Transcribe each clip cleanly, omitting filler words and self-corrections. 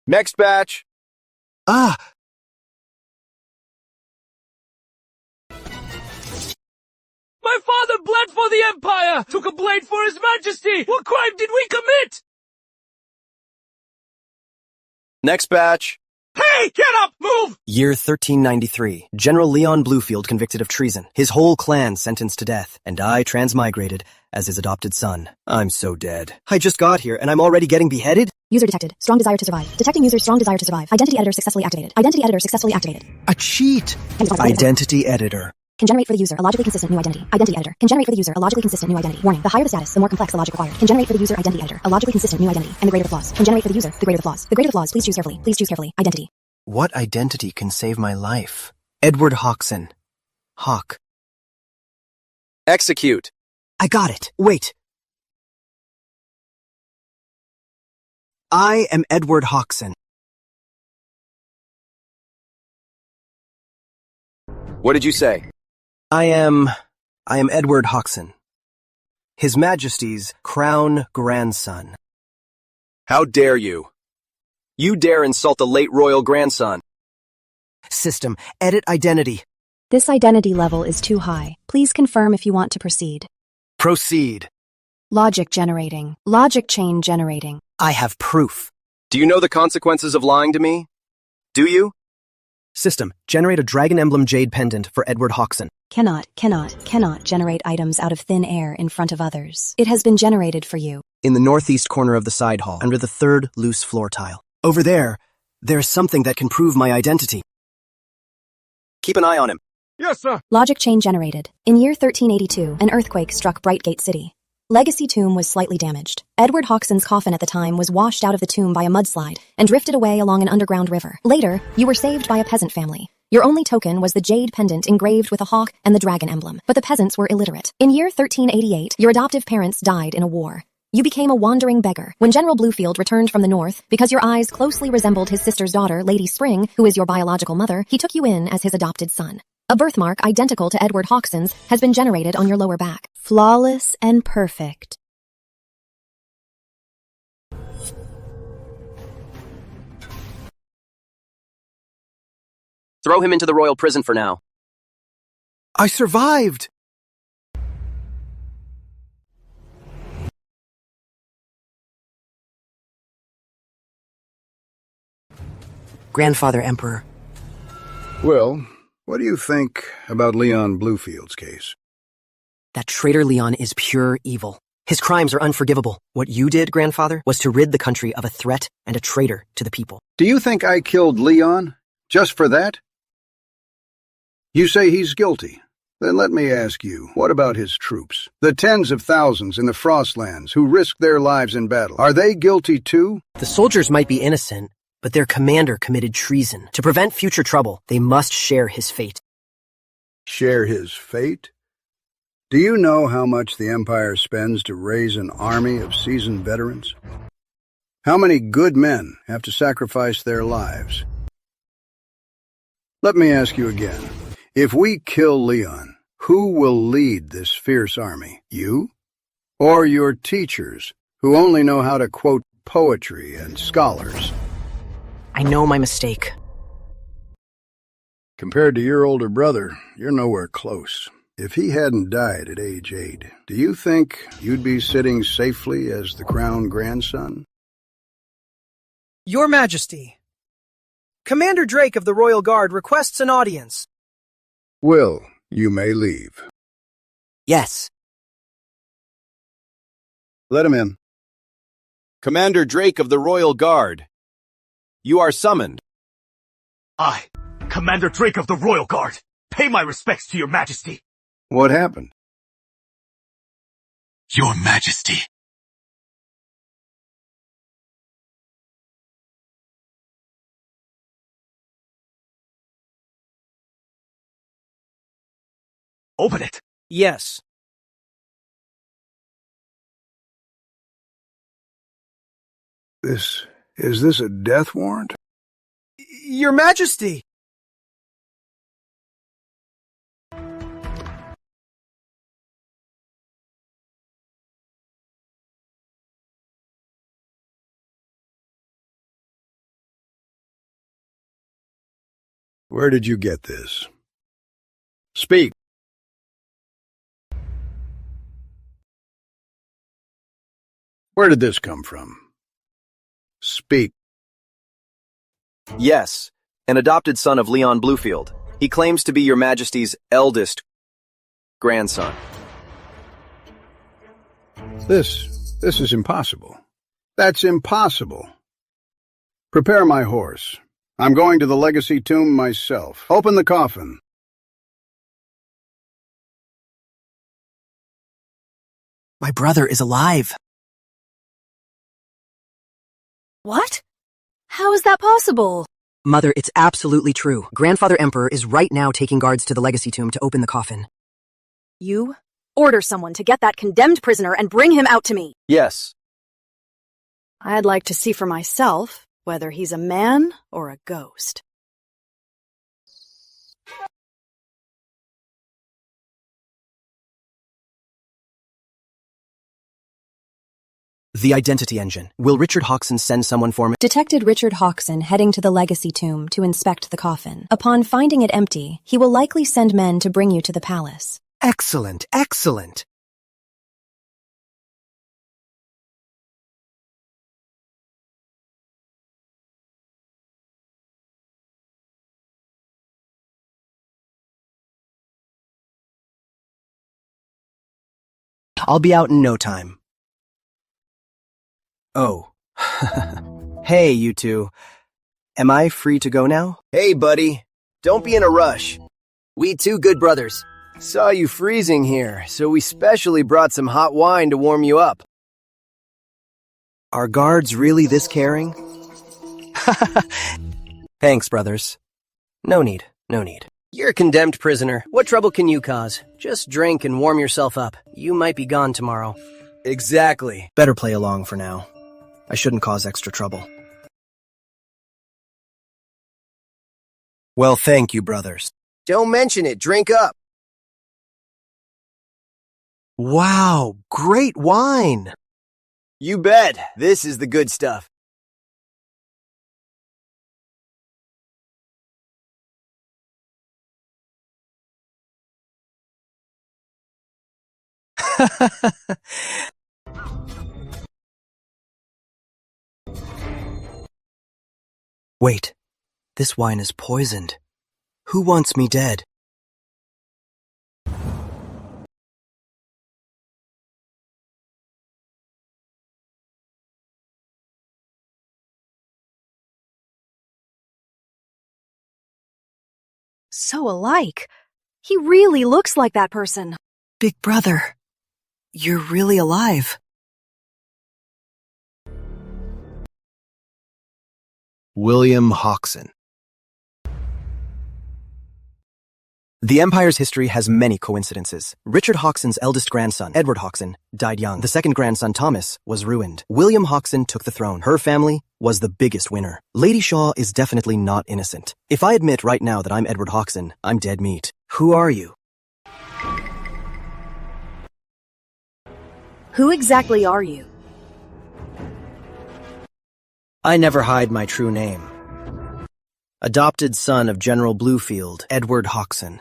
Next batch. Ah! My father bled for the Empire! Took a blade for His Majesty! What crime did we commit? Next batch. Hey! Get up! Move! Year 1393. General Leon Bluefield convicted of treason. His whole clan sentenced to death. And I transmigrated as his adopted son. I'm so dead. I just got here and I'm already getting beheaded? User detected. Strong desire to survive. Detecting user's strong desire to survive. Identity editor successfully activated. Identity editor successfully activated. A cheat! Identity editor. Can generate for the user a logically consistent new identity. Identity editor. Can generate for the user a logically consistent new identity. Warning. The higher the status, the more complex the logic required. Can generate for the user identity editor a logically consistent new identity. And the greater the flaws. Can generate for the user the greater the flaws. The greater the flaws. Please choose carefully. Please choose carefully. Identity. What identity can save my life? Edward Hawkson. Hawk. Execute. I got it. Wait. I am Edward Hawkson. What did you say? I am Edward Hawkson. His Majesty's crown grandson. How dare you? You dare insult the late royal grandson. System, edit identity. This identity level is too high. Please confirm if you want to proceed. Proceed. Logic generating. Logic chain generating. I have proof. Do you know the consequences of lying to me? Do you? System, generate a dragon emblem jade pendant for Edward Hawkson. Cannot generate items out of thin air in front of others. It has been generated for you. In the northeast corner of the side hall, under the third loose floor tile. Over there's something that can prove my identity. Keep an eye on him. Yes, sir. Logic chain generated. In year 1382, an earthquake struck Brightgate City. Legacy tomb was slightly damaged. Edward Hawkson's coffin at the time was washed out of the tomb by a mudslide and drifted away along an underground river. Later, you were saved by a peasant family. Your only token was the jade pendant engraved with a hawk and the dragon emblem, but the peasants were illiterate. In year 1388, your adoptive parents died in a war. You became a wandering beggar. When General Bluefield returned from the north, because your eyes closely resembled his sister's daughter, Lady Spring, who is your biological mother, he took you in as his adopted son. A birthmark identical to Edward Hawkson's has been generated on your lower back. Flawless and perfect. Throw him into the royal prison for now. I survived! Grandfather Emperor. Well, what do you think about Leon Bluefield's case? That traitor Leon is pure evil. His crimes are unforgivable. What you did, Grandfather, was to rid the country of a threat and a traitor to the people. Do you think I killed Leon just for that? You say he's guilty. Then let me ask you, what about his troops? The tens of thousands in the Frostlands who risked their lives in battle. Are they guilty too? The soldiers might be innocent, but their commander committed treason. To prevent future trouble, they must share his fate. Share his fate? Do you know how much the Empire spends to raise an army of seasoned veterans? How many good men have to sacrifice their lives? Let me ask you again. If we kill Leon, who will lead this fierce army? You? Or your teachers, who only know how to quote poetry and scholars? I know my mistake. Compared to your older brother, you're nowhere close. If he hadn't died at age 8, do you think you'd be sitting safely as the crown grandson? Your Majesty, Commander Drake of the Royal Guard requests an audience. Will, you may leave. Yes. Let him in. Commander Drake of the Royal Guard. You are summoned. I, Commander Drake of the Royal Guard, pay my respects to Your Majesty. What happened? Your Majesty. Open it. Yes. Is this a death warrant? Your Majesty! Where did you get this? Speak. Where did this come from? Speak. Yes, an adopted son of Leon Bluefield. He claims to be your majesty's eldest grandson. This is impossible. That's impossible. Prepare my horse. I'm going to the legacy tomb myself. Open the coffin. My brother is alive. What? How is that possible? Mother, it's absolutely true. Grandfather Emperor is right now taking guards to the legacy tomb to open the coffin. You? Order someone to get that condemned prisoner and bring him out to me. Yes. I'd like to see for myself whether he's a man or a ghost. The identity engine. Will Richard Hawkson send someone for me? Detected Richard Hawkson heading to the legacy tomb to inspect the coffin. Upon finding it empty, he will likely send men to bring you to the palace. Excellent, excellent. I'll be out in no time. Oh. Hey, you two. Am I free to go now? Hey, buddy. Don't be in a rush. We two good brothers. Saw you freezing here, so we specially brought some hot wine to warm you up. Are guards really this caring? Thanks, brothers. No need, no need. You're a condemned prisoner. What trouble can you cause? Just drink and warm yourself up. You might be gone tomorrow. Exactly. Better play along for now. I shouldn't cause extra trouble. Well, thank you, brothers. Don't mention it. Drink up. Wow, great wine. You bet. This is the good stuff. Wait, this wine is poisoned. Who wants me dead? So alike. He really looks like that person. Big brother, you're really alive. William Hawkson. The Empire's history has many coincidences. Richard Hawkson's eldest grandson, Edward Hawkson, died young. The second grandson, Thomas, was ruined. William Hawkson took the throne. Her family was the biggest winner. Lady Shaw is definitely not innocent. If I admit right now that I'm Edward Hawkson, I'm dead meat. Who are you? Who exactly are you? I never hide my true name. Adopted son of General Bluefield, Edward Hawkson.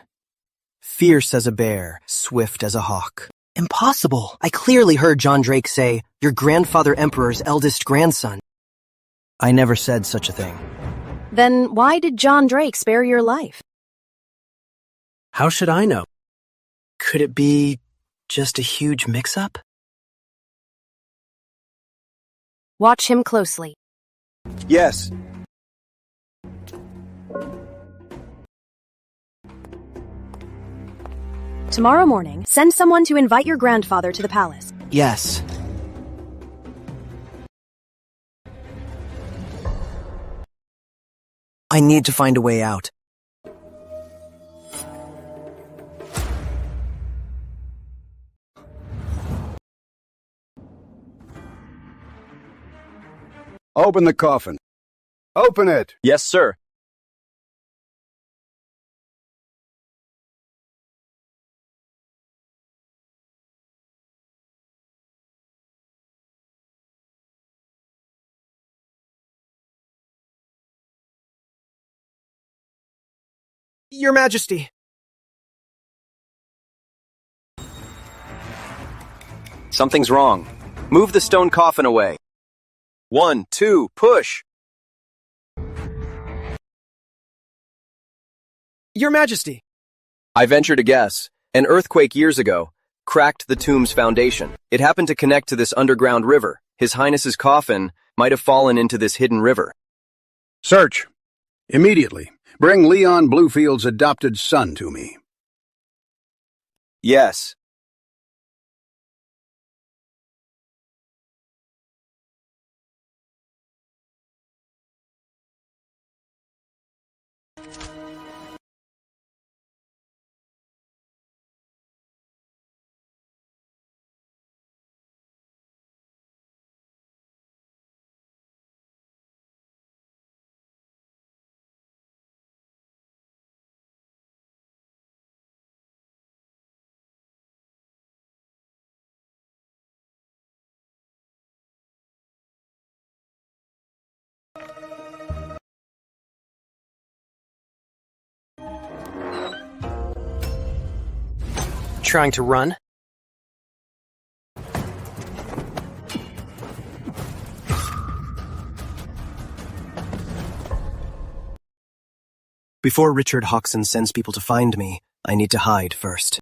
Fierce as a bear, swift as a hawk. Impossible! I clearly heard John Drake say, your grandfather Emperor's eldest grandson. I never said such a thing. Then why did John Drake spare your life? How should I know? Could it be just a huge mix-up? Watch him closely. Yes. Tomorrow morning, send someone to invite your grandfather to the palace. Yes. I need to find a way out. Open the coffin. Open it! Yes, sir. Your Majesty. Something's wrong. Move the stone coffin away. 1, 2, push! Your Majesty. I venture to guess, an earthquake years ago cracked the tomb's foundation. It happened to connect to this underground river. His Highness's coffin might have fallen into this hidden river. Search. Immediately. Bring Leon Bluefield's adopted son to me. Yes. Trying to run? Before Richard Hodgson sends people to find me, I need to hide first.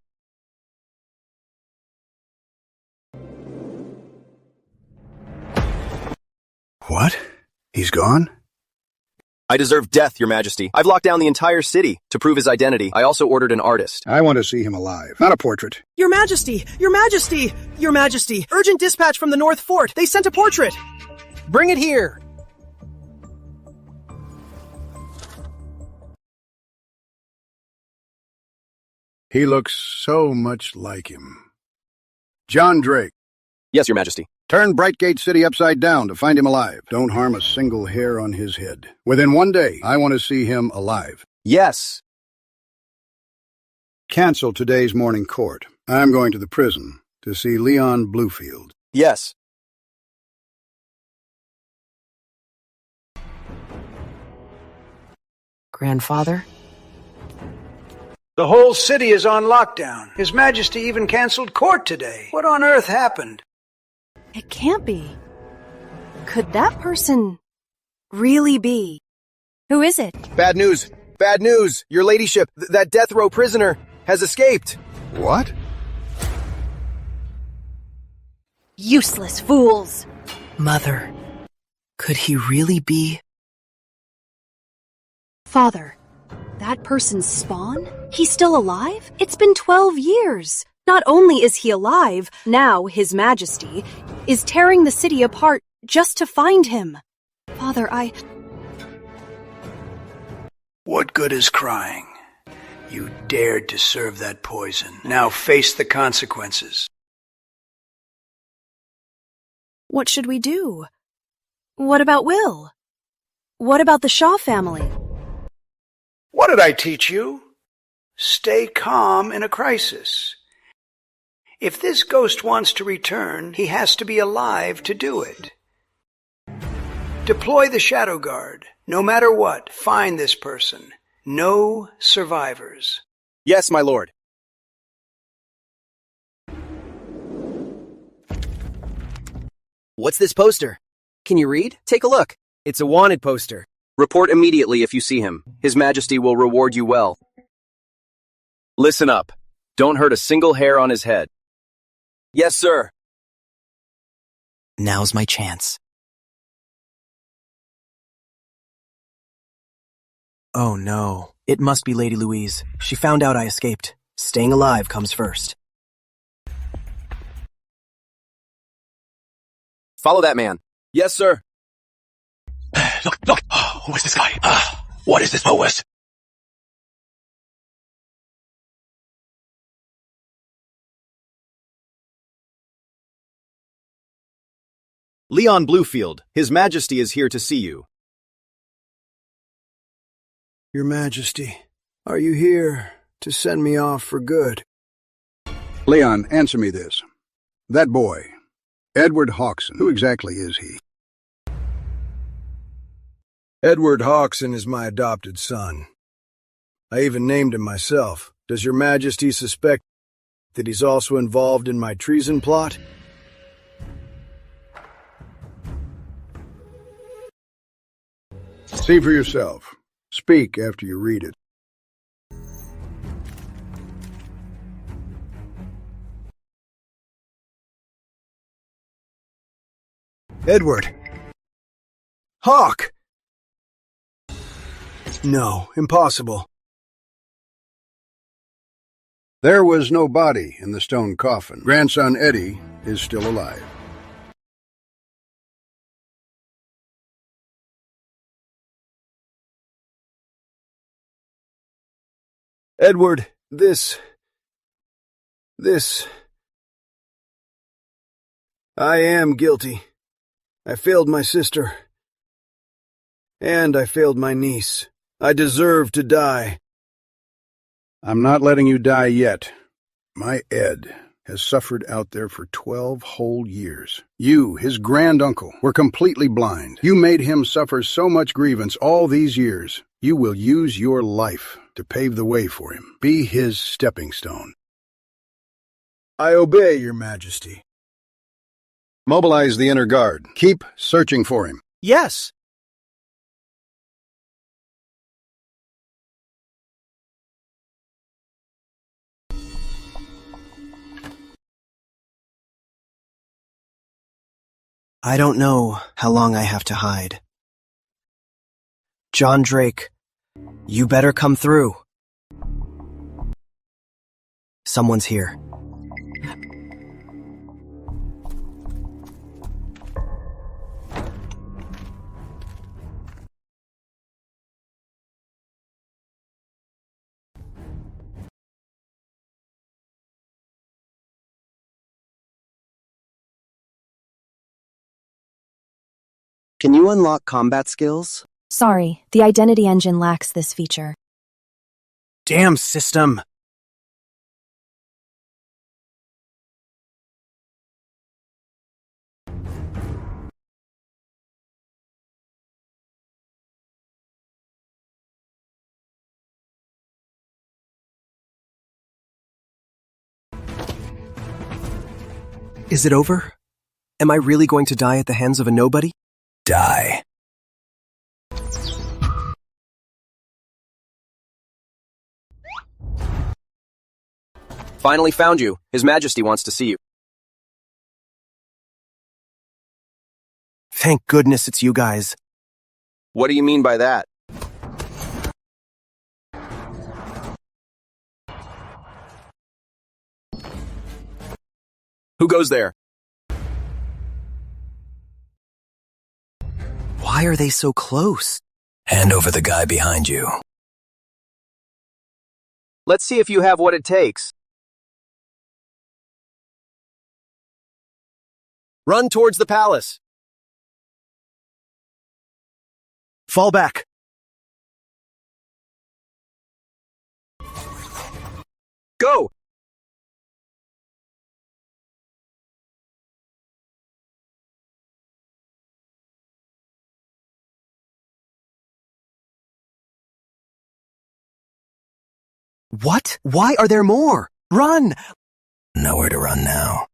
What? He's gone? I deserve death, Your Majesty. I've locked down the entire city to prove his identity. I also ordered an artist. I want to see him alive, not a portrait. Your Majesty! Your Majesty! Your Majesty! Urgent dispatch from the North Fort! They sent a portrait! Bring it here! He looks so much like him. John Drake. Yes, Your Majesty. Turn Brightgate City upside down to find him alive. Don't harm a single hair on his head. Within 1 day, I want to see him alive. Yes. Cancel today's morning court. I'm going to the prison to see Leon Bluefield. Yes. Grandfather? The whole city is on lockdown. His Majesty even canceled court today. What on earth happened? It can't be. Could that person really be? Who is it? Bad news. Bad news. Your ladyship, that death row prisoner has escaped. What? Useless fools! Mother, could he really be? Father, that person's spawn? He's still alive? It's been 12 years. Not only is he alive, now His Majesty is tearing the city apart just to find him. Father, What good is crying? You dared to serve that poison. Now face the consequences. What should we do? What about Will? What about the Shaw family? What did I teach you? Stay calm in a crisis. If this ghost wants to return, he has to be alive to do it. Deploy the Shadow Guard. No matter what, find this person. No survivors. Yes, my lord. What's this poster? Can you read? Take a look. It's a wanted poster. Report immediately if you see him. His Majesty will reward you well. Listen up. Don't hurt a single hair on his head. Yes, sir. Now's my chance. Oh no, it must be Lady Louise. She found out I escaped. Staying alive comes first. Follow that man. Yes, sir. Look, who is this guy? What is this post? Leon Bluefield, His Majesty is here to see you. Your Majesty, are you here to send me off for good? Leon, answer me this. That boy, Edward Hodgson, who exactly is he? Edward Hodgson is my adopted son. I even named him myself. Does your majesty suspect that he's also involved in my treason plot? See for yourself. Speak after you read it. Edward! Hawk! No, impossible. There was no body in the stone coffin. Grandson Eddie is still alive. Edward, this... I am guilty. I failed my sister. And I failed my niece. I deserve to die. I'm not letting you die yet. My Ed has suffered out there for 12 whole years. You, his granduncle, were completely blind. You made him suffer so much grievance all these years. You will use your life to pave the way for him. Be his stepping stone. I obey, your majesty. Mobilize the inner guard. Keep searching for him. Yes. I don't know how long I have to hide. John Drake, you better come through. Someone's here. Can you unlock combat skills? Sorry, the identity engine lacks this feature. Damn system! Is it over? Am I really going to die at the hands of a nobody? Die. Finally found you. His Majesty wants to see you. Thank goodness it's you guys. What do you mean by that? Who goes there? Why are they so close? Hand over the guy behind you. Let's see if you have what it takes. Run towards the palace. Fall back. Go! What? Why are there more? Run! Nowhere to run now.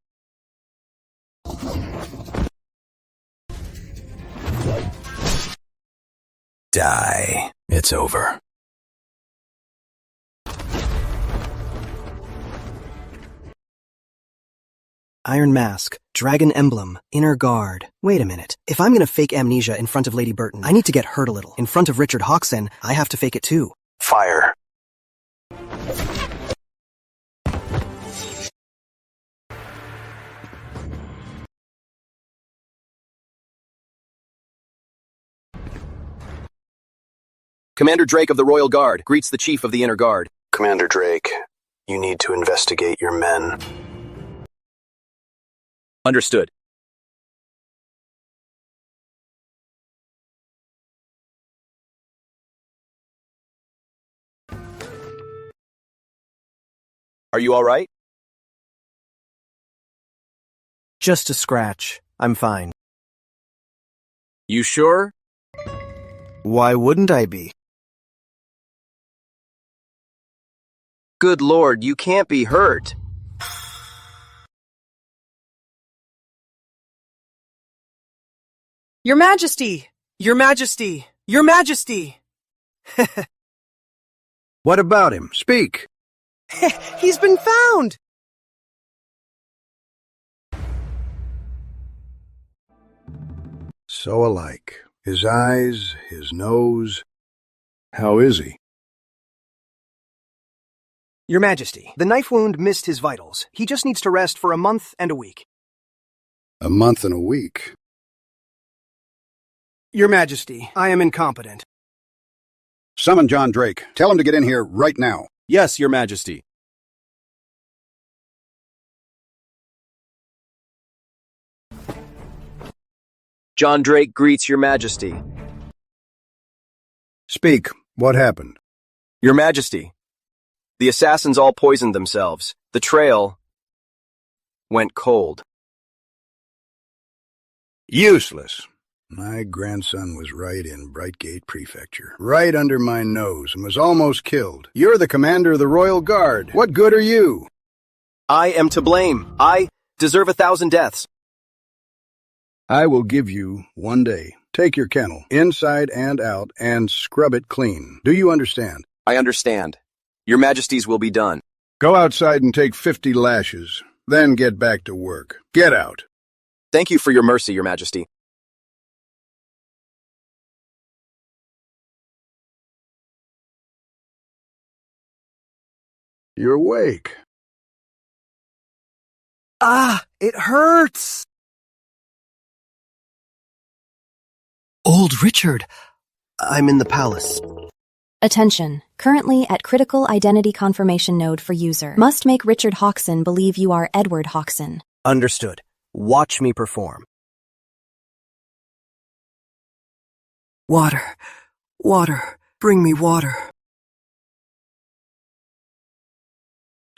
Die. It's over. Iron Mask, Dragon Emblem, Inner Guard. Wait a minute. If I'm gonna fake amnesia in front of Lady Burton, I need to get hurt a little. In front of Richard Hodgson, I have to fake it too. Fire. Commander Drake of the Royal Guard greets the Chief of the Inner Guard. Commander Drake, you need to investigate your men. Understood. Are you all right? Just a scratch. I'm fine. You sure? Why wouldn't I be? Good lord, you can't be hurt. Your Majesty! Your Majesty! Your Majesty! What about him? Speak. He's been found! So alike. His eyes, his nose. How is he? Your Majesty, the knife wound missed his vitals. He just needs to rest for a month and a week. A month and a week. Your Majesty, I am incompetent. Summon John Drake. Tell him to get in here right now. Yes, Your Majesty. John Drake greets Your Majesty. Speak. What happened? Your Majesty, the assassins all poisoned themselves. The trail went cold. Useless. My grandson was right in Brightgate Prefecture, right under my nose, and was almost killed. You're the commander of the Royal Guard. What good are you? I am to blame. I deserve 1,000 deaths. I will give you 1 day. Take your kennel, inside and out, and scrub it clean. Do you understand? I understand. Your Majesties will be done. Go outside and take 50 lashes, then get back to work. Get out. Thank you for your mercy, Your Majesty. You're awake. Ah, it hurts! Old Richard! I'm in the palace. Attention. Currently at critical identity confirmation node for user. Must make Richard Hawkson believe you are Edward Hawkson. Understood. Watch me perform. Water. Water. Bring me water.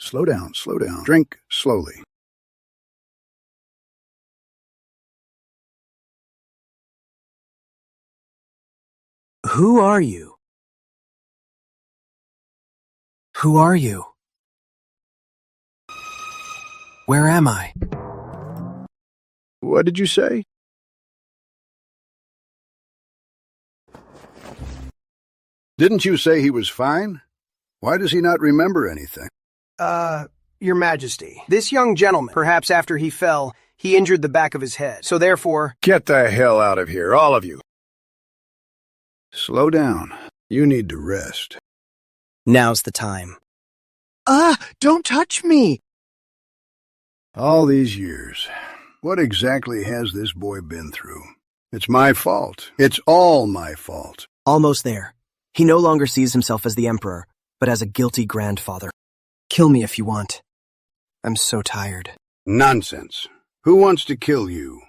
Slow down, slow down. Drink slowly. Who are you? Who are you? Where am I? What did you say? Didn't you say he was fine? Why does he not remember anything? Your Majesty, this young gentleman, perhaps after he fell, he injured the back of his head, so therefore— Get the hell out of here, all of you. Slow down. You need to rest. Now's the time. Don't touch me! All these years, what exactly has this boy been through? It's my fault. It's all my fault. Almost there. He no longer sees himself as the Emperor, but as a guilty grandfather. Kill me if you want. I'm so tired. Nonsense. Who wants to kill you?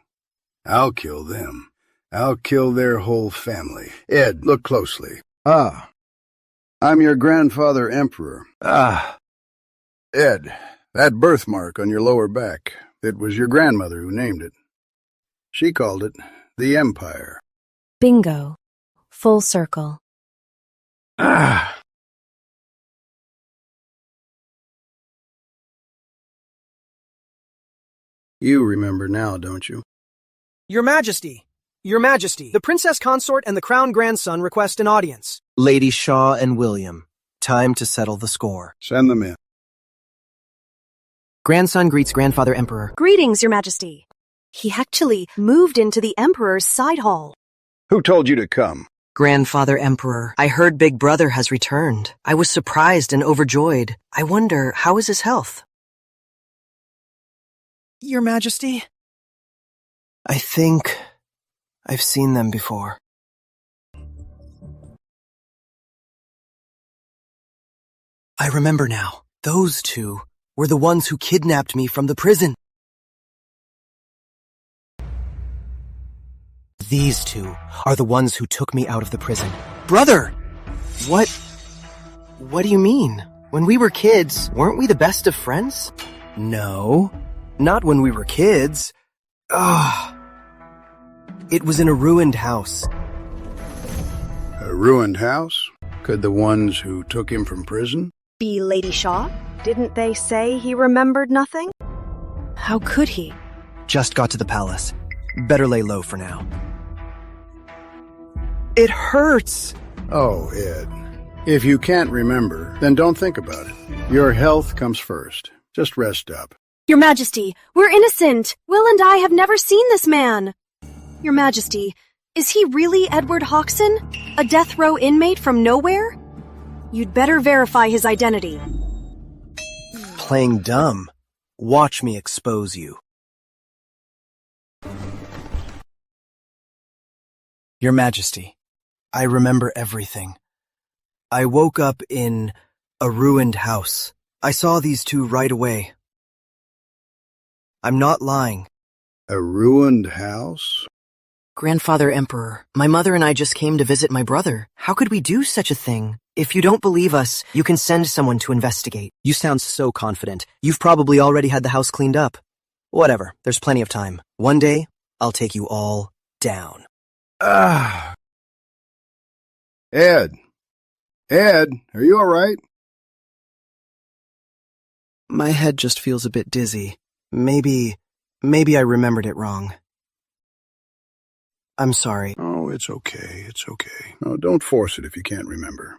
I'll kill them. I'll kill their whole family. Ed, look closely. Ah. I'm your grandfather, Emperor. Ah. Ed, that birthmark on your lower back, it was your grandmother who named it. She called it the Empire. Bingo. Full circle. Ah. You remember now, don't you? Your Majesty! Your Majesty, the Princess Consort and the Crown Grandson request an audience. Lady Shaw and William, time to settle the score. Send them in. Grandson greets Grandfather Emperor. Greetings, Your Majesty. He actually moved into the Emperor's side hall. Who told you to come? Grandfather Emperor, I heard Big Brother has returned. I was surprised and overjoyed. I wonder, how is his health? Your Majesty? I think I've seen them before. I remember now. Those two were the ones who kidnapped me from the prison. These two are the ones who took me out of the prison. Brother! What do you mean? When we were kids, weren't we the best of friends? No, not when we were kids. It was in a ruined house. A ruined house? Could the ones who took him from prison? be Lady Shaw? Didn't they say he remembered nothing? How could he? Just got to the palace. Better lay low for now. It hurts! Oh, Ed. If you can't remember, then don't think about it. Your health comes first. Just rest up. Your Majesty, we're innocent. Will and I have never seen this man. Your Majesty, is he really Edward Hawkson? A death row inmate from nowhere? You'd better verify his identity. Playing dumb. Watch me expose you. Your Majesty, I remember everything. I woke up in a ruined house. I saw these two right away. I'm not lying. A ruined house? Grandfather Emperor, my mother and I just came to visit my brother. How could we do such a thing? If you don't believe us, you can send someone to investigate. You sound so confident. You've probably already had the house cleaned up. Whatever, there's plenty of time. One day, I'll take you all down. Ed. Ed, are you all right? My head just feels a bit dizzy. Maybe I remembered it wrong. I'm sorry. Oh, it's okay. It's okay. No, don't force it if you can't remember.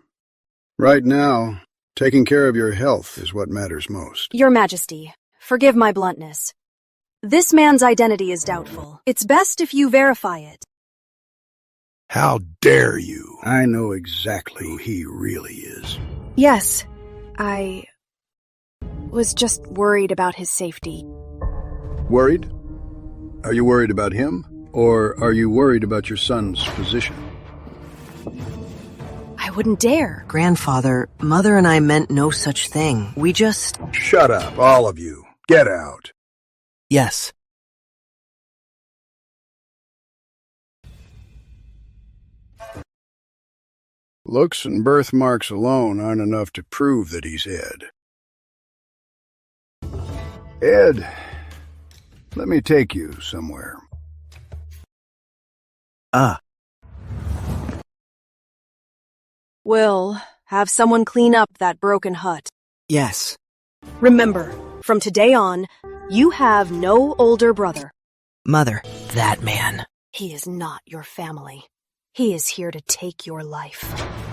Right now, taking care of your health is what matters most. Your Majesty, forgive my bluntness. This man's identity is doubtful. It's best if you verify it. How dare you? I know exactly who he really is. Yes, I was just worried about his safety. Worried? Are you worried about him? Or are you worried about your son's position? I wouldn't dare. Grandfather, Mother and I meant no such thing. We just... Shut up, all of you. Get out. Yes. Looks and birthmarks alone aren't enough to prove that he's Ed. Ed, let me take you somewhere. Will, have someone clean up that broken hut. Yes. Remember, from today on, you have no older brother. Mother, that man. He is not your family. He is here to take your life.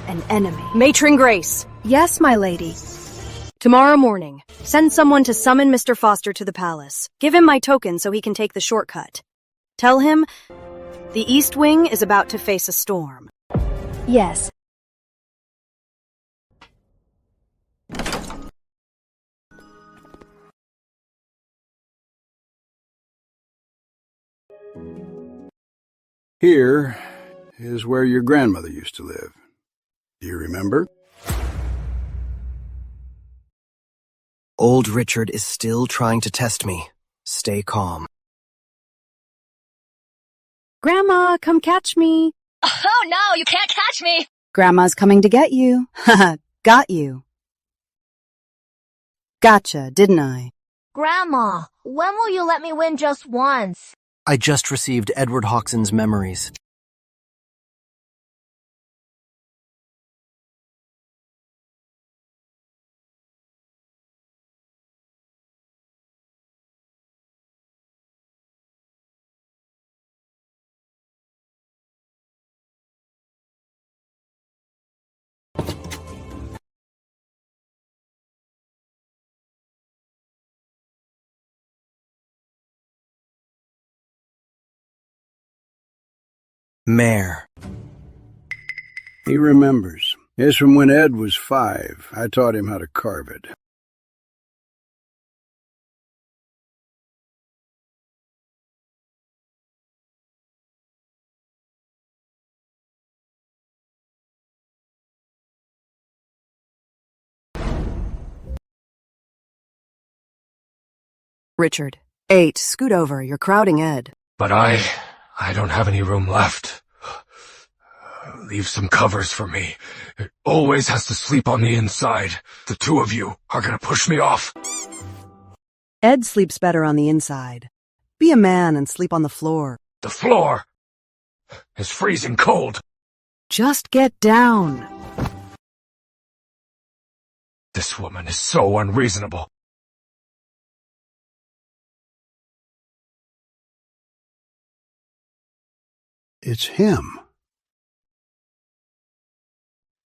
An enemy. Matron Grace. Yes, my lady. Tomorrow morning, send someone to summon Mr. Foster to the palace. Give him my token so he can take the shortcut. Tell him the East Wing is about to face a storm. Yes. Here is where your grandmother used to live. Do you remember? Old Richard is still trying to test me. Stay calm. Grandma, come catch me. Oh no, you can't catch me! Grandma's coming to get you. Haha, got you. Gotcha, didn't I? Grandma, when will you let me win just once? I just received Edward Hawkson's memories. Mayor. He remembers. It's from when Ed was 5. I taught him how to carve it. Richard. 8, scoot over. You're crowding Ed. But I don't have any room left. Leave some covers for me. It always has to sleep on the inside. The two of you are gonna push me off. Ed sleeps better on the inside. Be a man and sleep on the floor. The floor is freezing cold. Just get down. This woman is so unreasonable. It's him.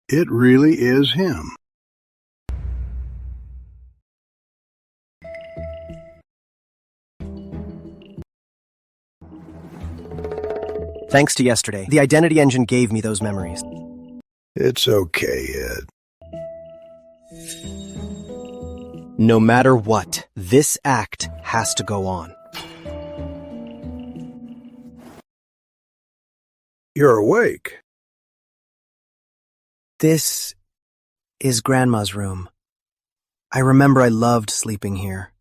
It really is him. Thanks to yesterday, the identity engine gave me those memories. It's okay, Ed. No matter what, this act has to go on. You're awake. This is Grandma's room. I remember I loved sleeping here.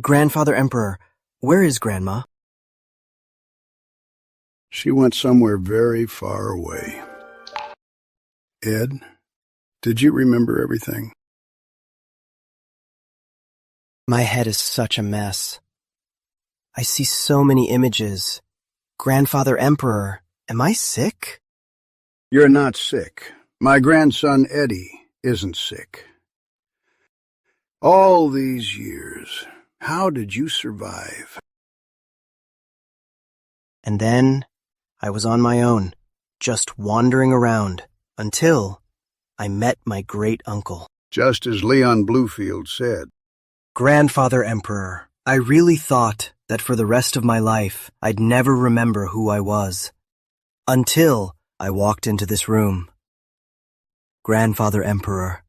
Grandfather Emperor, where is Grandma? She went somewhere very far away. Ed, did you remember everything? My head is such a mess. I see so many images. Grandfather Emperor, am I sick? You're not sick. My grandson Eddie isn't sick. All these years, how did you survive? And then I was on my own, just wandering around, until I met my great-uncle. Just as Leon Bluefield said. Grandfather Emperor, I really thought that for the rest of my life I'd never remember who I was. Until I walked into this room. Grandfather Emperor,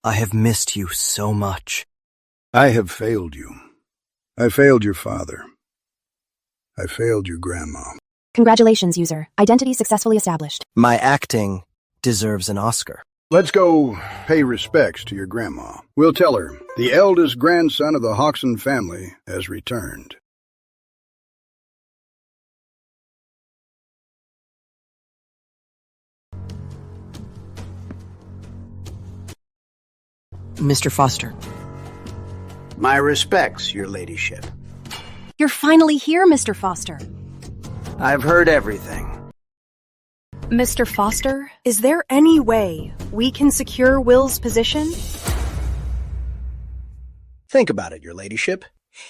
I have missed you so much. I have failed you. I failed your father. I failed your grandma. Congratulations, user. Identity successfully established. My acting deserves an Oscar. Let's go pay respects to your grandma. We'll tell her the eldest grandson of the Hoxson family has returned. Mr. Foster. My respects, your ladyship. You're finally here, Mr. Foster. I've heard everything. Mr. Foster, is there any way we can secure Will's position? Think about it, your ladyship.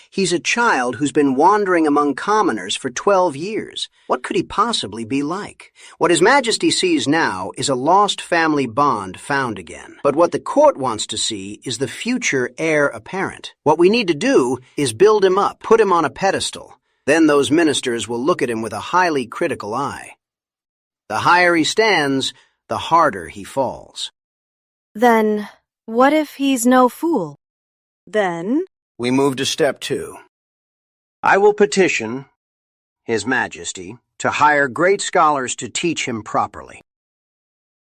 He's a child who's been wandering among commoners for 12 years. What could he possibly be like? What His Majesty sees now is a lost family bond found again. But what the court wants to see is the future heir apparent. What we need to do is build him up, put him on a pedestal. Then those ministers will look at him with a highly critical eye. The higher he stands, the harder he falls. Then, what if he's no fool? Then? We move to step 2. I will petition His Majesty to hire great scholars to teach him properly.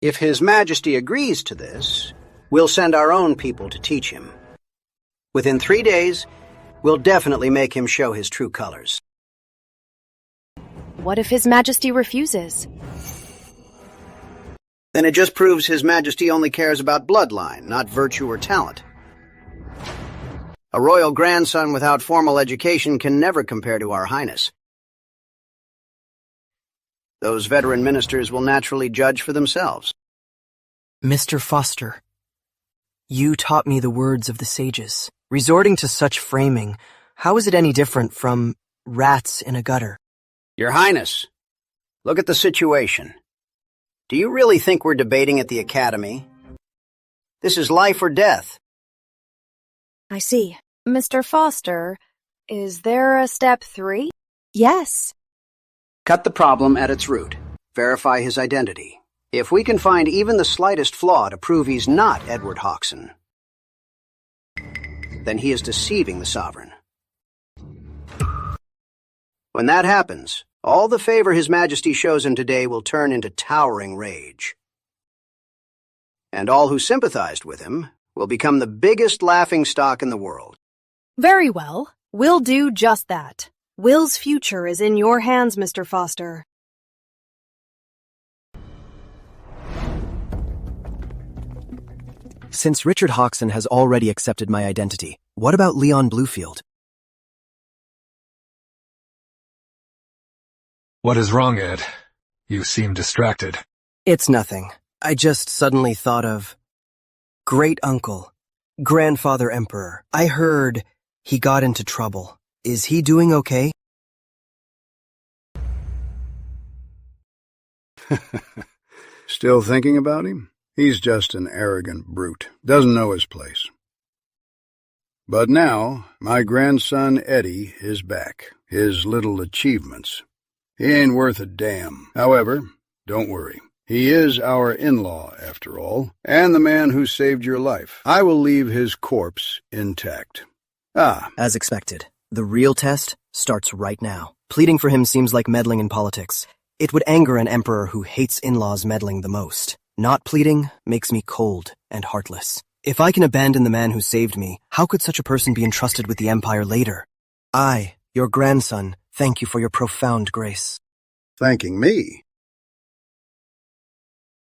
If His Majesty agrees to this, we'll send our own people to teach him. Within 3 days, we'll definitely make him show his true colors. What if His Majesty refuses? Then it just proves His Majesty only cares about bloodline, not virtue or talent. A royal grandson without formal education can never compare to Our Highness. Those veteran ministers will naturally judge for themselves. Mr. Foster, you taught me the words of the sages. Resorting to such framing, how is it any different from rats in a gutter? Your Highness, look at the situation. Do you really think we're debating at the Academy? This is life or death. I see. Mr. Foster, is there a step 3? Yes. Cut the problem at its root. Verify his identity. If we can find even the slightest flaw to prove he's not Edward Hoxson, then he is deceiving the sovereign. When that happens, all the favor His Majesty shows him today will turn into towering rage. And all who sympathized with him will become the biggest laughingstock in the world. Very well. We'll do just that. Will's future is in your hands, Mr. Foster. Since Richard Hoxson has already accepted my identity, what about Leon Bluefield? What is wrong, Ed? You seem distracted. It's nothing. I just suddenly thought of Great uncle, grandfather emperor, I heard he got into trouble. Is he doing okay? Still thinking about him? He's just an arrogant brute. Doesn't know his place. But now, my grandson Eddie is back. His little achievements. He ain't worth a damn. However, don't worry. He is our in-law, after all, and the man who saved your life. I will leave his corpse intact. As expected, the real test starts right now. Pleading for him seems like meddling in politics. It would anger an emperor who hates in-laws meddling the most. Not pleading makes me cold and heartless. If I can abandon the man who saved me, how could such a person be entrusted with the empire later? I, your grandson, thank you for your profound grace. Thanking me?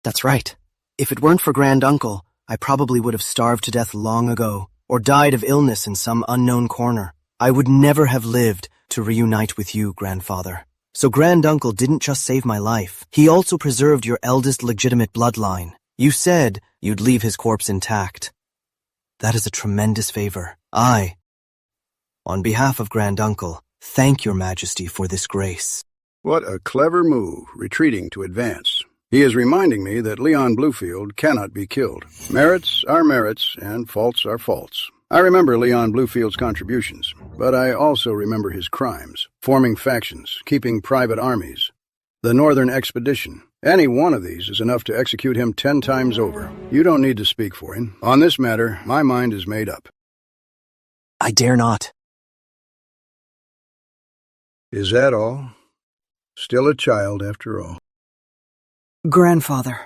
That's right. If it weren't for Granduncle, I probably would have starved to death long ago, or died of illness in some unknown corner. I would never have lived to reunite with you, Grandfather. So Granduncle didn't just save my life. He also preserved your eldest legitimate bloodline. You said you'd leave his corpse intact. That is a tremendous favor. I, on behalf of Granduncle, thank your Majesty for this grace. What a clever move, retreating to advance. He is reminding me that Leon Bluefield cannot be killed. Merits are merits, and faults are faults. I remember Leon Bluefield's contributions, but I also remember his crimes, forming factions, keeping private armies. The Northern Expedition. Any one of these is enough to execute him 10 times over. You don't need to speak for him. On this matter, my mind is made up. I dare not. Is that all? Still a child, after all. Grandfather.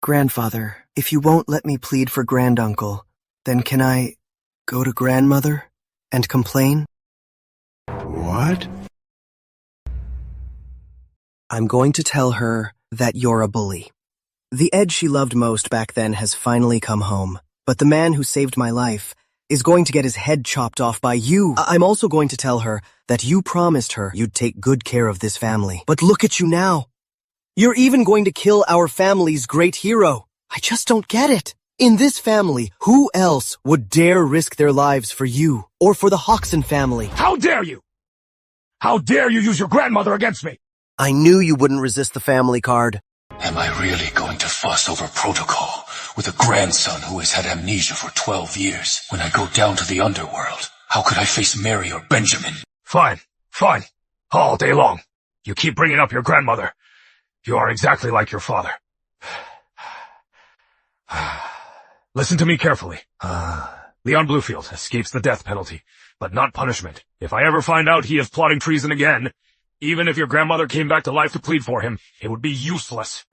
Grandfather, if you won't let me plead for Granduncle, then can I go to Grandmother and complain? What? I'm going to tell her that you're a bully. The Ed she loved most back then has finally come home, but the man who saved my life is going to get his head chopped off by you. I'm also going to tell her that you promised her you'd take good care of this family. But look at you now. You're even going to kill our family's great hero. I just don't get it. In this family, who else would dare risk their lives for you or for the Hoxton family? How dare you? How dare you use your grandmother against me? I knew you wouldn't resist the family card. Am I really going to fuss over protocol with a grandson who has had amnesia for 12 years? When I go down to the underworld, how could I face Mary or Benjamin? Fine, fine. All day long. You keep bringing up your grandmother. You are exactly like your father. Listen to me carefully. Leon Bluefield escapes the death penalty, but not punishment. If I ever find out he is plotting treason again, even if your grandmother came back to life to plead for him, it would be useless.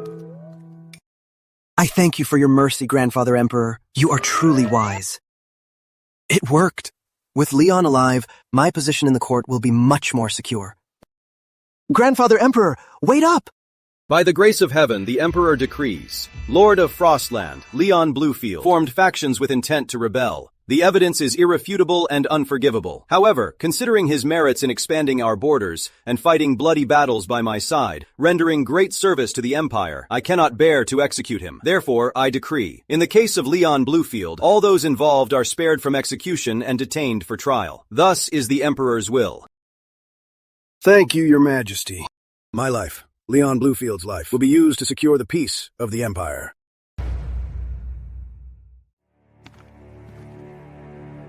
I thank you for your mercy, Grandfather Emperor. You are truly wise. It worked. With Leon alive, my position in the court will be much more secure. Grandfather Emperor, wait up! By the grace of heaven, the Emperor decrees. Lord of Frostland, Leon Bluefield, formed factions with intent to rebel. The evidence is irrefutable and unforgivable. However, considering his merits in expanding our borders and fighting bloody battles by my side, rendering great service to the Empire, I cannot bear to execute him. Therefore, I decree, in the case of Leon Bluefield, all those involved are spared from execution and detained for trial. Thus is the Emperor's will. Thank you, Your Majesty. My life, Leon Bluefield's life, will be used to secure the peace of the Empire.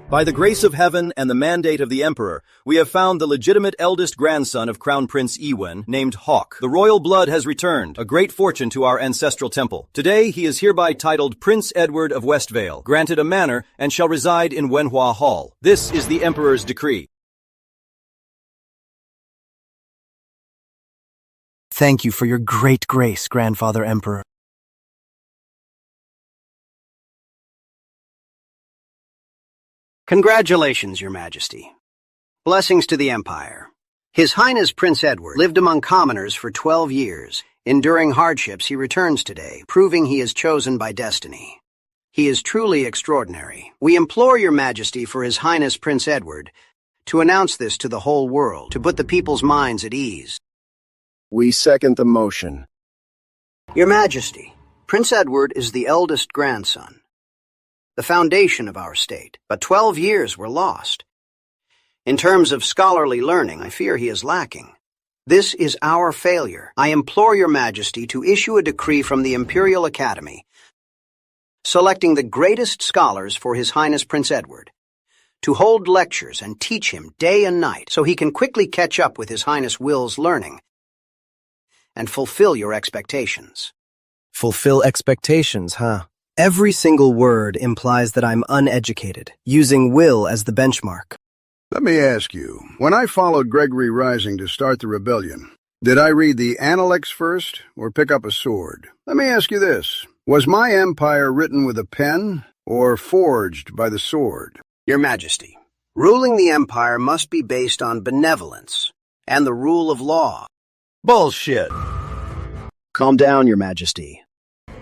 By the grace of heaven and the mandate of the Emperor, we have found the legitimate eldest grandson of Crown Prince Ewen, named Hawk. The royal blood has returned, a great fortune to our ancestral temple. Today he is hereby titled Prince Edward of Westvale, granted a manor, and shall reside in Wenhua Hall. This is the Emperor's decree. Thank you for your great grace, Grandfather Emperor. Congratulations, Your Majesty. Blessings to the Empire. His Highness Prince Edward lived among commoners for 12 years. Enduring hardships, he returns today, proving he is chosen by destiny. He is truly extraordinary. We implore Your Majesty for His Highness Prince Edward to announce this to the whole world, to put the people's minds at ease. We second the motion. Your Majesty, Prince Edward is the eldest grandson, the foundation of our state, but 12 years were lost. In terms of scholarly learning, I fear he is lacking. This is our failure. I implore your Majesty to issue a decree from the Imperial Academy, selecting the greatest scholars for His Highness Prince Edward, to hold lectures and teach him day and night so he can quickly catch up with His Highness Will's learning and fulfill your expectations. Fulfill expectations, huh? Every single word implies that I'm uneducated, using will as the benchmark. Let me ask you, when I followed Gregory Rising to start the rebellion, did I read the Analects first or pick up a sword? Let me ask you this, was my empire written with a pen or forged by the sword? Your Majesty, ruling the empire must be based on benevolence and the rule of law. Bullshit. Calm down, Your Majesty.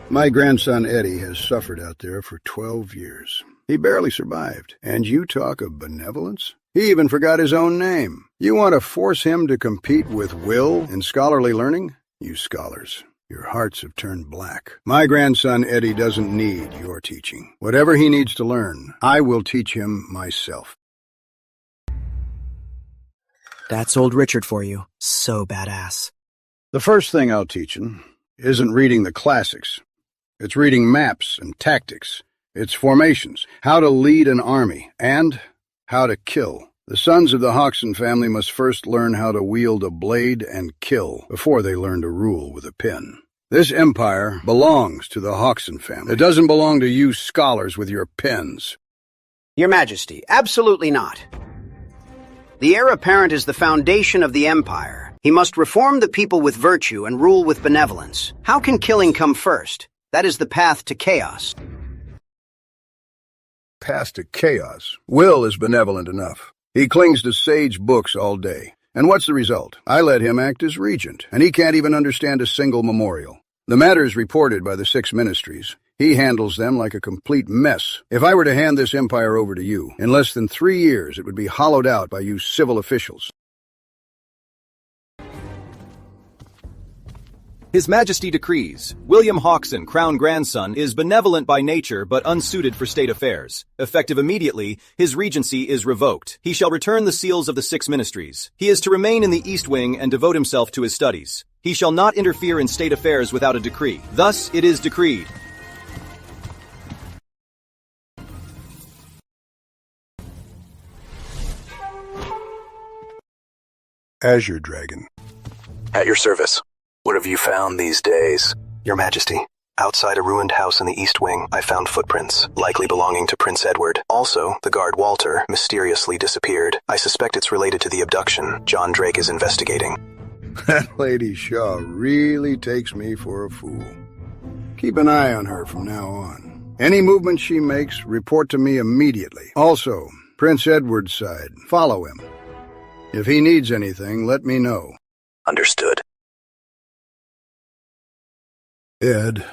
My grandson Eddie has suffered out there for 12 years. He barely survived. And you talk of benevolence? He even forgot his own name. You want to force him to compete with will in scholarly learning? You scholars, your hearts have turned black. My grandson Eddie doesn't need your teaching. Whatever he needs to learn, I will teach him myself. That's old Richard for you. So badass. The first thing I'll teach him isn't reading the classics. It's reading maps and tactics. It's formations, how to lead an army, and how to kill. The sons of the Hoxton family must first learn how to wield a blade and kill before they learn to rule with a pen. This empire belongs to the Hoxton family. It doesn't belong to you scholars with your pens. Your Majesty, absolutely not. The heir apparent is the foundation of the empire. He must reform the people with virtue and rule with benevolence. How can killing come first? That is the path to chaos. Path to chaos. Will is benevolent enough. He clings to sage books all day. And what's the result? I let him act as regent, and he can't even understand a single memorial. The matters reported by the 6 ministries, he handles them like a complete mess. If I were to hand this empire over to you, in less than 3 years it would be hollowed out by you civil officials. His Majesty decrees, William Hoxton, crown grandson, is benevolent by nature but unsuited for state affairs. Effective immediately, his regency is revoked. He shall return the seals of the 6 ministries. He is to remain in the East Wing and devote himself to his studies. He shall not interfere in state affairs without a decree. Thus it is decreed. Azure Dragon. At your service. What have you found these days? Your Majesty, outside a ruined house in the East Wing, I found footprints, likely belonging to Prince Edward. Also, the guard Walter mysteriously disappeared. I suspect it's related to the abduction. John Drake is investigating. That Lady Shaw really takes me for a fool. Keep an eye on her from now on. Any movement she makes, report to me immediately. Also, Prince Edward's side, follow him. If he needs anything, let me know. Understood. Ed,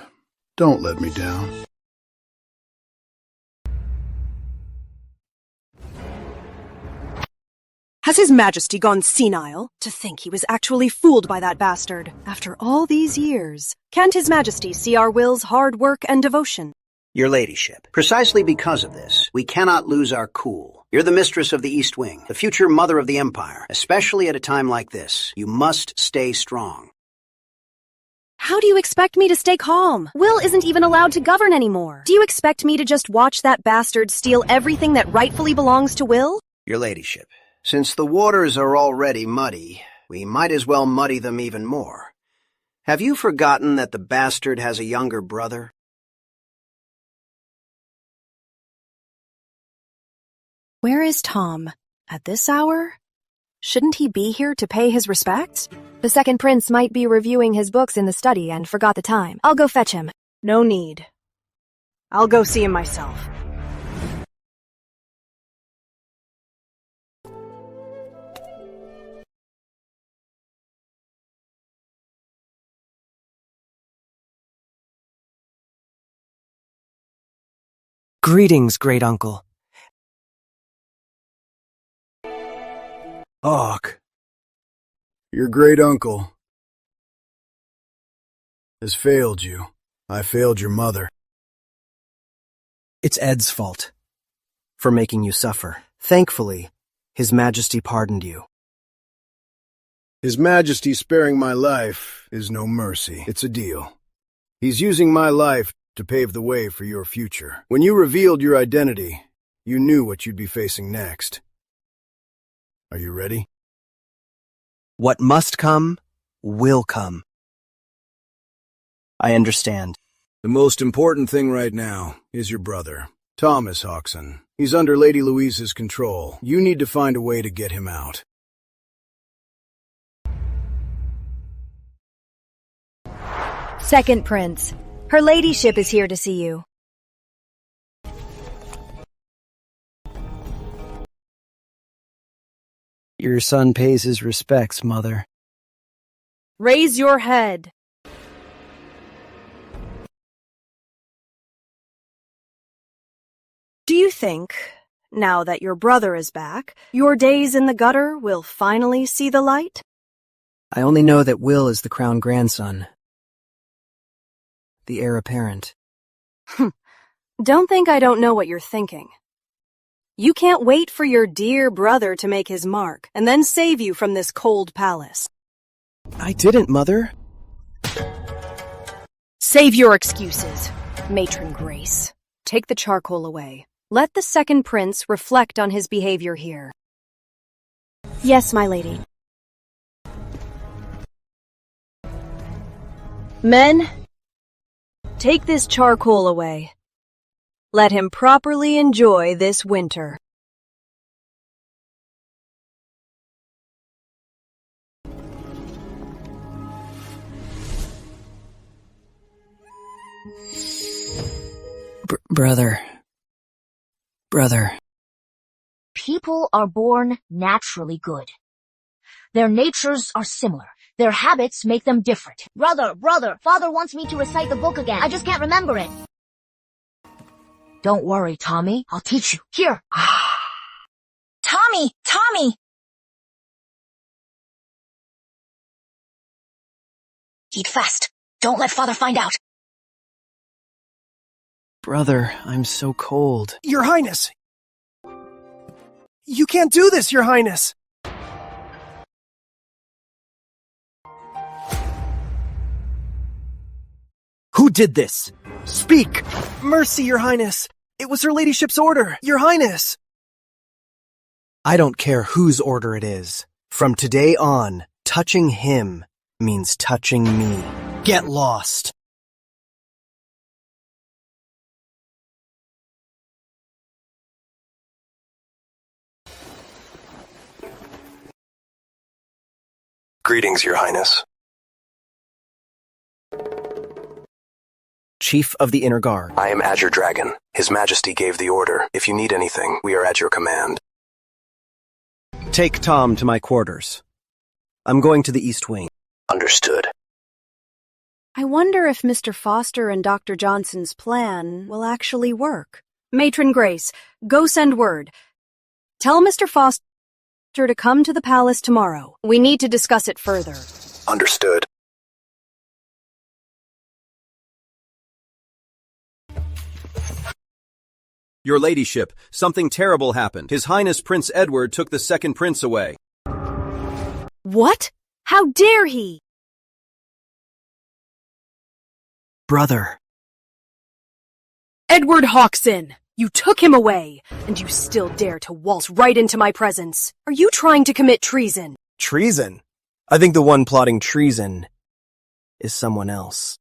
don't let me down. Has His Majesty gone senile? To think he was actually fooled by that bastard. After all these years, can't His Majesty see our Will's hard work and devotion? Your Ladyship, precisely because of this, we cannot lose our cool. You're the mistress of the East Wing, the future mother of the Empire. Especially at a time like this, you must stay strong. How do you expect me to stay calm? Will isn't even allowed to govern anymore. Do you expect me to just watch that bastard steal everything that rightfully belongs to Will? Your Ladyship, since the waters are already muddy, we might as well muddy them even more. Have you forgotten that the bastard has a younger brother? Where is Tom? At this hour? Shouldn't he be here to pay his respects? The second prince might be reviewing his books in the study and forgot the time. I'll go fetch him. No need. I'll go see him myself. Greetings, great uncle. Hawk, your great uncle. has failed you. I failed your mother. It's Ed's fault for making you suffer. Thankfully, His Majesty pardoned you. His Majesty sparing my life is no mercy. It's a deal. He's using my life to pave the way for your future. When you revealed your identity, you knew what you'd be facing next. Are you ready? What must come, will come. I understand. The most important thing right now is your brother, Thomas Hoxon. He's under Lady Louise's control. You need to find a way to get him out. Second Prince, her ladyship is here to see you. Your son pays his respects, Mother. Raise your head. Do you think, now that your brother is back, your days in the gutter will finally see the light? I only know that Will is the crown grandson, the heir apparent. Don't think I don't know what you're thinking. You can't wait for your dear brother to make his mark and then save you from this cold palace. I didn't, Mother. Save your excuses, Matron Grace. Take the charcoal away. Let the second prince reflect on his behavior here. Yes, my lady. Men, take this charcoal away. Let him properly enjoy this winter. Brother. People are born naturally good. Their natures are similar. Their habits make them different. Brother, Father wants me to recite the book again. I just can't remember it. Don't worry, Tommy. I'll teach you. Here. Tommy! Eat fast. Don't let Father find out. Brother, I'm so cold. Your Highness! You can't do this, Your Highness! Who did this? Speak! Mercy, Your Highness! It was her ladyship's order, Your Highness! I don't care whose order it is. From today on, touching him means touching me. Get lost! Greetings, Your Highness. Chief of the Inner Guard. I am Azure Dragon. His Majesty gave the order. If you need anything, we are at your command. Take Tom to my quarters. I'm going to the East Wing. Understood. I wonder if Mr. Foster and Dr. Johnson's plan will actually work. Matron Grace, go send word. Tell Mr. Foster to come to the palace tomorrow. We need to discuss it further. Understood. Your ladyship, something terrible happened. His Highness Prince Edward took the second prince away. What? How dare he? Brother. Edward Hoxon! You took him away, and you still dare to waltz right into my presence. Are you trying to commit treason? Treason? I think the one plotting treason is someone else.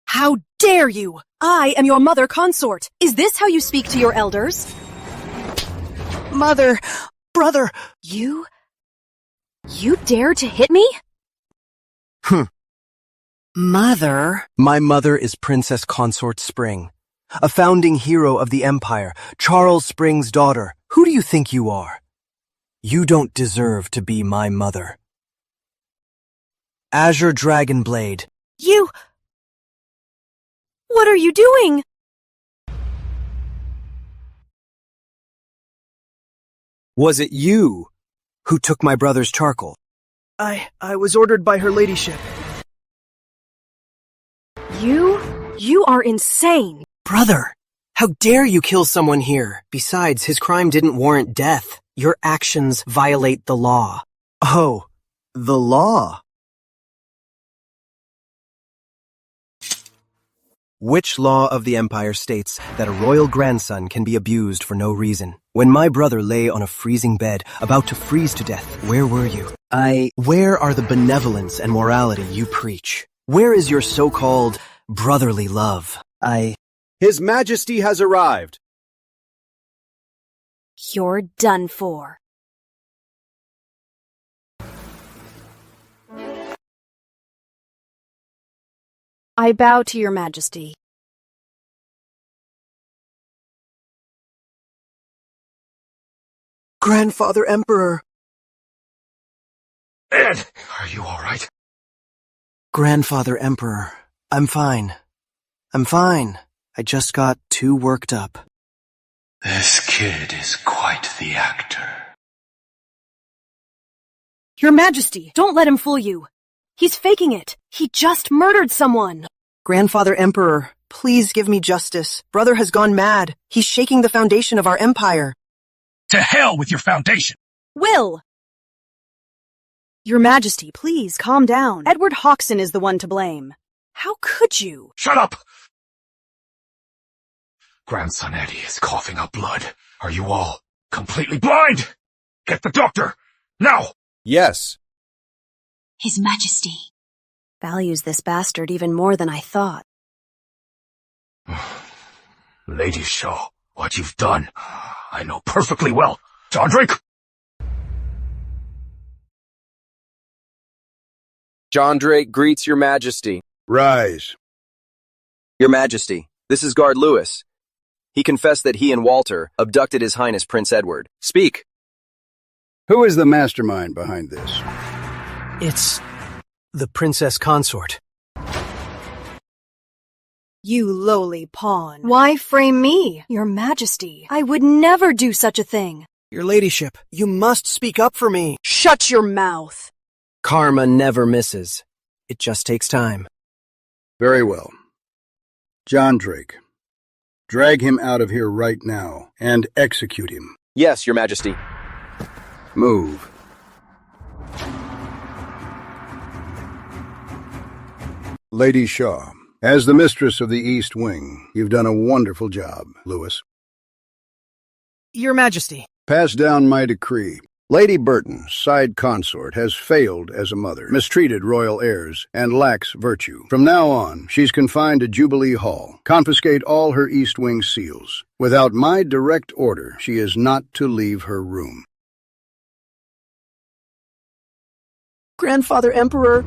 How dare you! I am your mother consort. Is this how you speak to your elders? Mother! Brother! You dare to hit me? Mother? My mother is Princess Consort Spring, a founding hero of the Empire, Charles Spring's daughter. Who do you think you are? You don't deserve to be my mother. Azure Dragonblade. You... What are you doing? Was it you who took my brother's charcoal? I was ordered by her ladyship. You are insane. Brother, how dare you kill someone here? Besides, his crime didn't warrant death. Your actions violate the law. Oh, the law. Which law of the Empire states that a royal grandson can be abused for no reason? When my brother lay on a freezing bed, about to freeze to death, where were you? Where are the benevolence and morality you preach? Where is your so-called brotherly love? His Majesty has arrived. You're done for. I bow to your Majesty. Grandfather Emperor. Ed, are you all right? Grandfather Emperor, I'm fine. I just got too worked up. This kid is quite the actor. Your Majesty, don't let him fool you. He's faking it. He just murdered someone. Grandfather Emperor, please give me justice. Brother has gone mad. He's shaking the foundation of our empire. To hell with your foundation! Will! Your Majesty, please calm down. Edward Hoxson is the one to blame. How could you? Shut up! Grandson Eddie is coughing up blood. Are you all completely blind? Get the doctor! Now! Yes. His Majesty values this bastard even more than I thought. Lady Shaw, what you've done, I know perfectly well. John Drake! John Drake greets your Majesty. Rise. Your Majesty, this is Guard Lewis. He confessed that he and Walter abducted His Highness Prince Edward. Speak. Who is the mastermind behind this? It's the princess consort. You lowly pawn. Why frame me, Your Majesty? I would never do such a thing. Your ladyship, you must speak up for me. Shut your mouth. Karma never misses. It just takes time. Very well. John Drake, drag him out of here right now and execute him. Yes, your Majesty. Move. Lady Shaw, as the mistress of the East Wing, you've done a wonderful job, Lewis. Your Majesty. Pass down my decree. Lady Burton, side consort, has failed as a mother, mistreated royal heirs, and lacks virtue. From now on, she's confined to Jubilee Hall. Confiscate all her East Wing seals. Without my direct order, she is not to leave her room. Grandfather Emperor,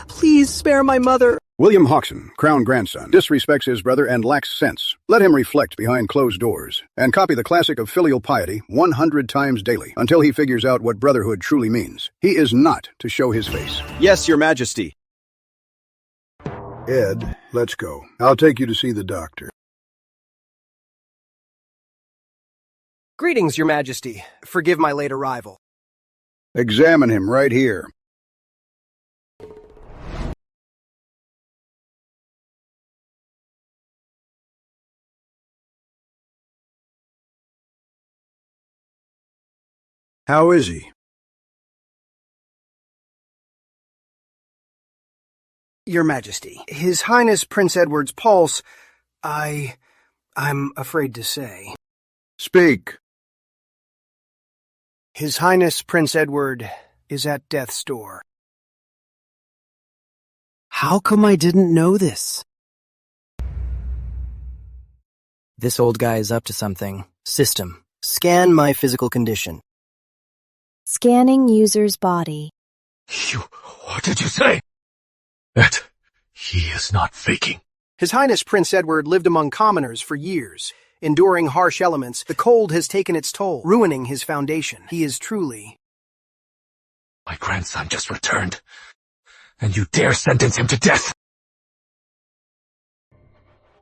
please spare my mother. William Hoxson, crown grandson, disrespects his brother and lacks sense. Let him reflect behind closed doors, and copy the classic of filial piety 100 times daily, until he figures out what brotherhood truly means. He is not to show his face. Yes, your Majesty. Ed, let's go. I'll take you to see the doctor. Greetings, your Majesty. Forgive my late arrival. Examine him right here. How is he? Your Majesty, His Highness Prince Edward's pulse, I'm afraid to say. Speak. His Highness Prince Edward is at death's door. How come I didn't know this? This old guy is up to something. System. Scan my physical condition. Scanning user's body. What did you say? That he is not faking. His Highness Prince Edward lived among commoners for years. Enduring harsh elements, the cold has taken its toll, ruining his foundation. He is truly... My grandson just returned, and you dare sentence him to death?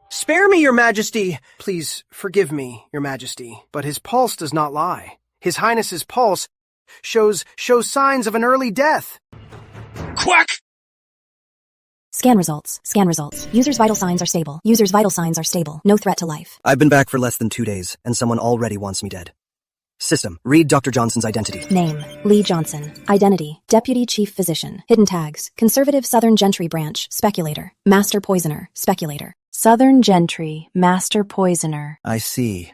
Spare me, Your Majesty! Please, forgive me, Your Majesty, but his pulse does not lie. His Highness's pulse shows signs of an early death. Quack! Scan results. Scan results. User's vital signs are stable. User's vital signs are stable. No threat to life. I've been back for less than 2 days, and someone already wants me dead. System, read Dr. Johnson's identity. Name, Lee Johnson. Identity, Deputy Chief Physician. Hidden tags, Conservative Southern Gentry Branch, Speculator. Master Poisoner, Speculator. Southern Gentry, Master Poisoner. I see.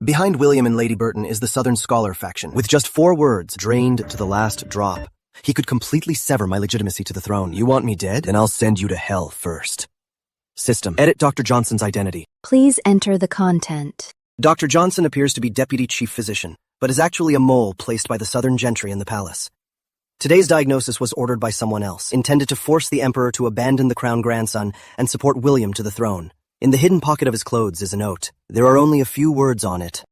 Behind William and Lady Burton is the Southern Scholar faction. With just 4 words, drained to the last drop. He could completely sever my legitimacy to the throne. You want me dead? Then I'll send you to hell first. System, edit Dr. Johnson's identity. Please enter the content. Dr. Johnson appears to be Deputy Chief Physician, but is actually a mole placed by the Southern Gentry in the palace. Today's diagnosis was ordered by someone else, intended to force the Emperor to abandon the crown grandson and support William to the throne. In the hidden pocket of his clothes is a note. There are only a few words on it.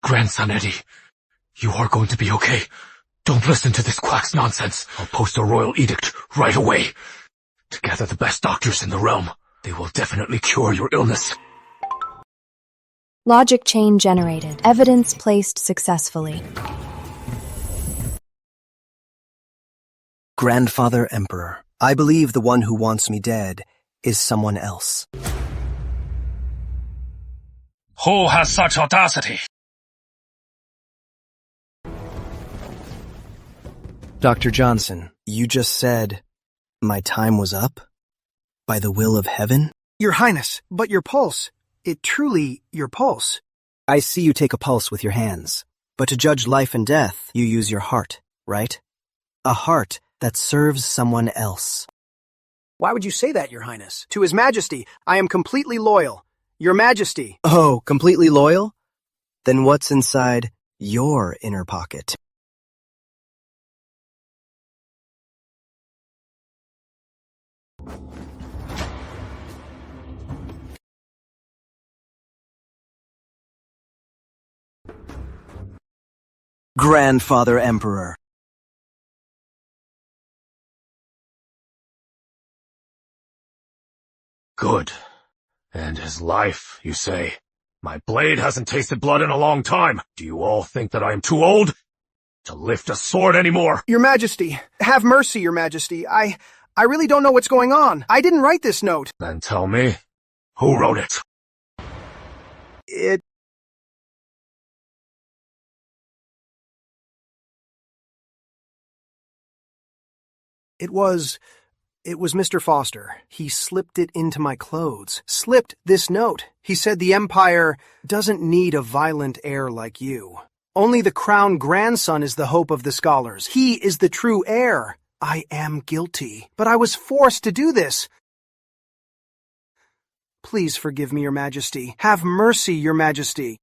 Grandson Eddie, you are going to be okay. Don't listen to this quack's nonsense. I'll post a royal edict right away. To gather the best doctors in the realm. They will definitely cure your illness. Logic chain generated. Evidence placed successfully. Grandfather Emperor, I believe the one who wants me dead is someone else. Who has such audacity? Dr. Johnson, you just said my time was up? By the will of heaven? Your Highness, but your pulse. It truly your pulse. I see you take a pulse with your hands. But to judge life and death, you use your heart, right? A heart that serves someone else. Why would you say that, Your Highness? To His Majesty, I am completely loyal. Your Majesty. Oh, completely loyal? Then what's inside your inner pocket? Grandfather Emperor. Good. And his life, you say? My blade hasn't tasted blood in a long time. Do you all think that I am too old to lift a sword anymore? Your Majesty, have mercy, Your Majesty. I really don't know what's going on. I didn't write this note. Then tell me, who wrote it? It was Mr. Foster. He slipped it into my clothes. Slipped this note. He said the Empire doesn't need a violent heir like you. Only the crown grandson is the hope of the scholars. He is the true heir. I am guilty, but I was forced to do this. Please forgive me, Your Majesty. Have mercy, Your Majesty.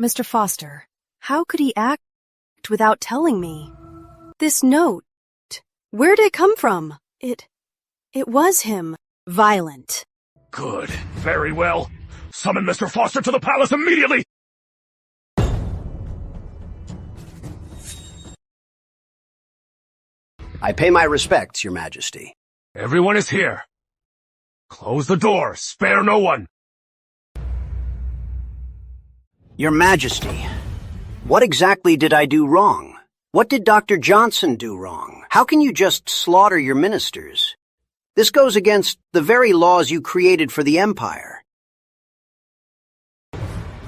Mr. Foster, how could he act without telling me? This note. Where did it come from? It was him. Violent. Good. Very well. Summon Mr. Foster to the palace immediately! I pay my respects, Your Majesty. Everyone is here. Close the door. Spare no one. Your Majesty, what exactly did I do wrong? What did Dr. Johnson do wrong? How can you just slaughter your ministers? This goes against the very laws you created for the Empire.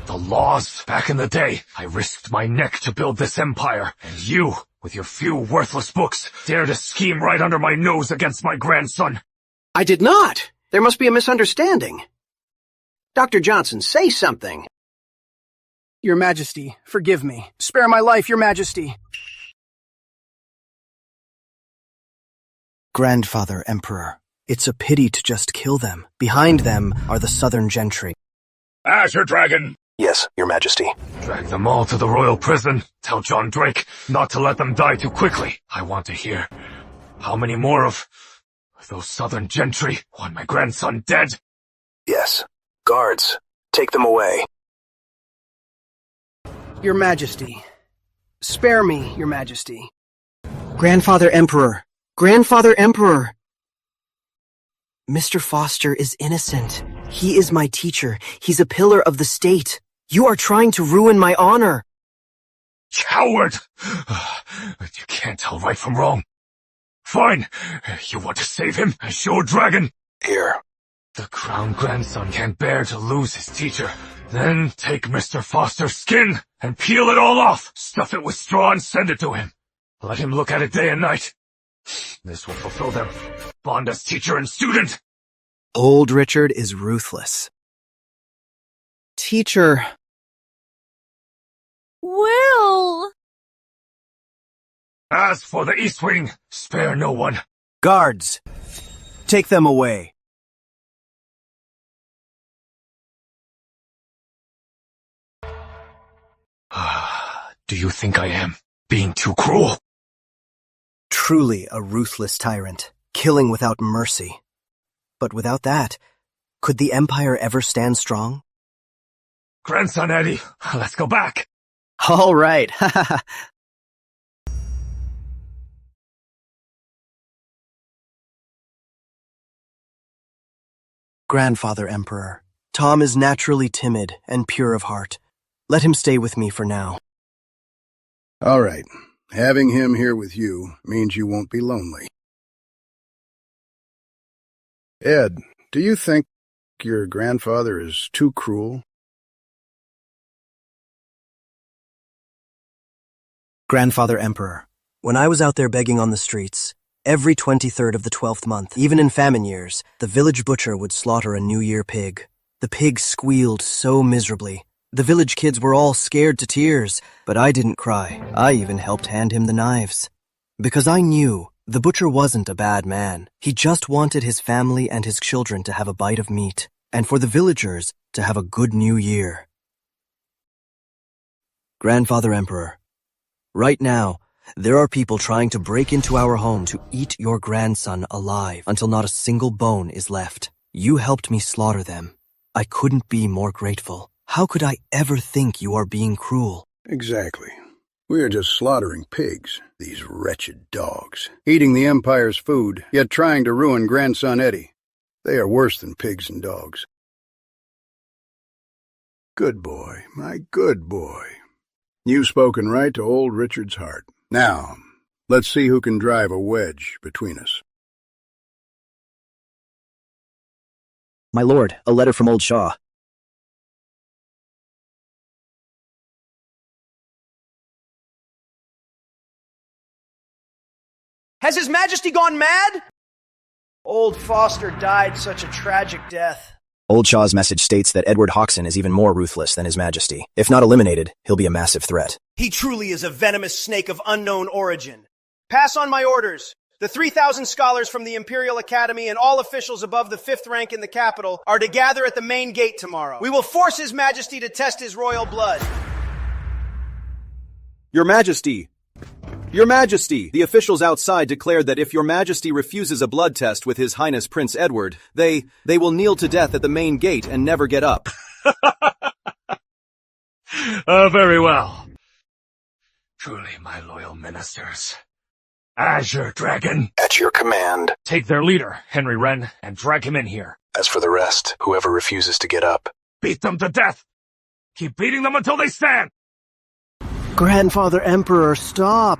The laws? Back in the day, I risked my neck to build this empire, and you, with your few worthless books, dare to scheme right under my nose against my grandson. I did not. There must be a misunderstanding. Dr. Johnson, say something. Your Majesty, forgive me. Spare my life, Your Majesty. Grandfather Emperor, it's a pity to just kill them. Behind them are the Southern Gentry. Azure Dragon! Yes, Your Majesty. Drag them all to the royal prison. Tell John Drake not to let them die too quickly. I want to hear how many more of those Southern Gentry want my grandson dead. Yes. Guards, take them away. Your Majesty. Spare me, Your Majesty. Grandfather Emperor! Grandfather Emperor! Mr. Foster is innocent. He is my teacher. He's a pillar of the state. You are trying to ruin my honor. Coward! You can't tell right from wrong. Fine. You want to save him? Show dragon. Here. The crown grandson can't bear to lose his teacher. Then take Mr. Foster's skin and peel it all off. Stuff it with straw and send it to him. Let him look at it day and night. This will fulfill them. Bond as teacher and student. Old Richard is ruthless. Teacher. Will! As for the East Wing, spare no one. Guards, take them away. Do you think I am being too cruel? Truly a ruthless tyrant, killing without mercy. But without that, could the Empire ever stand strong? Grandson Eddie, let's go back. All right. Grandfather Emperor, Tom is naturally timid and pure of heart. Let him stay with me for now. All right. Having him here with you means you won't be lonely. Ed, do you think your grandfather is too cruel? Grandfather Emperor, when I was out there begging on the streets, every 23rd of the 12th month, even in famine years, the village butcher would slaughter a New Year pig. The pig squealed so miserably. The village kids were all scared to tears, but I didn't cry. I even helped hand him the knives. Because I knew the butcher wasn't a bad man. He just wanted his family and his children to have a bite of meat, and for the villagers to have a good New Year. Grandfather Emperor, right now, there are people trying to break into our home to eat your grandson alive until not a single bone is left. You helped me slaughter them. I couldn't be more grateful. How could I ever think you are being cruel? Exactly. We are just slaughtering pigs, these wretched dogs, eating the Empire's food, yet trying to ruin grandson Eddie. They are worse than pigs and dogs. Good boy, my good boy. You've spoken right to old Richard's heart. Now, let's see who can drive a wedge between us. My lord, a letter from Old Shaw. Has His Majesty gone mad? Old Foster died such a tragic death. Old Shaw's message states that Edward Hoxson is even more ruthless than His Majesty. If not eliminated, he'll be a massive threat. He truly is a venomous snake of unknown origin. Pass on my orders. The 3,000 scholars from the Imperial Academy and all officials above the 5th rank in the capital are to gather at the main gate tomorrow. We will force His Majesty to test his royal blood. Your Majesty! Your Majesty! The officials outside declared that if Your Majesty refuses a blood test with His Highness Prince Edward, they will kneel to death at the main gate and never get up. Very well. Truly, my loyal ministers. Azure Dragon. At your command. Take their leader, Henry Wren, and drag him in here. As for the rest, whoever refuses to get up. Beat them to death. Keep beating them until they stand. Grandfather Emperor, stop!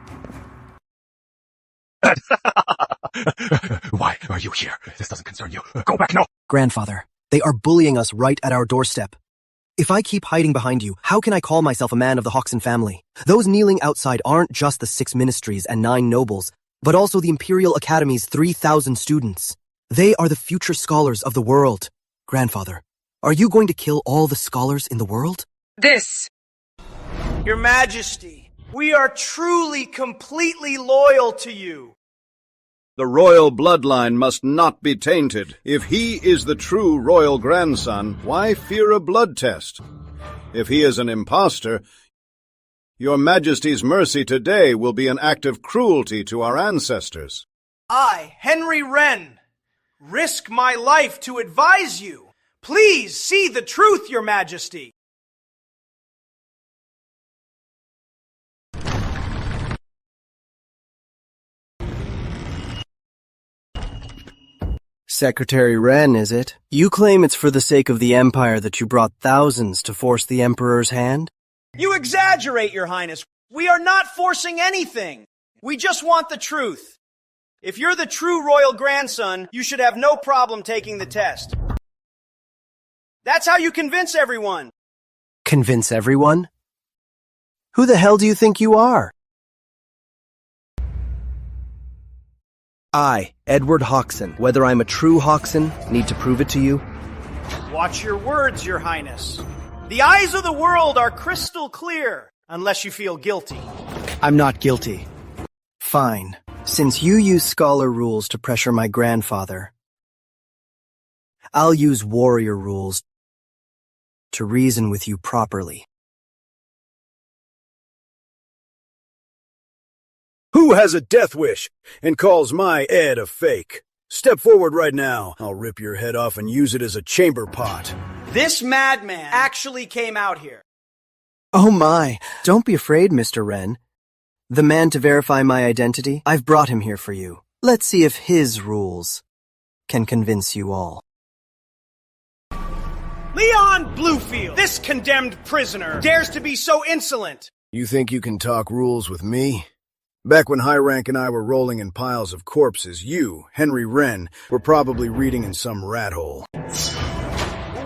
Why are you here? This doesn't concern you. Go back now. Grandfather, they are bullying us right at our doorstep. If I keep hiding behind you, how can I call myself a man of the Hoxson family? Those kneeling outside aren't just the 6 ministries and 9 nobles, but also the Imperial Academy's 3,000 students. They are the future scholars of the world. Grandfather, are you going to kill all the scholars in the world? Your Majesty, we are truly, completely loyal to you. The royal bloodline must not be tainted. If he is the true royal grandson, why fear a blood test? If he is an impostor, Your Majesty's mercy today will be an act of cruelty to our ancestors. I, Henry Wren, risk my life to advise you. Please see the truth, Your Majesty. Secretary Wren, is it? You claim it's for the sake of the Empire that you brought thousands to force the Emperor's hand? You exaggerate, Your Highness. We are not forcing anything. We just want the truth. If you're the true royal grandson, you should have no problem taking the test. That's how you convince everyone. Convince everyone? Who the hell do you think you are? I, Edward Hoxon, whether I'm a true Hoxon, need to prove it to you? Watch your words, Your Highness. The eyes of the world are crystal clear, unless you feel guilty. I'm not guilty. Fine. Since you use scholar rules to pressure my grandfather, I'll use warrior rules to reason with you properly. Who has a death wish and calls my Ed a fake? Step forward right now. I'll rip your head off and use it as a chamber pot. This madman actually came out here. Oh my, don't be afraid, Mr. Wren. The man to verify my identity, I've brought him here for you. Let's see if his rules can convince you all. Leon Bluefield, this condemned prisoner, dares to be so insolent. You think you can talk rules with me? Back when High Rank and I were rolling in piles of corpses, you, Henry Wren, were probably reading in some rat hole.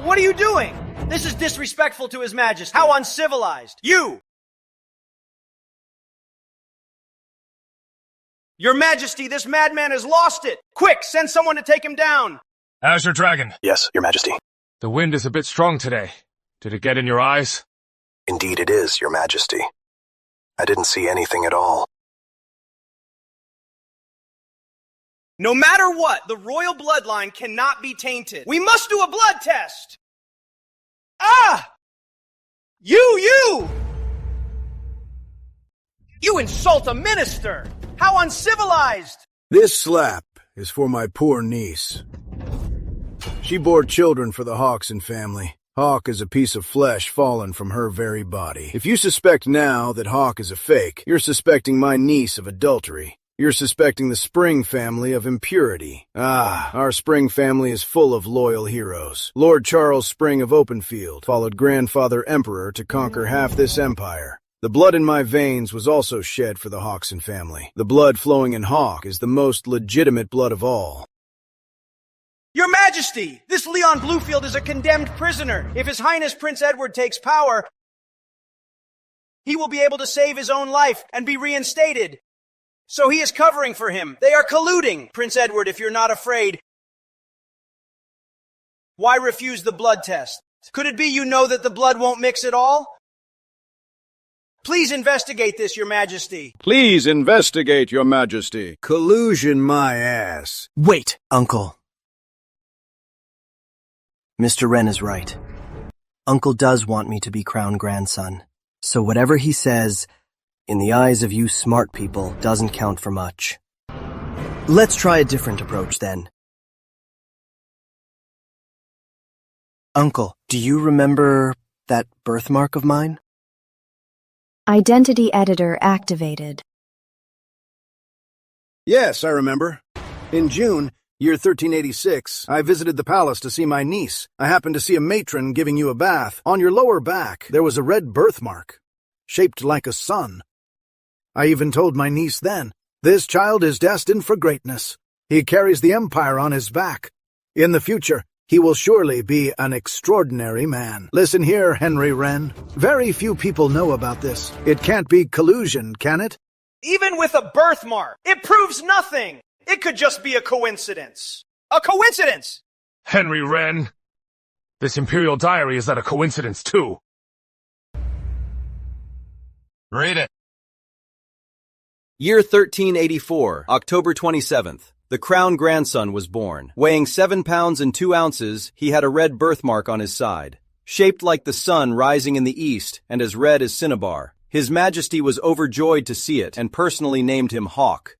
What are you doing? This is disrespectful to His Majesty. How uncivilized. You! Your Majesty, this madman has lost it. Quick, send someone to take him down. Azure Dragon. Yes, Your Majesty. The wind is a bit strong today. Did it get in your eyes? Indeed it is, Your Majesty. I didn't see anything at all. No matter what, the royal bloodline cannot be tainted. We must do a blood test! Ah! You! You insult a minister! How uncivilized! This slap is for my poor niece. She bore children for the Hoxon family. Hawk is a piece of flesh fallen from her very body. If you suspect now that Hawk is a fake, you're suspecting my niece of adultery. You're suspecting the Spring family of impurity. Ah, our Spring family is full of loyal heroes. Lord Charles Spring of Openfield followed Grandfather Emperor to conquer half this empire. The blood in my veins was also shed for the Hoxon family. The blood flowing in Hawk is the most legitimate blood of all. Your Majesty, this Leon Bluefield is a condemned prisoner. If His Highness Prince Edward takes power, he will be able to save his own life and be reinstated. So he is covering for him. They are colluding. Prince Edward, if you're not afraid, why refuse the blood test? Could it be you know that the blood won't mix at all? Please investigate this, Your Majesty. Please investigate, Your Majesty. Collusion my ass. Wait, Uncle. Mr. Wren is right. Uncle does want me to be crown grandson. So whatever he says, in the eyes of you smart people, doesn't count for much. Let's try a different approach then. Uncle, do you remember that birthmark of mine? Identity editor activated. Yes, I remember. In June, year 1386, I visited the palace to see my niece. I happened to see a matron giving you a bath. On your lower back, there was a red birthmark, shaped like a sun. I even told my niece then, this child is destined for greatness. He carries the empire on his back. In the future, he will surely be an extraordinary man. Listen here, Henry Wren. Very few people know about this. It can't be collusion, can it? Even with a birthmark, it proves nothing. It could just be a coincidence. A coincidence! Henry Wren. This imperial diary is that a coincidence too? Read it. Year 1384, October 27th. The crown grandson was born. Weighing 7 pounds and 2 ounces, he had a red birthmark on his side. Shaped like the sun rising in the east and as red as cinnabar, His Majesty was overjoyed to see it and personally named him Hawk.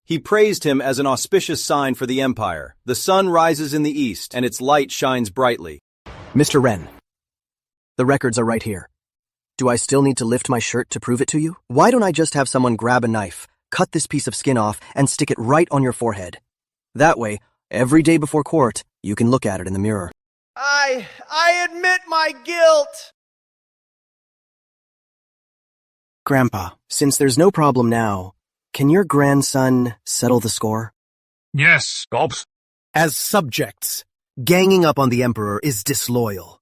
He praised him as an auspicious sign for the empire. The sun rises in the east and its light shines brightly. Mr. Wren, the records are right here. Do I still need to lift my shirt to prove it to you? Why don't I just have someone grab a knife, cut this piece of skin off, and stick it right on your forehead? That way, every day before court, you can look at it in the mirror. I admit my guilt. Grandpa, since there's no problem now, can your grandson settle the score? Yes, Gulps. As subjects, ganging up on the Emperor is disloyal.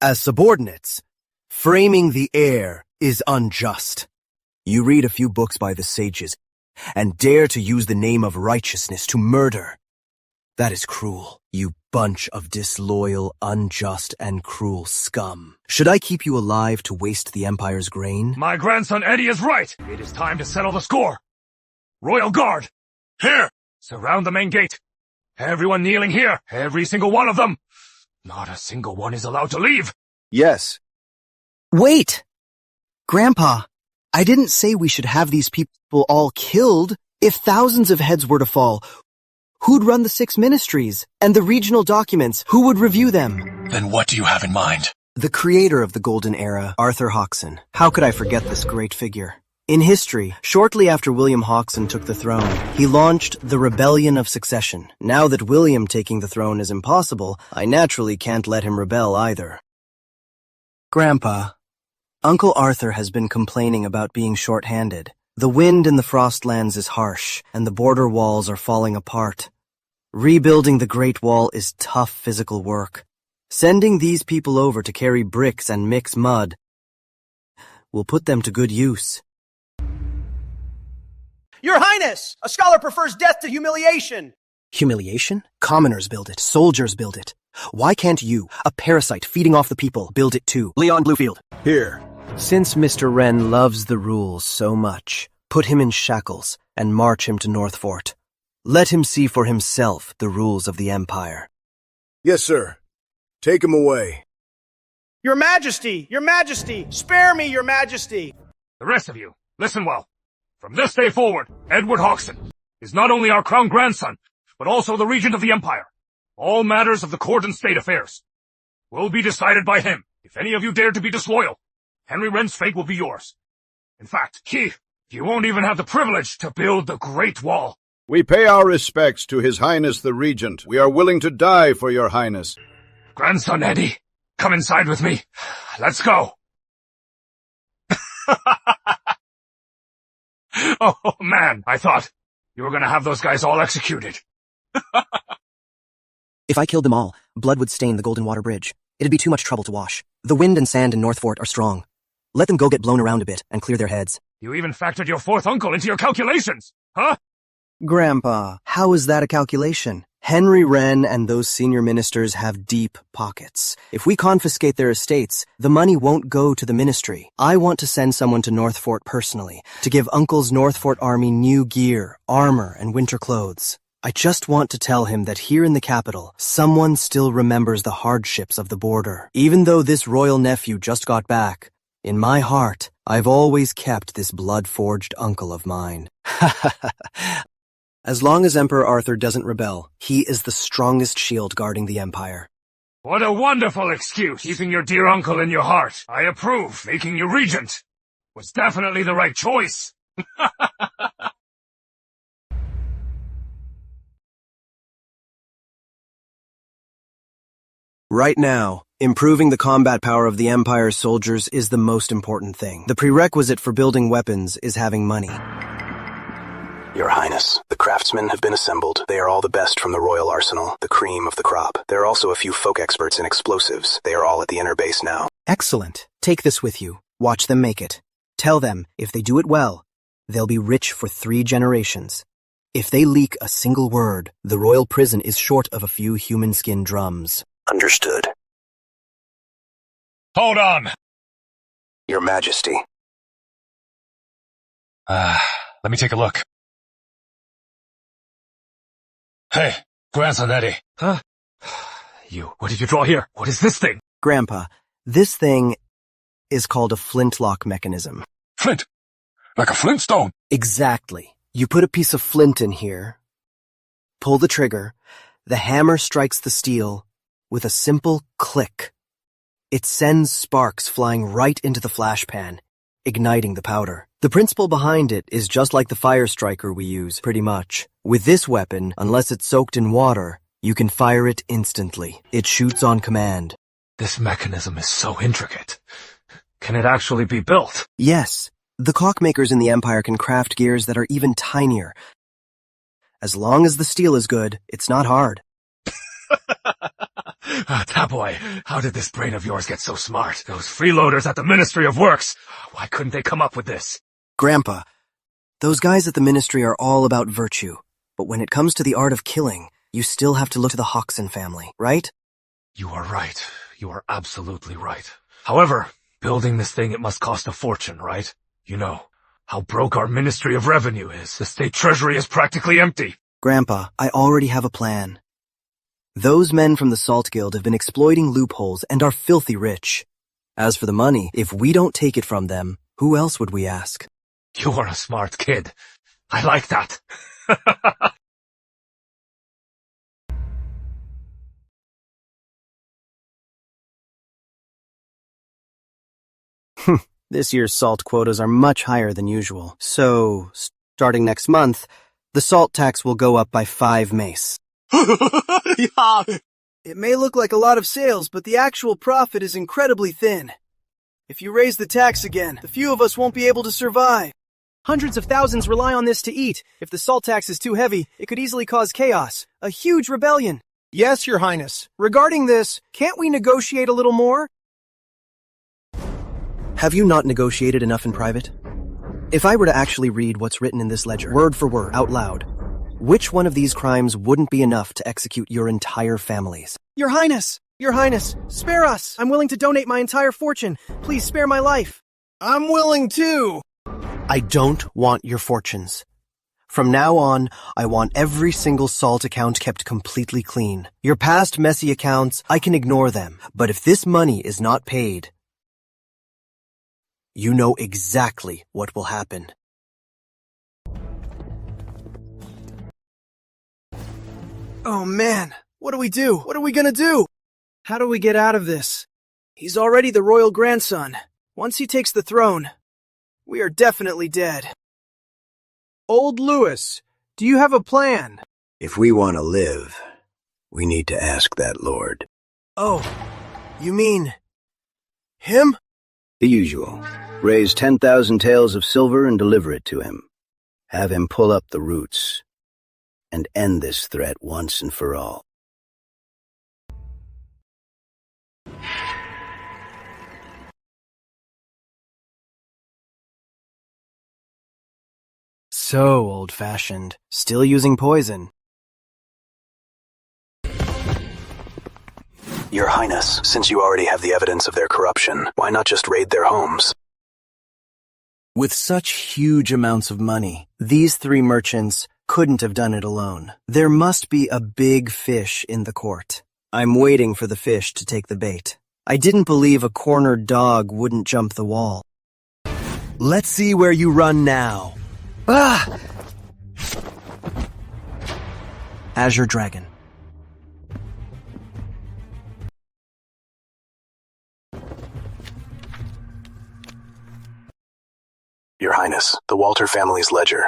As subordinates, framing the heir is unjust. You read a few books by the sages and dare to use the name of righteousness to murder. That is cruel, you bunch of disloyal, unjust, and cruel scum. Should I keep you alive to waste the Empire's grain? My grandson Eddie is right. It is time to settle the score. Royal Guard, here! Surround the main gate. Everyone kneeling here, every single one of them. Not a single one is allowed to leave. Yes. Wait! Grandpa, I didn't say we should have these people all killed. If thousands of heads were to fall, who'd run the 6 ministries? And the regional documents, who would review them? Then what do you have in mind? The creator of the Golden Era, Arthur Hodgson. How could I forget this great figure? In history, shortly after William Hodgson took the throne, he launched the Rebellion of Succession. Now that William taking the throne is impossible, I naturally can't let him rebel either. Grandpa, Uncle Arthur has been complaining about being short-handed. The wind in the Frostlands is harsh, and the border walls are falling apart. Rebuilding the Great Wall is tough physical work. Sending these people over to carry bricks and mix mud will put them to good use. Your Highness! A scholar prefers death to humiliation! Humiliation? Commoners build it. Soldiers build it. Why can't you, a parasite feeding off the people, build it too? Leon Bluefield. Here. Since Mr. Wren loves the rules so much, put him in shackles and march him to North Fort. Let him see for himself the rules of the Empire. Yes, sir. Take him away. Your Majesty! Your Majesty! Spare me, Your Majesty! The rest of you, listen well. From this day forward, Edward Hodgson is not only our crown grandson, but also the regent of the Empire. All matters of the court and state affairs will be decided by him. If any of you dare to be disloyal, Henry Wren's fate will be yours. In fact, you won't even have the privilege to build the Great Wall. We pay our respects to His Highness the Regent. We are willing to die for your Highness. Grandson Eddie, come inside with me. Let's go. Oh, man, I thought you were gonna have those guys all executed. If I killed them all, blood would stain the Golden Water Bridge. It'd be too much trouble to wash. The wind and sand in North Fort are strong. Let them go get blown around a bit and clear their heads. You even factored your fourth uncle into your calculations, huh? Grandpa, how is that a calculation? Henry Wren and those senior ministers have deep pockets. If we confiscate their estates, the money won't go to the ministry. I want to send someone to North Fort personally, to give Uncle's North Fort army new gear, armor, and winter clothes. I just want to tell him that here in the capital, someone still remembers the hardships of the border. Even though this royal nephew just got back, in my heart, I've always kept this blood-forged uncle of mine. As long as Emperor Arthur doesn't rebel, he is the strongest shield guarding the Empire. What a wonderful excuse, keeping your dear uncle in your heart. I approve. Making you regent was definitely the right choice. Right now, improving the combat power of the Empire's soldiers is the most important thing. The prerequisite for building weapons is having money. Your Highness, the craftsmen have been assembled. They are all the best from the royal arsenal, the cream of the crop. There are also a few folk experts in explosives. They are all at the inner base now. Excellent. Take this with you. Watch them make it. Tell them, if they do it well, they'll be rich for 3 generations. If they leak a single word, the royal prison is short of a few human skin drums. Understood. Hold on. Your Majesty. Let me take a look. Hey, grandson Eddie. Huh? What did you draw here? What is this thing? Grandpa, this thing is called a flintlock mechanism. Flint? Like a flintstone? Exactly. You put a piece of flint in here, pull the trigger, the hammer strikes the steel with a simple click. It sends sparks flying right into the flash pan, igniting the powder. The principle behind it is just like the fire striker we use, pretty much. With this weapon, unless it's soaked in water, you can fire it instantly. It shoots on command. This mechanism is so intricate. Can it actually be built? Yes. The clockmakers in the Empire can craft gears that are even tinier. As long as the steel is good, it's not hard. Taboy, how did this brain of yours get so smart? Those freeloaders at the Ministry of Works, why couldn't they come up with this? Grandpa, those guys at the Ministry are all about virtue. But when it comes to the art of killing, you still have to look to the Hoxson family, right? You are right. You are absolutely right. However, building this thing, it must cost a fortune, right? You know, how broke our Ministry of Revenue is. The state treasury is practically empty. Grandpa, I already have a plan. Those men from the Salt Guild have been exploiting loopholes and are filthy rich. As for the money, if we don't take it from them, who else would we ask? You are a smart kid. I like that. This year's salt quotas are much higher than usual. So, starting next month, the salt tax will go up by 5 mace. Yeah. It may look like a lot of sales, but the actual profit is incredibly thin. If you raise the tax again, the few of us won't be able to survive. Hundreds of thousands rely on this to eat. If the salt tax is too heavy, it could easily cause chaos, a huge rebellion. Yes, Your Highness. Regarding this, can't we negotiate a little more? Have you not negotiated enough in private? If I were to actually read what's written in this ledger, word for word, out loud, which one of these crimes wouldn't be enough to execute your entire families? Your Highness! Your Highness! Spare us! I'm willing to donate my entire fortune. Please spare my life. I'm willing too! I don't want your fortunes. From now on, I want every single salt account kept completely clean. Your past messy accounts, I can ignore them. But if this money is not paid, you know exactly what will happen. Oh man, what do we do? What are we gonna do? How do we get out of this? He's already the royal grandson. Once he takes the throne, we are definitely dead. Old Lewis, do you have a plan? If we want to live, we need to ask that lord. Oh, you mean him? The usual. Raise 10,000 taels of silver and deliver it to him. Have him pull up the roots and end this threat once and for all. So old-fashioned. Still using poison. Your Highness, since you already have the evidence of their corruption, why not just raid their homes? With such huge amounts of money, these 3 merchants couldn't have done it alone. There must be a big fish in the court. I'm waiting for the fish to take the bait. I didn't believe a cornered dog wouldn't jump the wall. Let's see where you run now. Ah! Azure Dragon. Your Highness, the Walter family's ledger.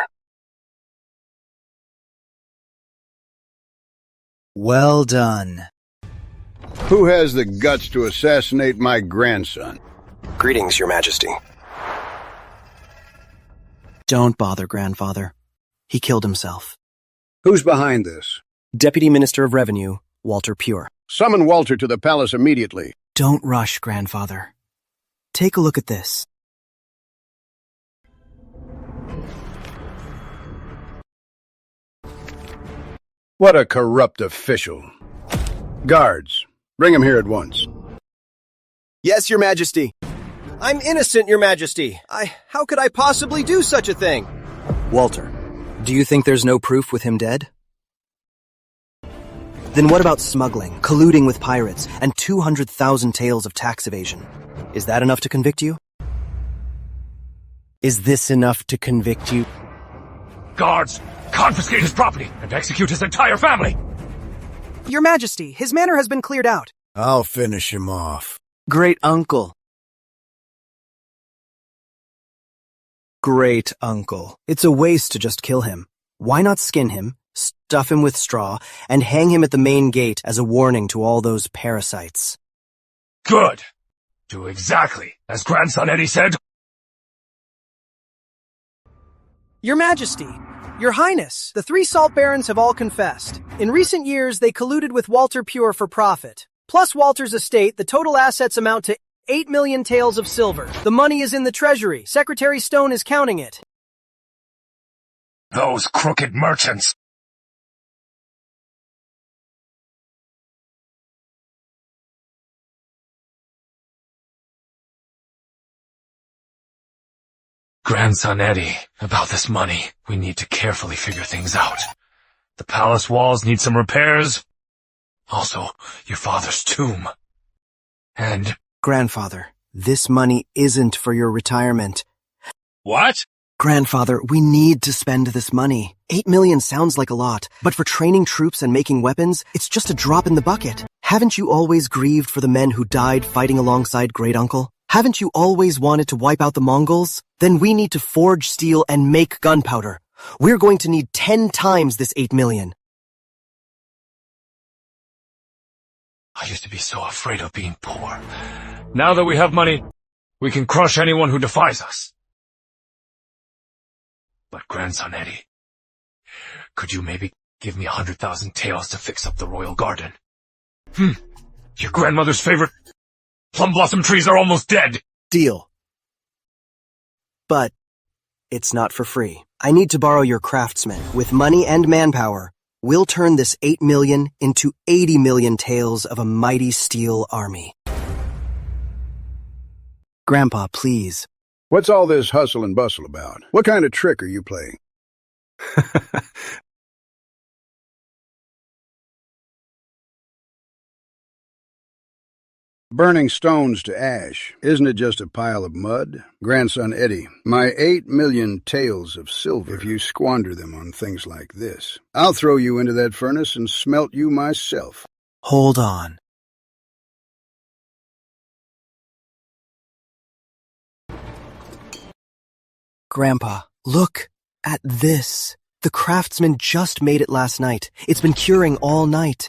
Well done. Who has the guts to assassinate my grandson? Greetings, Your Majesty. Don't bother, Grandfather. He killed himself. Who's behind this? Deputy Minister of Revenue, Walter Pure. Summon Walter to the palace immediately. Don't rush, Grandfather. Take a look at this. What a corrupt official. Guards, bring him here at once. Yes, Your Majesty. I'm innocent, Your Majesty. How could I possibly do such a thing? Walter, do you think there's no proof with him dead? Then what about smuggling, colluding with pirates, and 200,000 taels of tax evasion? Is that enough to convict you? Is this enough to convict you? Guards, confiscate his property and execute his entire family! Your Majesty, his manor has been cleared out. I'll finish him off. Great uncle. Great uncle. It's a waste to just kill him. Why not skin him, stuff him with straw, and hang him at the main gate as a warning to all those parasites? Good. Do exactly as Grandson Eddie said. Your Majesty, Your Highness, the 3 salt barons have all confessed. In recent years, they colluded with Walter Pure for profit. Plus Walter's estate, the total assets amount to 8 million taels of silver. The money is in the treasury. Secretary Stone is counting it. Those crooked merchants! Grandson Eddie, about this money, we need to carefully figure things out. The palace walls need some repairs. Also, your father's tomb. And... Grandfather, this money isn't for your retirement. What? Grandfather, we need to spend this money. 8 million sounds like a lot, but for training troops and making weapons, it's just a drop in the bucket. Haven't you always grieved for the men who died fighting alongside Great Uncle? Haven't you always wanted to wipe out the Mongols? Then we need to forge steel and make gunpowder. We're going to need 10 times this 8 million. I used to be so afraid of being poor. Now that we have money, we can crush anyone who defies us. But grandson Eddie, could you maybe give me 100,000 taels to fix up the royal garden? Your grandmother's favorite plum blossom trees are almost dead. Deal. But it's not for free. I need to borrow your craftsmen. With money and manpower, we'll turn this 8 million into 80 million taels of a mighty steel army. Grandpa, please. What's all this hustle and bustle about? What kind of trick are you playing? Burning stones to ash. Isn't it just a pile of mud? Grandson Eddie, my 8 million taels of silver, if you squander them on things like this, I'll throw you into that furnace and smelt you myself. Hold on. Grandpa, look at this. The craftsman just made it last night. It's been curing all night.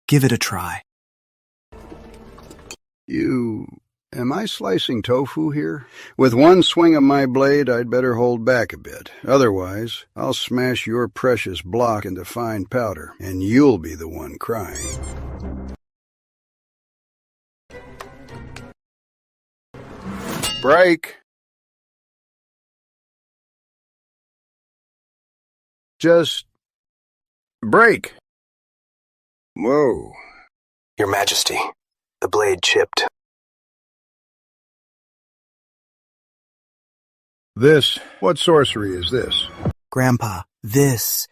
Give it a try. Am I slicing tofu here? With one swing of my blade, I'd better hold back a bit. Otherwise, I'll smash your precious block into fine powder, and you'll be the one crying. Break. Just break. Whoa. Your Majesty, the blade chipped. What sorcery is this? Grandpa, this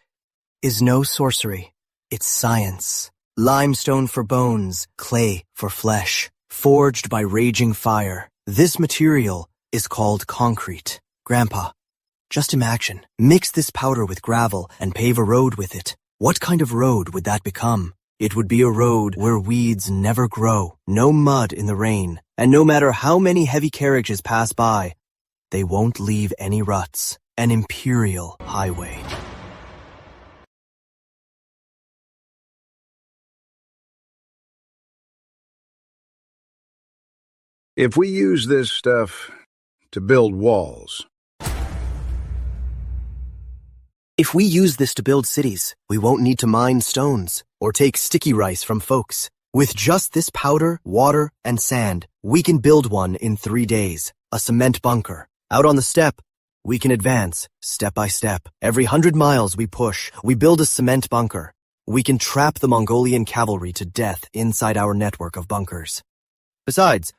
is no sorcery. It's science. Limestone for bones, clay for flesh, forged by raging fire. This material is called concrete. Grandpa, just imagine. Mix this powder with gravel and pave a road with it. What kind of road would that become? It would be a road where weeds never grow, no mud in the rain, and no matter how many heavy carriages pass by, they won't leave any ruts. An imperial highway. If we use this stuff to build walls... If we use this to build cities, we won't need to mine stones or take sticky rice from folks. With just this powder, water, and sand, we can build one in 3 days. A cement bunker. Out on the steppe, we can advance, step by step. Every 100 miles we push, we build a cement bunker. We can trap the Mongolian cavalry to death inside our network of bunkers. Besides,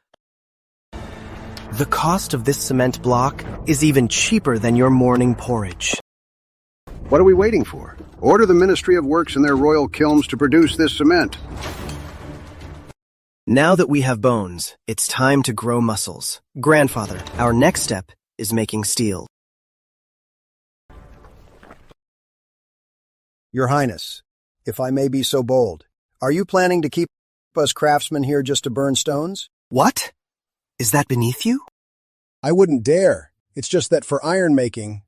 the cost of this cement block is even cheaper than your morning porridge. What are we waiting for? Order the Ministry of Works and their royal kilns to produce this cement. Now that we have bones, it's time to grow muscles. Grandfather, our next step is making steel. Your Highness, if I may be so bold, are you planning to keep us craftsmen here just to burn stones? What? Is that beneath you? I wouldn't dare. It's just that for iron making,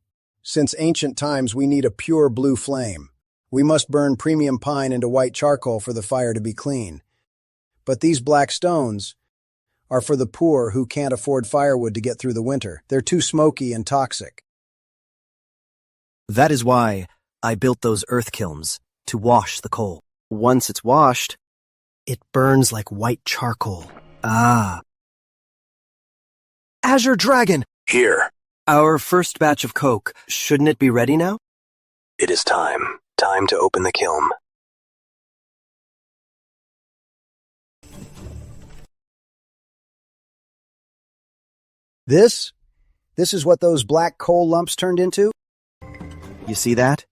since ancient times we need a pure blue flame. We must burn premium pine into white charcoal for the fire to be clean. But these black stones are for the poor who can't afford firewood to get through the winter. They're too smoky and toxic. That is why I built those earth kilns, to wash the coal. Once it's washed, it burns like white charcoal. Ah. Azure Dragon! Here. Our first batch of coke, shouldn't it be ready now? It is time. Time to open the kiln. This is what those black coal lumps turned into? You see that?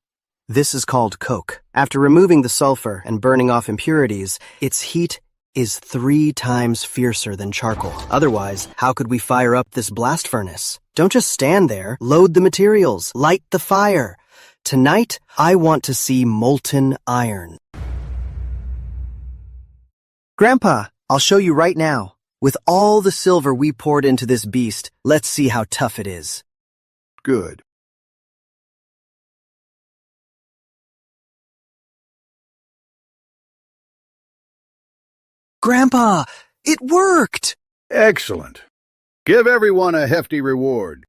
This is called coke. After removing the sulfur and burning off impurities, its heat is 3 times fiercer than charcoal. Otherwise, how could we fire up this blast furnace? Don't just stand there. Load the materials. Light the fire. Tonight, I want to see molten iron. Grandpa, I'll show you right now. With all the silver we poured into this beast, let's see how tough it is. Good. Grandpa, it worked! Excellent. Give everyone a hefty reward.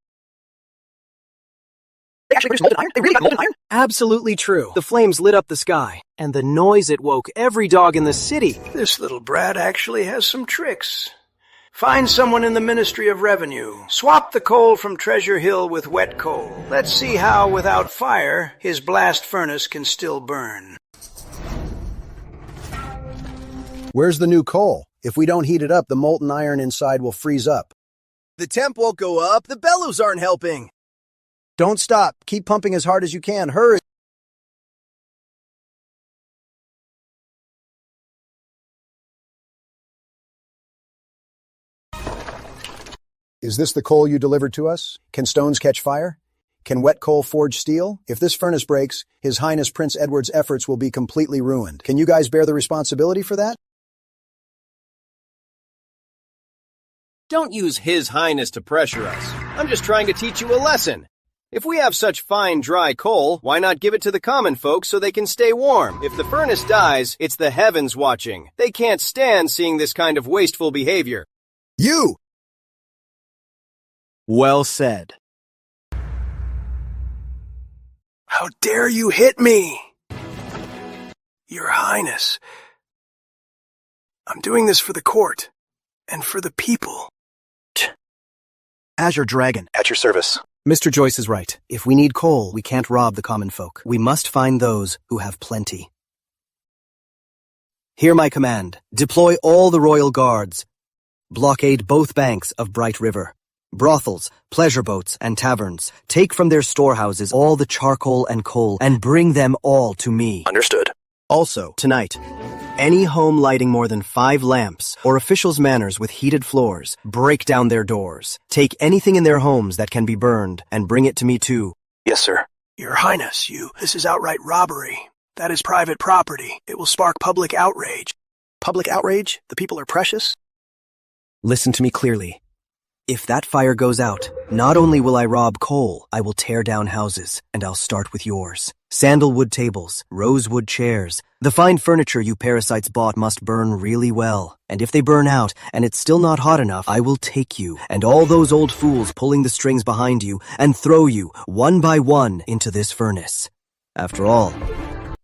They really got molten iron? Absolutely true. The flames lit up the sky, and the noise it woke every dog in the city. This little brat actually has some tricks. Find someone in the Ministry of Revenue. Swap the coal from Treasure Hill with wet coal. Let's see how, without fire, his blast furnace can still burn. Where's the new coal? If we don't heat it up, the molten iron inside will freeze up. The temp won't go up. The bellows aren't helping. Don't stop. Keep pumping as hard as you can. Hurry. Is this the coal you delivered to us? Can stones catch fire? Can wet coal forge steel? If this furnace breaks, His Highness Prince Edward's efforts will be completely ruined. Can you guys bear the responsibility for that? Don't use His Highness to pressure us. I'm just trying to teach you a lesson. If we have such fine, dry coal, why not give it to the common folks so they can stay warm? If the furnace dies, it's the heavens watching. They can't stand seeing this kind of wasteful behavior. You! Well said. How dare you hit me? Your Highness. I'm doing this for the court and for the people. Azure Dragon. At your service. Mr. Joyce is right. If we need coal, we can't rob the common folk. We must find those who have plenty. Hear my command. Deploy all the royal guards. Blockade both banks of Bright River. Brothels, pleasure boats, and taverns. Take from their storehouses all the charcoal and coal and bring them all to me. Understood. Also, tonight, any home lighting more than 5 lamps or officials' manors with heated floors, break down their doors. Take anything in their homes that can be burned and bring it to me too. Yes, sir. Your Highness, this is outright robbery. That is private property. It will spark public outrage. Public outrage? The people are precious? Listen to me clearly. If that fire goes out, not only will I rob coal, I will tear down houses, and I'll start with yours. Sandalwood tables, rosewood chairs. The fine furniture you parasites bought must burn really well. And if they burn out, and it's still not hot enough, I will take you, and all those old fools pulling the strings behind you, and throw you, one by one, into this furnace. After all,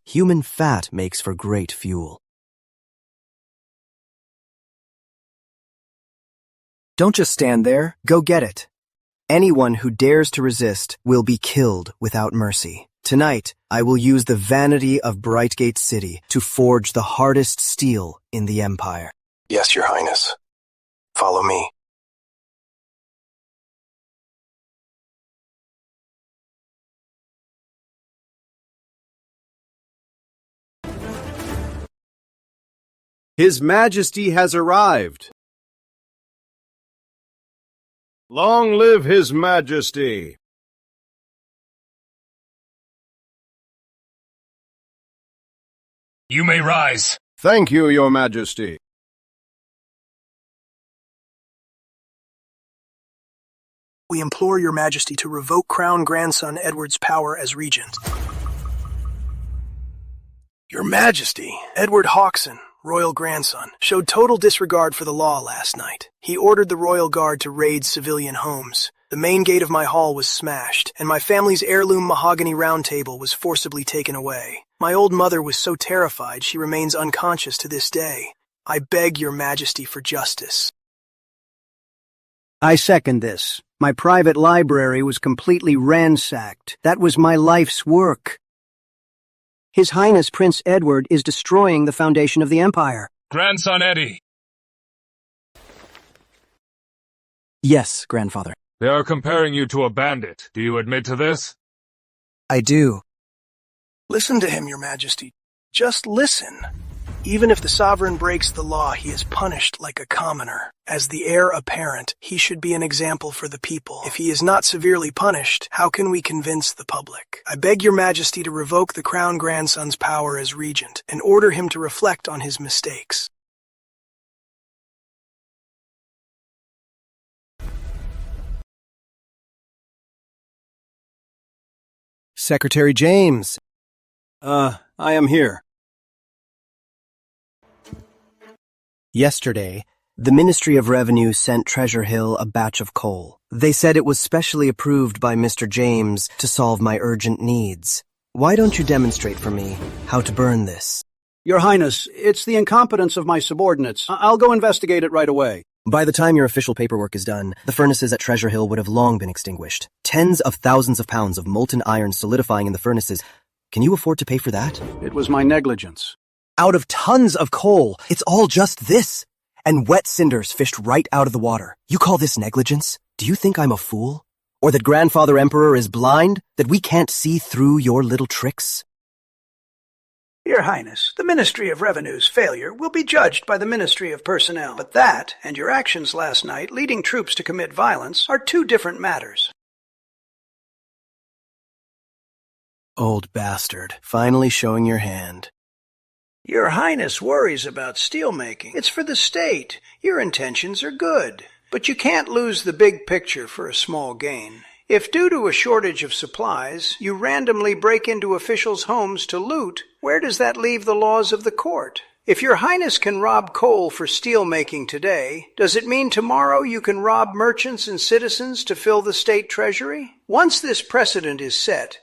human fat makes for great fuel. Don't just stand there. Go get it. Anyone who dares to resist will be killed without mercy. Tonight, I will use the vanity of Brightgate City to forge the hardest steel in the Empire. Yes, Your Highness. Follow me. His Majesty has arrived. Long live His Majesty! You may rise. Thank you, Your Majesty. We implore Your Majesty to revoke Crown Grandson Edward's power as regent. Your Majesty, Edward Hawkson, royal grandson, showed total disregard for the law last night. He ordered the royal guard to raid civilian homes. The main gate of my hall was smashed, and my family's heirloom mahogany round table was forcibly taken away. My old mother was so terrified she remains unconscious to this day. I beg your majesty for justice. I second this. My private library was completely ransacked. That was my life's work. His Highness Prince Edward is destroying the foundation of the Empire. Grandson Eddie. Yes, grandfather. They are comparing you to a bandit. Do you admit to this? I do. Listen to him, your majesty. Just listen. Even if the sovereign breaks the law, he is punished like a commoner. As the heir apparent, he should be an example for the people. If he is not severely punished, how can we convince the public? I beg your majesty to revoke the crown grandson's power as regent and order him to reflect on his mistakes. Secretary James. I am here. Yesterday, the Ministry of Revenue sent Treasure Hill a batch of coal. They said it was specially approved by Mr. James to solve my urgent needs. Why don't you demonstrate for me how to burn this? Your Highness, it's the incompetence of my subordinates. I'll go investigate it right away. By the time your official paperwork is done, the furnaces at Treasure Hill would have long been extinguished. Tens of thousands of pounds of molten iron solidifying in the furnaces. Can you afford to pay for that? It was my negligence. Out of tons of coal, it's all just this. And wet cinders fished right out of the water. You call this negligence? Do you think I'm a fool? Or that Grandfather Emperor is blind? That we can't see through your little tricks? Your Highness, the Ministry of Revenue's failure will be judged by the Ministry of Personnel. But that, and your actions last night leading troops to commit violence, are two different matters. Old bastard, finally showing your hand. Your Highness worries about steelmaking. It's for the state. Your intentions are good. But you can't lose the big picture for a small gain. If due to a shortage of supplies, you randomly break into officials' homes to loot, where does that leave the laws of the court? If your Highness can rob coal for steelmaking today, does it mean tomorrow you can rob merchants and citizens to fill the state treasury? Once this precedent is set,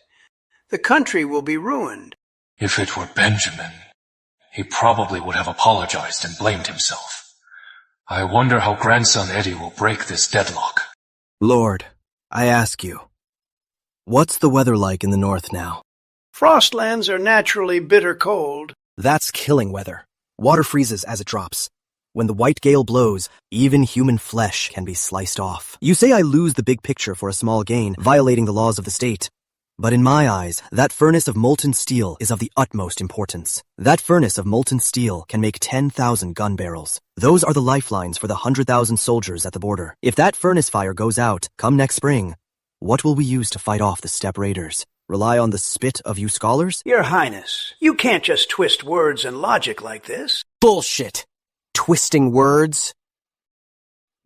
the country will be ruined. If it were Benjamin, he probably would have apologized and blamed himself. I wonder how grandson Eddie will break this deadlock. Lord, I ask you, what's the weather like in the north now? Frostlands are naturally bitter cold. That's killing weather. Water freezes as it drops. When the white gale blows, even human flesh can be sliced off. You say I lose the big picture for a small gain, violating the laws of the state. But in my eyes, that furnace of molten steel is of the utmost importance. That furnace of molten steel can make 10,000 gun barrels. Those are the lifelines for the 100,000 soldiers at the border. If that furnace fire goes out, come next spring, what will we use to fight off the steppe raiders? Rely on the spit of you scholars? Your Highness, you can't just twist words and logic like this. Bullshit! Twisting words?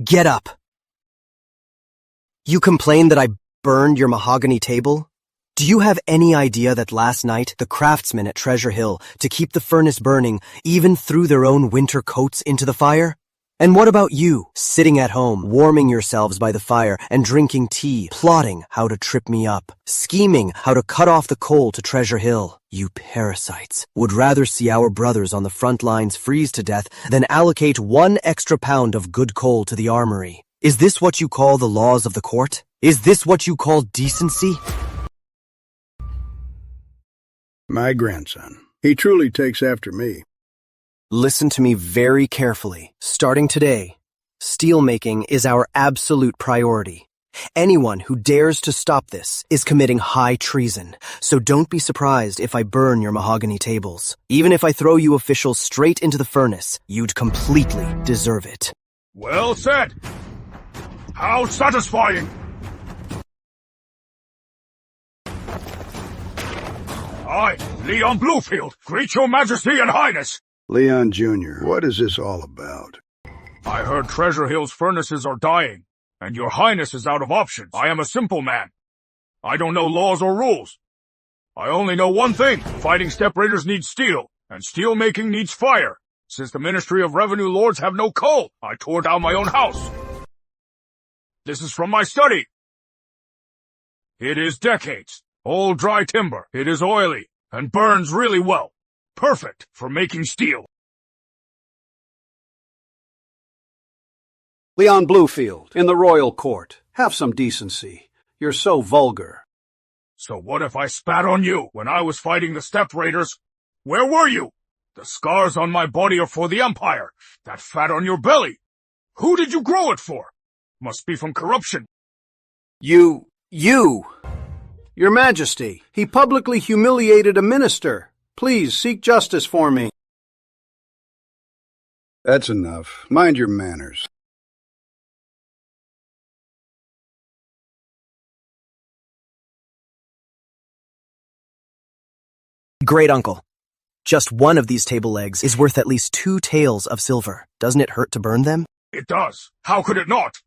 Get up. You complain that I burned your mahogany table? Do you have any idea that last night, the craftsmen at Treasure Hill, to keep the furnace burning, even threw their own winter coats into the fire? And what about you, sitting at home, warming yourselves by the fire and drinking tea, plotting how to trip me up, scheming how to cut off the coal to Treasure Hill? You parasites would rather see our brothers on the front lines freeze to death than allocate 1 extra pound of good coal to the armory. Is this what you call the laws of the court? Is this what you call decency? My grandson. He truly takes after me. Listen to me very carefully. Starting today, steelmaking is our absolute priority. Anyone who dares to stop this is committing high treason, so don't be surprised if I burn your mahogany tables. Even if I throw you officials straight into the furnace, you'd completely deserve it. Well said. How satisfying. I, Leon Bluefield, greet your majesty and highness. Leon Jr., what is this all about? I heard Treasure Hill's furnaces are dying, and your highness is out of options. I am a simple man. I don't know laws or rules. I only know one thing. Fighting steppe raiders needs steel, and steel making needs fire. Since the Ministry of Revenue Lords have no coal, I tore down my own house. This is from my study. It is decades. Old dry timber. It is oily and burns really well. Perfect for making steel. Leon Bluefield, in the royal court. Have some decency. You're so vulgar. So what if I spat on you when I was fighting the steppe raiders? Where were you? The scars on my body are for the Empire. That fat on your belly. Who did you grow it for? Must be from corruption. You! Your Majesty, he publicly humiliated a minister. Please seek justice for me. That's enough. Mind your manners. Great uncle. Just one of these table legs is worth at least 2 taels of silver. Doesn't it hurt to burn them? It does. How could it not?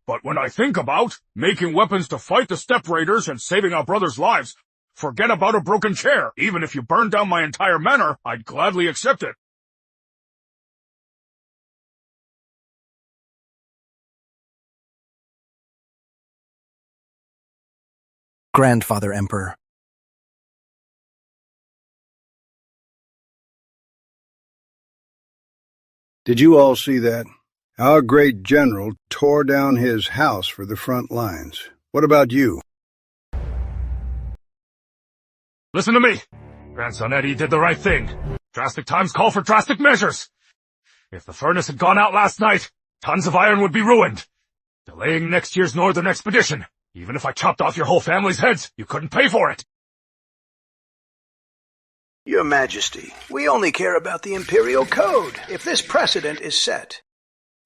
But when I think about making weapons to fight the steppe raiders and saving our brothers' lives, forget about a broken chair. Even if you burned down my entire manor, I'd gladly accept it. Grandfather Emperor. Did you all see that? Our great general tore down his house for the front lines. What about you? Listen to me. Grandson Eddie did the right thing. Drastic times call for drastic measures. If the furnace had gone out last night, tons of iron would be ruined. Delaying next year's northern expedition. Even if I chopped off your whole family's heads, you couldn't pay for it. Your Majesty, we only care about the Imperial Code. If this precedent is set,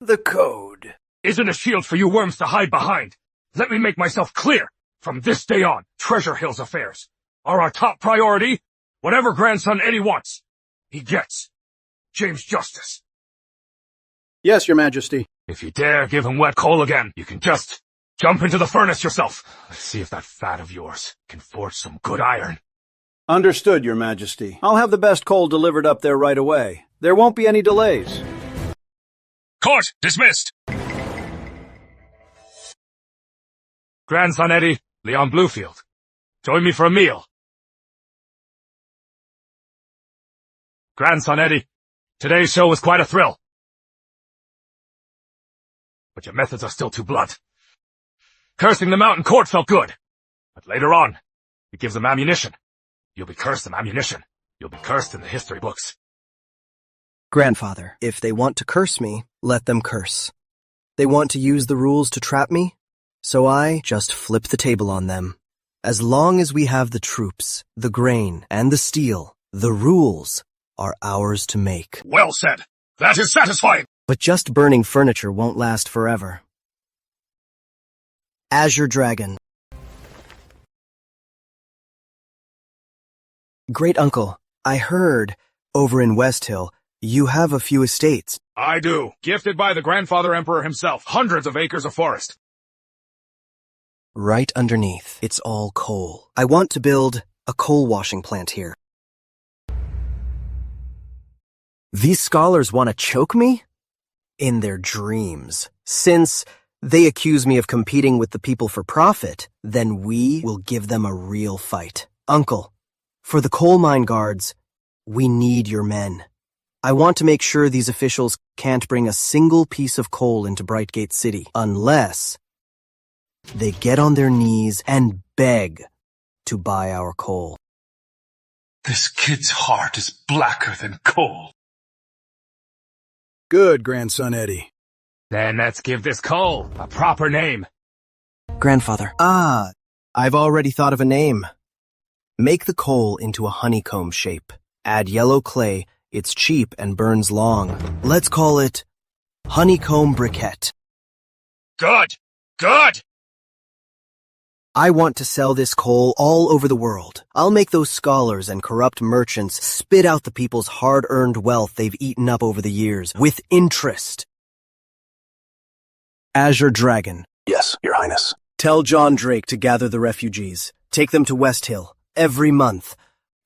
the Code isn't a shield for you worms to hide behind. Let me make myself clear. From this day on, Treasure Hill's affairs are our top priority. Whatever Grandson Eddie wants, he gets. James Justice. Yes, Your Majesty. If you dare give him wet coal again, you can just jump into the furnace yourself. Let's see if that fat of yours can forge some good iron. Understood, Your Majesty. I'll have the best coal delivered up there right away. There won't be any delays. Court dismissed. Grandson Eddie, Leon Bluefield. Join me for a meal. Grandson Eddie, today's show was quite a thrill. But your methods are still too blunt. Cursing them out in court felt good. But later on, it gives them ammunition. You'll be cursed in ammunition. You'll be cursed in the history books. Grandfather, if they want to curse me, let them curse. They want to use the rules to trap me, so I just flip the table on them. As long as we have the troops, the grain, and the steel, the rules are ours to make. Well said. That is satisfying. But just burning furniture won't last forever. Azure Dragon. Great uncle, I heard, over in West Hill, you have a few estates. I do. Gifted by the Grandfather Emperor himself. Hundreds of acres of forest. Right underneath, it's all coal. I want to build a coal washing plant here. These scholars want to choke me? In their dreams. Since they accuse me of competing with the people for profit, then we will give them a real fight. Uncle, for the coal mine guards, we need your men. I want to make sure these officials can't bring a single piece of coal into Brightgate City unless they get on their knees and beg to buy our coal. This kid's heart is blacker than coal. Good, Grandson Eddie. Then let's give this coal a proper name. Grandfather. I've already thought of a name. Make the coal into a honeycomb shape. Add yellow clay. It's cheap and burns long. Let's call it Honeycomb Briquette. Good! Good! I want to sell this coal all over the world. I'll make those scholars and corrupt merchants spit out the people's hard-earned wealth they've eaten up over the years, with interest. Azure Dragon. Yes, Your Highness. Tell John Drake to gather the refugees. Take them to West Hill, every month.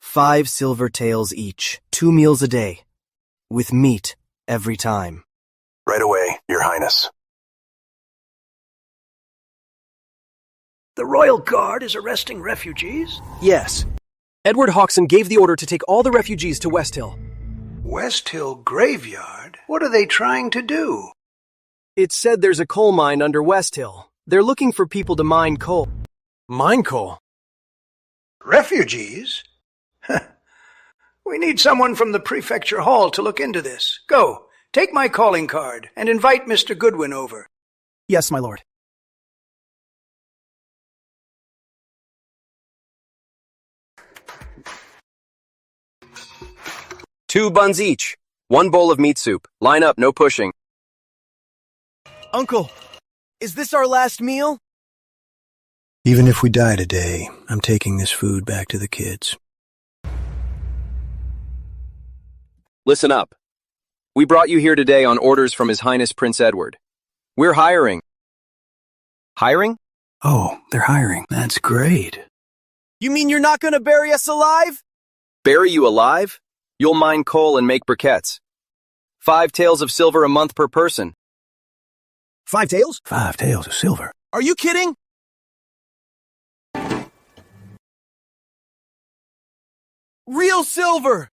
5 silver taels each, 2 meals a day. with meat every time. Right away, Your Highness. The Royal Guard is arresting refugees? Yes. Edward Hawkson gave the order to take all the refugees to West Hill. West Hill Graveyard? What are they trying to do? It said there's a coal mine under West Hill. They're looking for people to mine coal. Mine coal? Refugees? We need someone from the Prefecture Hall to look into this. Go, take my calling card and invite Mr. Goodwin over. Yes, my lord. Two buns each. One bowl of meat soup. Line up, no pushing. Uncle, is this our last meal? Even if we die today, I'm taking this food back to the kids. Listen up. We brought you here today on orders from His Highness Prince Edward. We're hiring. Hiring? Oh, they're hiring. That's great. You mean you're not going to bury us alive? Bury you alive? You'll mine coal and make briquettes. 5 taels of silver a month per person. 5 taels? 5 taels of silver. Are you kidding? Real silver!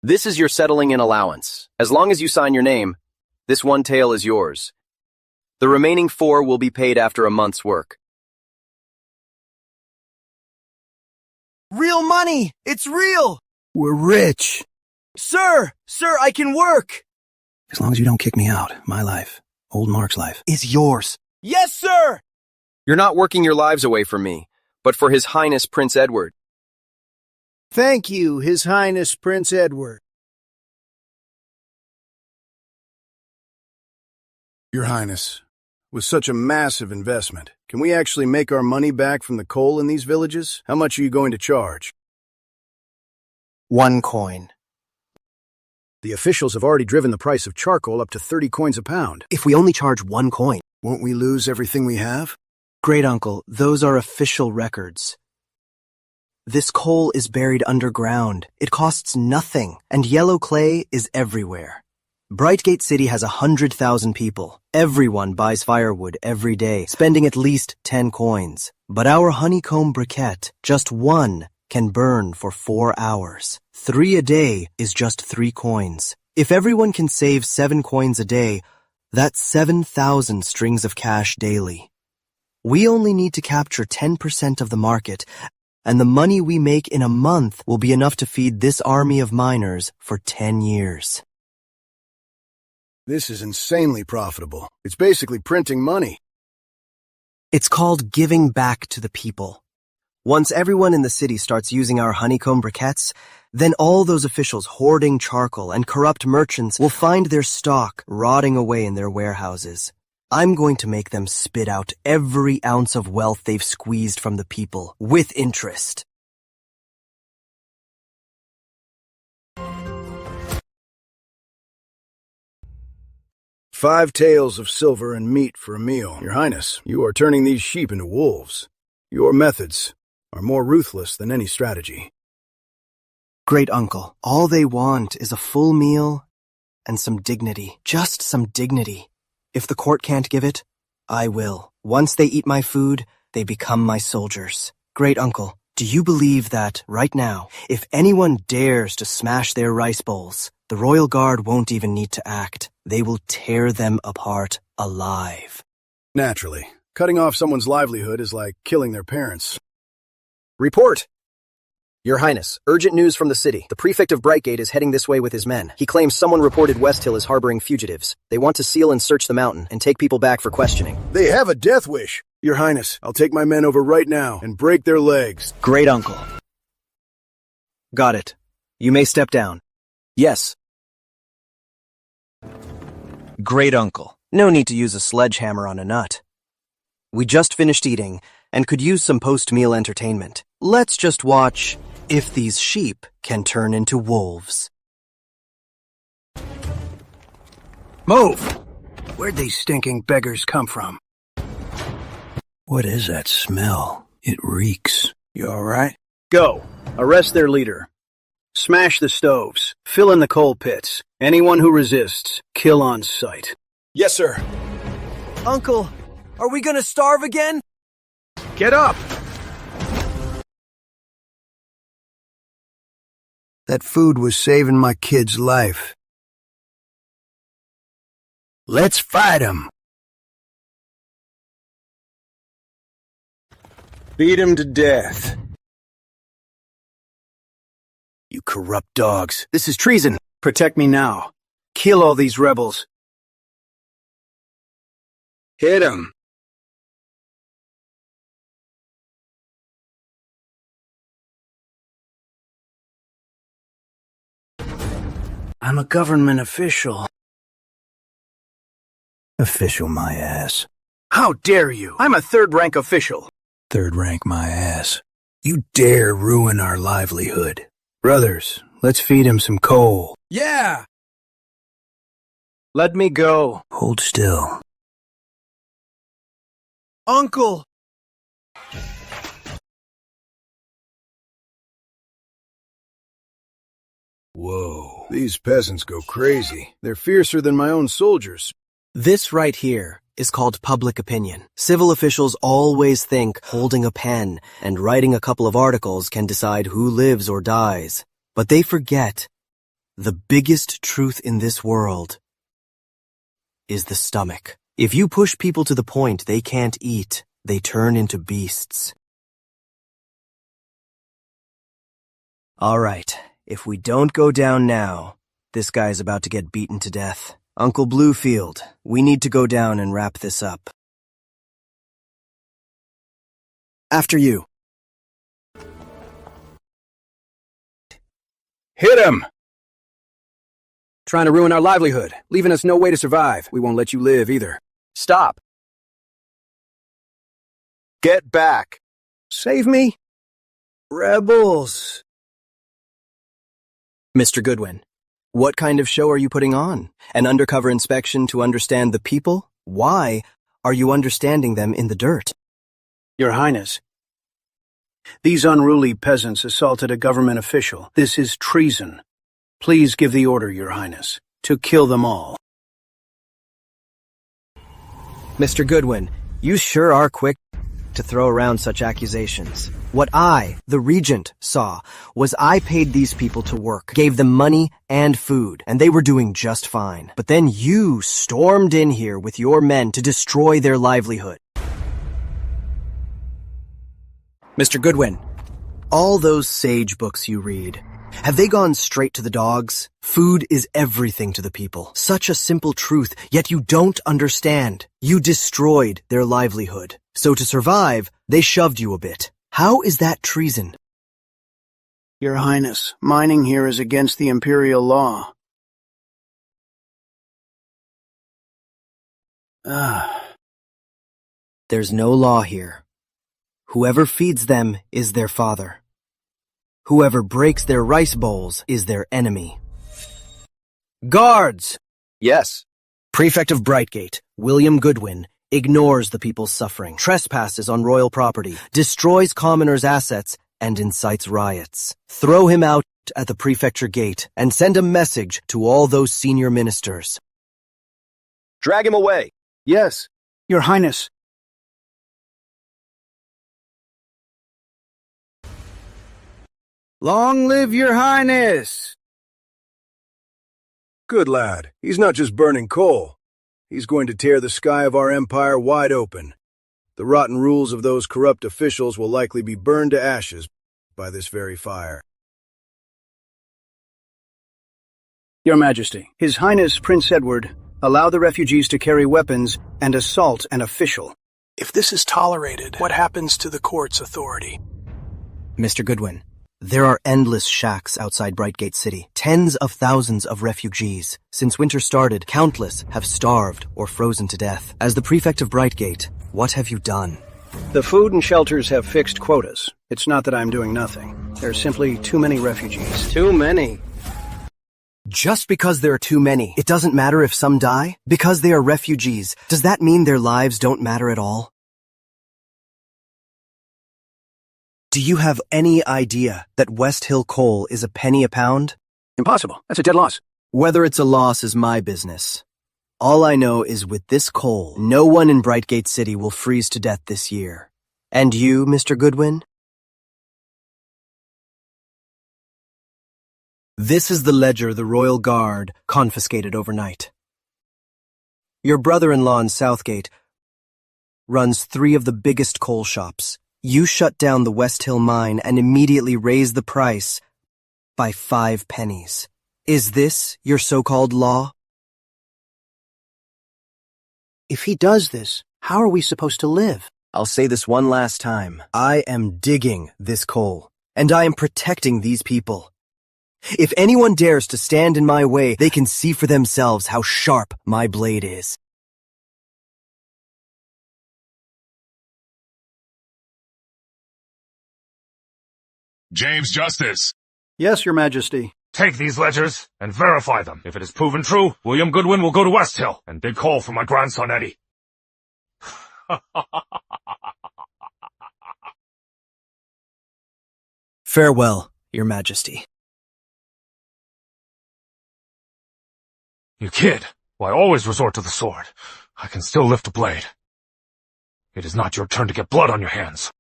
This is your settling in allowance. As long as you sign your name, this 1 tael is yours. The remaining 4 will be paid after a month's work. Real money! It's real! We're rich. Sir, I can work! As long as you don't kick me out, my life, old Mark's life, is yours. Yes, sir! You're not working your lives away from me, but for His Highness Prince Edward. Thank you, His Highness Prince Edward. Your Highness, with such a massive investment, can we actually make our money back from the coal in these villages? How much are you going to charge? 1 coin. The officials have already driven the price of charcoal up to 30 coins a pound. If we only charge 1 coin. Won't we lose everything we have? Great uncle, those are official records. This coal is buried underground. It costs nothing, and yellow clay is everywhere. Brightgate City has 100,000 people. Everyone buys firewood every day, spending at least 10 coins. But our honeycomb briquette, just 1, can burn for 4 hours. 3 a day is just 3 coins. If everyone can save 7 coins a day, that's 7,000 strings of cash daily. We only need to capture 10% of the market, and the money we make in a month will be enough to feed this army of miners for 10 years. This is insanely profitable. It's basically printing money. It's called giving back to the people. Once everyone in the city starts using our honeycomb briquettes, then all those officials hoarding charcoal and corrupt merchants will find their stock rotting away in their warehouses. I'm going to make them spit out every ounce of wealth they've squeezed from the people, with interest. $5 taels of silver and meat for a meal. Your Highness, you are turning these sheep into wolves. Your methods are more ruthless than any strategy. Great uncle, all they want is a full meal and some dignity. Just some dignity. If the court can't give it, I will. Once they eat my food, they become my soldiers. Great uncle, do you believe that, right now, if anyone dares to smash their rice bowls, the Royal Guard won't even need to act. They will tear them apart alive. Naturally. Cutting off someone's livelihood is like killing their parents. Report! Your Highness, urgent news from the city. The prefect of Brightgate is heading this way with his men. He claims someone reported West Hill is harboring fugitives. They want to seal and search the mountain and take people back for questioning. They have a death wish. Your Highness, I'll take my men over right now and break their legs. Great uncle. Got it. You may step down. Yes. Great uncle. No need to use a sledgehammer on a nut. We just finished eating and could use some post-meal entertainment. Let's just watch if these sheep can turn into wolves. Move! Where'd these stinking beggars come from? What is that smell? It reeks. You all right? Go. Arrest their leader. Smash the stoves. Fill in the coal pits. Anyone who resists, kill on sight. Yes, sir. Uncle, are we gonna starve again? Get up! That food was saving my kid's life. Let's fight him. Beat him to death. You corrupt dogs. This is treason. Protect me now. Kill all these rebels. Hit him. I'm a government official. Official my ass. How dare you? I'm a third-rank official. Third rank my ass. You dare ruin our livelihood. Brothers, let's feed him some coal. Yeah! Let me go. Hold still. Uncle! Whoa, these peasants go crazy. They're fiercer than my own soldiers. This right here is called public opinion. Civil officials always think holding a pen and writing a couple of articles can decide who lives or dies. But they forget the biggest truth in this world is the stomach. If you push people to the point they can't eat, they turn into beasts. All right, if we don't go down now, this guy's about to get beaten to death. Uncle Bluefield, we need to go down and wrap this up. After you. Hit him! Trying to ruin our livelihood, leaving us no way to survive. We won't let you live either. Stop. Get back. Save me? Rebels. Mr. Goodwin, what kind of show are you putting on? An undercover inspection to understand the people? Why are you understanding them in the dirt? Your Highness, these unruly peasants assaulted a government official. This is treason. Please give the order, Your Highness, to kill them all. Mr. Goodwin, you sure are quick to throw around such accusations. What I, the regent, saw was I paid these people to work, gave them money and food, and they were doing just fine. But then you stormed in here with your men to destroy their livelihood. Mr. Goodwin, all those sage books you read, have they gone straight to the dogs? Food is everything to the people. Such a simple truth, yet you don't understand. You destroyed their livelihood. So to survive, they shoved you a bit. How is that treason? Your Highness, mining here is against the imperial law. There's no law here. Whoever feeds them is their father. Whoever breaks their rice bowls is their enemy. Guards! Yes. Prefect of Brightgate, William Goodwin, ignores the people's suffering, trespasses on royal property, destroys commoners' assets, and incites riots. Throw him out at the prefecture gate and send a message to all those senior ministers. Drag him away. Yes, Your Highness. Long live Your Highness! Good lad. He's not just burning coal. He's going to tear the sky of our empire wide open. The rotten rules of those corrupt officials will likely be burned to ashes by this very fire. Your Majesty, His Highness Prince Edward, allow the refugees to carry weapons and assault an official. If this is tolerated, what happens to the court's authority? Mr. Goodwin, there are endless shacks outside Brightgate City, tens of thousands of refugees. Since winter started, countless have starved or frozen to death. As the prefect of Brightgate, what have you done? The food and shelters have fixed quotas. It's not that I'm doing nothing. There are simply too many refugees. Too many? Just because there are too many, it doesn't matter if some die? Because they are refugees, does that mean their lives don't matter at all? Do you have any idea that West Hill coal is a penny a pound? Impossible. That's a dead loss. Whether it's a loss is my business. All I know is with this coal, no one in Brightgate City will freeze to death this year. And you, Mr. Goodwin? This is the ledger the Royal Guard confiscated overnight. Your brother-in-law in Southgate runs 3 of the biggest coal shops. You shut down the West Hill mine and immediately raised the price by 5 pennies. Is this your so-called law? If he does this, how are we supposed to live? I'll say this one last time. I am digging this coal, and I am protecting these people. If anyone dares to stand in my way, they can see for themselves how sharp my blade is. James Justice. Yes, Your Majesty. Take these ledgers and verify them. If it is proven true, William Goodwin will go to West Hill and dig coal for my grandson Eddie. Farewell, Your Majesty. You kid. Why always resort to the sword? I can still lift a blade. It is not your turn to get blood on your hands.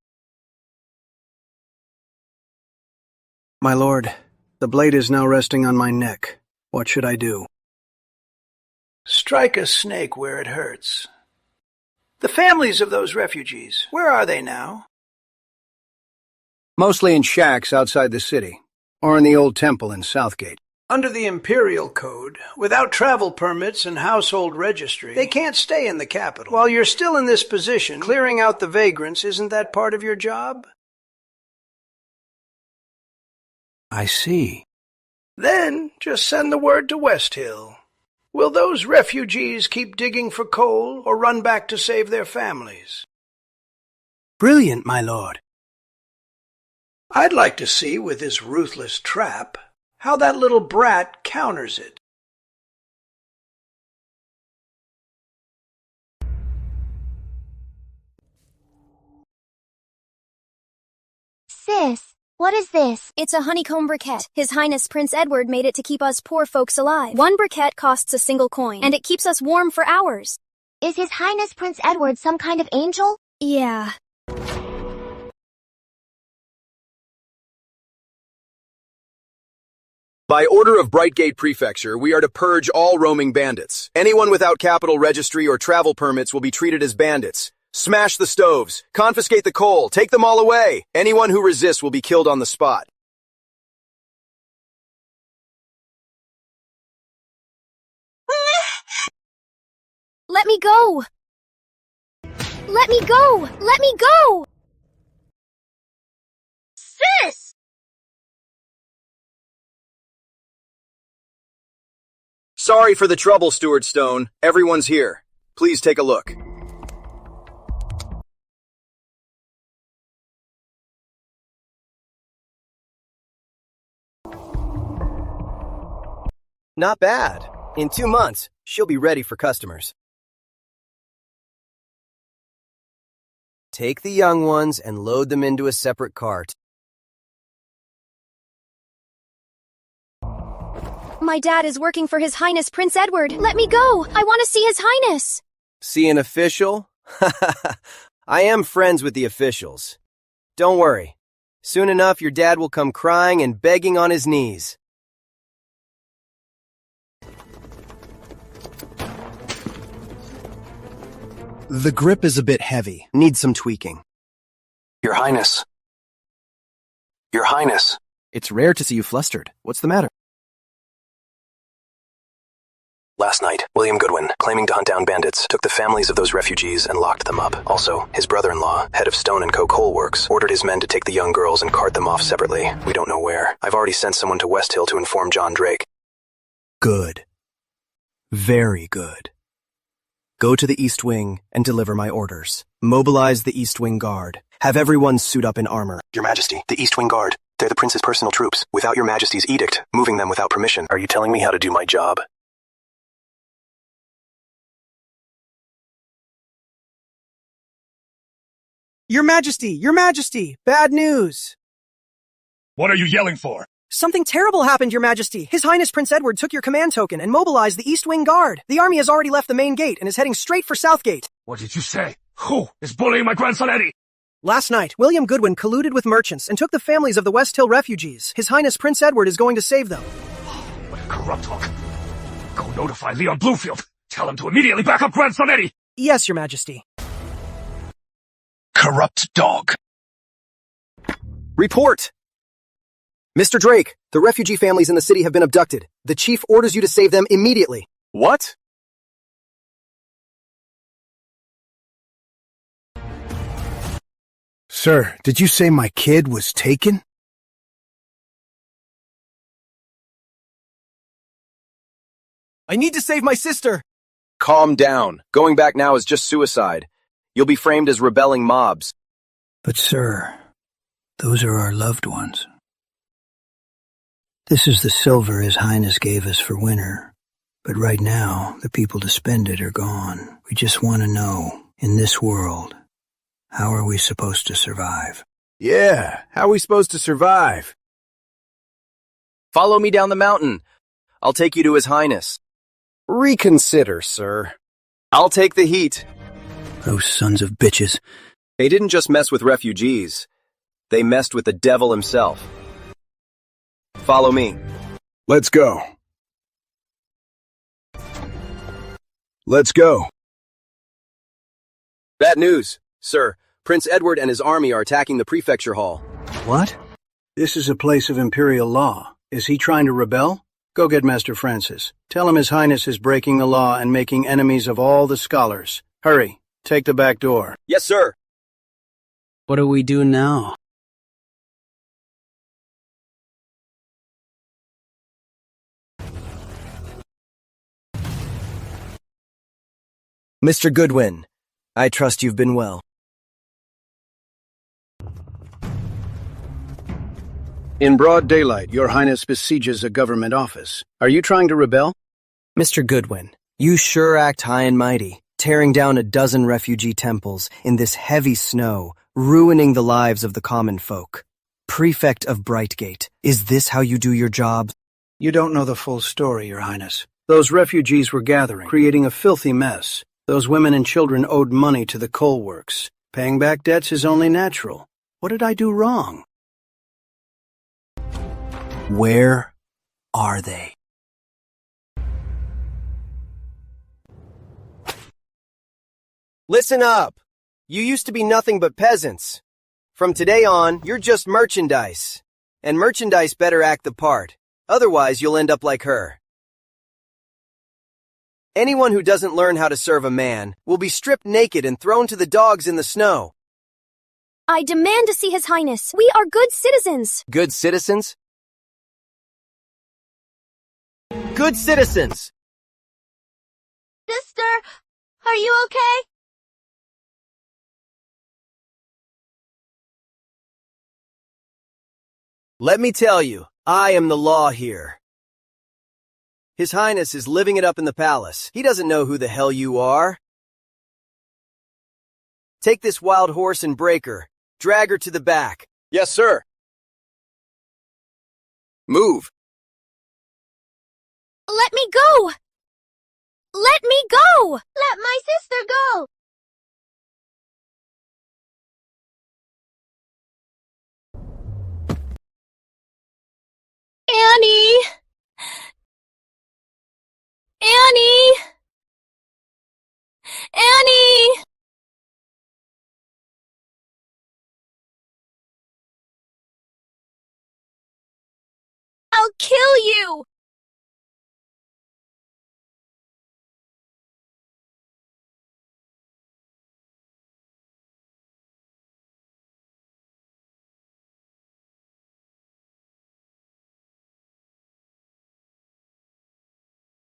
My lord, the blade is now resting on my neck. What should I do? Strike a snake where it hurts. The families of those refugees, where are they now? Mostly in shacks outside the city, or in the old temple in Southgate. Under the imperial code, without travel permits and household registry, they can't stay in the capital. While you're still in this position, clearing out the vagrants, isn't that part of your job? I see. Then just send the word to West Hill. Will those refugees keep digging for coal or run back to save their families? Brilliant, my lord. I'd like to see, with this ruthless trap, how that little brat counters it. Sis, what is this? It's a honeycomb briquette. His Highness Prince Edward made it to keep us poor folks alive. 1 briquette costs a single coin, and it keeps us warm for hours. Is His Highness Prince Edward some kind of angel? Yeah. By order of Brightgate Prefecture, we are to purge all roaming bandits. Anyone without capital registry or travel permits will be treated as bandits. Smash the stoves, confiscate the coal, take them all away. Anyone who resists will be killed on the spot. Let me go! Let me go! Let me go! Sis! Sorry for the trouble, Stuart Stone. Everyone's here. Please take a look. Not bad. In 2 months, she'll be ready for customers. Take the young ones and load them into a separate cart. My dad is working for His Highness Prince Edward. Let me go! I want to see His Highness! See an official? I am friends with the officials. Don't worry. Soon enough, your dad will come crying and begging on his knees. The grip is a bit heavy. Needs some tweaking. Your Highness. Your Highness. It's rare to see you flustered. What's the matter? Last night, William Goodwin, claiming to hunt down bandits, took the families of those refugees and locked them up. Also, his brother-in-law, head of Stone & Co. Coal Works, ordered his men to take the young girls and cart them off separately. We don't know where. I've already sent someone to West Hill to inform John Drake. Good. Very good. Go to the East Wing and deliver my orders. Mobilize the East Wing Guard. Have everyone suit up in armor. Your Majesty, the East Wing Guard. They're the Prince's personal troops. Without Your Majesty's edict, moving them without permission. Are you telling me how to do my job? Your Majesty, bad news. What are you yelling for? Something terrible happened, Your Majesty. His Highness Prince Edward took your command token and mobilized the East Wing Guard. The army has already left the main gate and is heading straight for Southgate. What did you say? Who is bullying my grandson Eddie? Last night, William Goodwin colluded with merchants and took the families of the West Hill refugees. His Highness Prince Edward is going to save them. What a corrupt hawk. Go notify Leon Bluefield. Tell him to immediately back up grandson Eddie. Yes, Your Majesty. Corrupt dog. Report! Mr. Drake, the refugee families in the city have been abducted. The chief orders you to save them immediately. What? Sir, did you say my kid was taken? I need to save my sister! Calm down. Going back now is just suicide. You'll be framed as rebelling mobs. But sir, those are our loved ones. This is the silver His Highness gave us for winter. But right now, the people to spend it are gone. We just want to know, in this world, how are we supposed to survive? Yeah, how are we supposed to survive? Follow me down the mountain. I'll take you to His Highness. Reconsider, sir. I'll take the heat. Those sons of bitches. They didn't just mess with refugees. They messed with the devil himself. Follow me. Let's go. Let's go. Bad news, sir. Prince Edward and his army are attacking the prefecture hall. What? This is a place of imperial law. Is he trying to rebel? Go get Master Francis. Tell him His Highness is breaking the law and making enemies of all the scholars. Hurry, take the back door. Yes, sir. What do we do now? Mr. Goodwin, I trust you've been well. In broad daylight, Your Highness besieges a government office. Are you trying to rebel? Mr. Goodwin, you sure act high and mighty, tearing down a dozen refugee temples in this heavy snow, ruining the lives of the common folk. Prefect of Brightgate, is this how you do your job? You don't know the full story, Your Highness. Those refugees were gathering, creating a filthy mess. Those women and children owed money to the coal works. Paying back debts is only natural. What did I do wrong? Where are they? Listen up. You used to be nothing but peasants. From today on, you're just merchandise. And merchandise better act the part. Otherwise, you'll end up like her. Anyone who doesn't learn how to serve a man will be stripped naked and thrown to the dogs in the snow. I demand to see His Highness. We are good citizens. Good citizens? Good citizens! Sister, are you okay? Let me tell you, I am the law here. His Highness is living it up in the palace. He doesn't know who the hell you are. Take this wild horse and break her. Drag her to the back. Yes, sir. Move. Let me go! Let me go! Let my sister go! Annie! Annie! Annie! I'll kill you!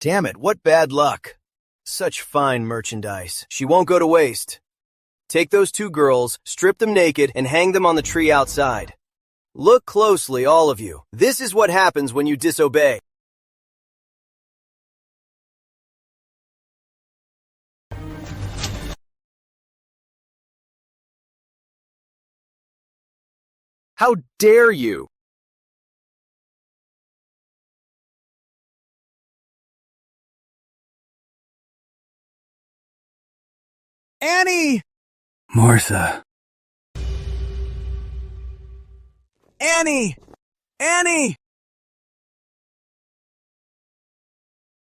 Damn it, what bad luck. Such fine merchandise. She won't go to waste. Take those two girls, strip them naked, and hang them on the tree outside. Look closely, all of you. This is what happens when you disobey. How dare you? Annie! Martha. Annie! Annie!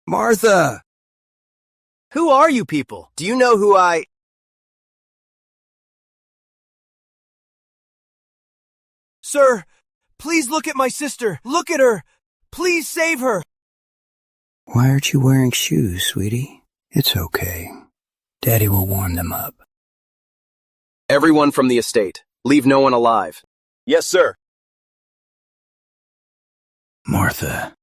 Martha! Who are you people? Do you know who I... Sir, please look at my sister. Look at her. Please save her. Why aren't you wearing shoes, sweetie? It's okay. Daddy will warm them up. Everyone from the estate. Leave no one alive. Yes, sir. Martha.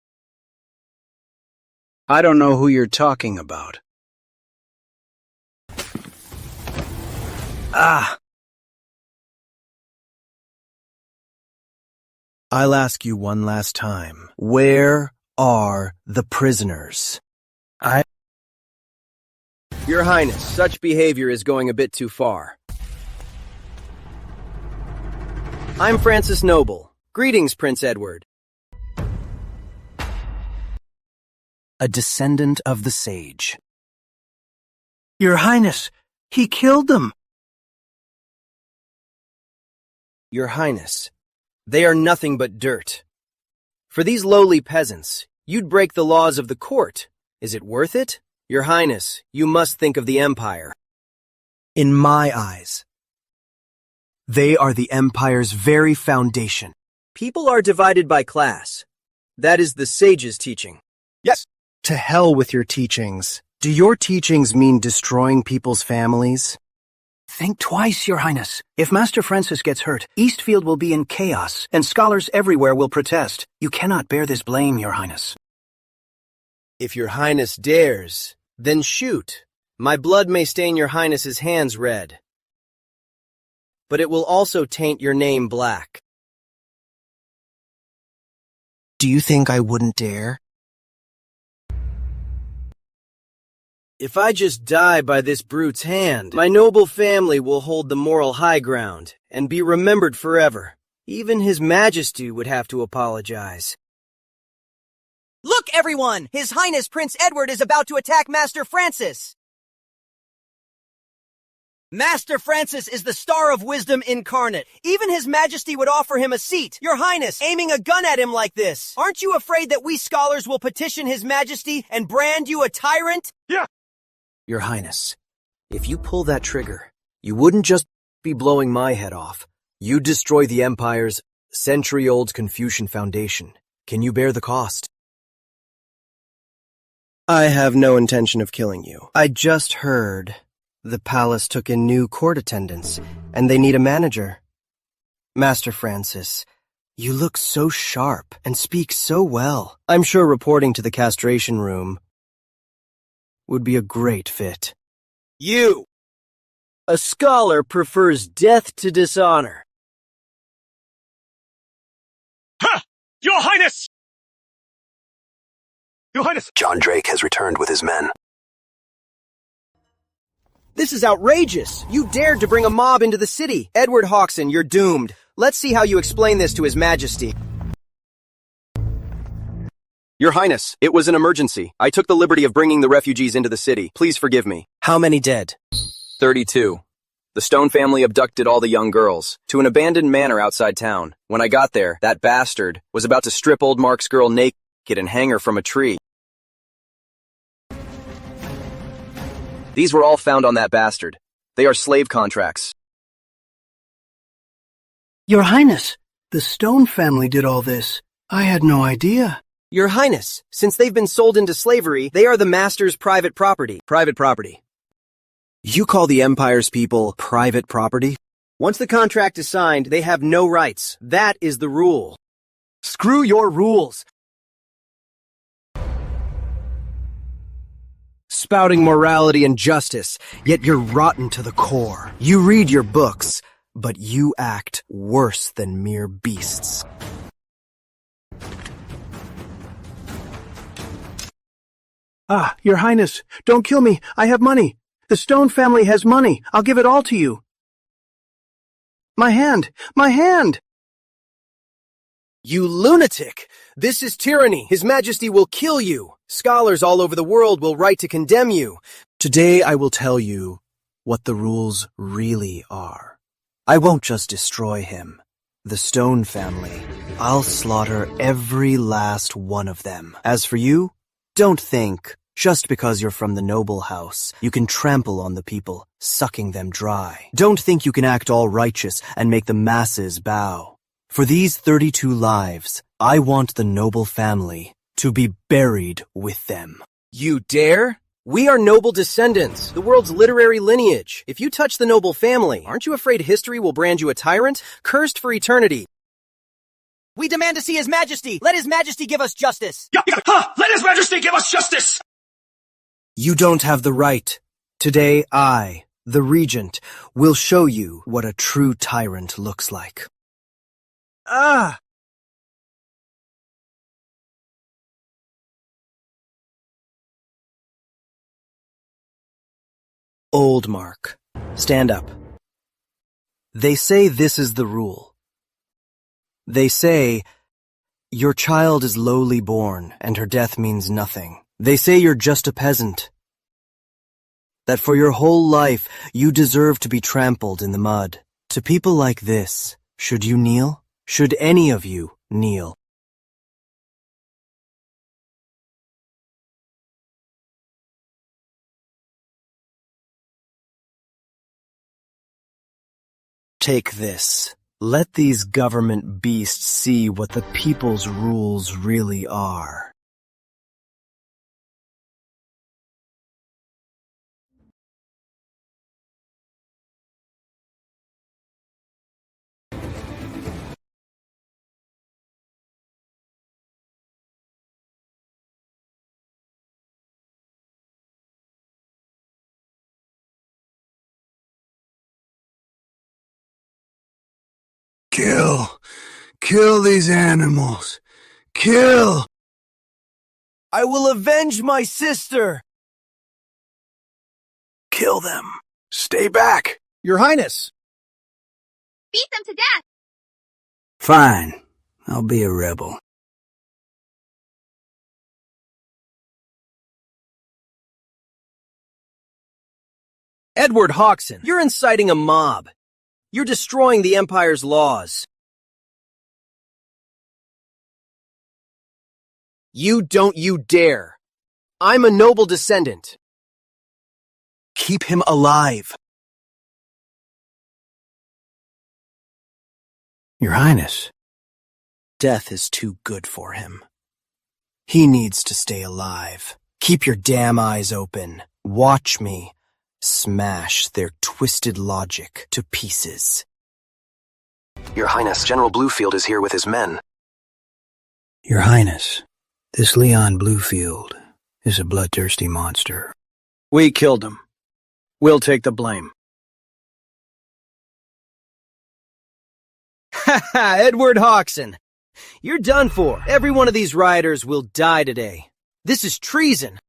I don't know who you're talking about. I'll ask you one last time. Where are the prisoners? Your Highness, such behavior is going a bit too far. I'm Francis Noble. Greetings, Prince Edward. A descendant of the sage. Your Highness, he killed them. Your Highness, they are nothing but dirt. For these lowly peasants, you'd break the laws of the court. Is it worth it? Your Highness, you must think of the Empire. In my eyes, they are the Empire's very foundation. People are divided by class. That is the sage's teaching. Yes. To hell with your teachings. Do your teachings mean destroying people's families? Think twice, Your Highness. If Master Francis gets hurt, Eastfield will be in chaos, and scholars everywhere will protest. You cannot bear this blame, Your Highness. If Your Highness dares, then shoot. My blood may stain Your Highness's hands red, but it will also taint your name black. Do you think I wouldn't dare? If I just die by this brute's hand, my noble family will hold the moral high ground and be remembered forever. Even His Majesty would have to apologize. Look, everyone! His Highness Prince Edward is about to attack Master Francis! Master Francis is the star of wisdom incarnate. Even His Majesty would offer him a seat. Your Highness, aiming a gun at him like this. Aren't you afraid that we scholars will petition His Majesty and brand you a tyrant? Yeah. Your Highness, if you pull that trigger, you wouldn't just be blowing my head off. You'd destroy the Empire's century-old Confucian foundation. Can you bear the cost? I have no intention of killing you. I just heard the palace took in new court attendants, and they need a manager. Master Francis, you look so sharp and speak so well. I'm sure reporting to the castration room would be a great fit. You! A scholar prefers death to dishonor. Ha! Your Highness! Your Highness! John Drake has returned with his men. This is outrageous! You dared to bring a mob into the city! Edward Hawkson, you're doomed. Let's see how you explain this to His Majesty. Your Highness, it was an emergency. I took the liberty of bringing the refugees into the city. Please forgive me. How many dead? 32. The Stone family abducted all the young girls to an abandoned manor outside town. When I got there, that bastard was about to strip old Mark's girl naked and hang her from a tree. These were all found on that bastard. They are slave contracts. Your Highness, the Stone family did all this. I had no idea. Your Highness, since they've been sold into slavery, they are the master's private property. Private property. You call the Empire's people private property? Once the contract is signed, they have no rights. That is the rule. Screw your rules. Spouting morality and justice, yet you're rotten to the core. You read your books, but you act worse than mere beasts. Your Highness, don't kill me. I have money. The Stone family has money. I'll give it all to you. My hand! My hand! You lunatic! This is tyranny. His Majesty will kill you. Scholars all over the world will write to condemn you. Today I will tell you what the rules really are. I won't just destroy him. The Stone family. I'll slaughter every last one of them. As for you, don't think, just because you're from the noble house, you can trample on the people, sucking them dry. Don't think you can act all righteous and make the masses bow. For these 32 lives, I want the noble family to be buried with them. You dare? We are noble descendants, the world's literary lineage. If you touch the noble family, aren't you afraid history will brand you a tyrant, cursed for eternity? We demand to see His Majesty! Let His Majesty give us justice! Let His Majesty give us justice! You don't have the right. Today I, the Regent, will show you what a true tyrant looks like. Ah! Old Mark. Stand up. They say this is the rule. They say, your child is lowly born, and her death means nothing. They say you're just a peasant. That for your whole life, you deserve to be trampled in the mud. To people like this, should you kneel? Should any of you kneel? Take this. Let these government beasts see what the people's rules really are. Kill these animals. Kill! I will avenge my sister! Kill them. Stay back. Your Highness! Beat them to death! Fine. I'll be a rebel. Edward Hoxon, you're inciting a mob. You're destroying the Empire's laws. You dare. I'm a noble descendant. Keep him alive. Your Highness. Death is too good for him. He needs to stay alive. Keep your damn eyes open. Watch me smash their twisted logic to pieces. Your Highness, General Bluefield is here with his men. Your Highness, this Leon Bluefield is a bloodthirsty monster. We killed him. We'll take the blame. Ha ha, Edward Hoxon. You're done for. Every one of these rioters will die today. This is treason.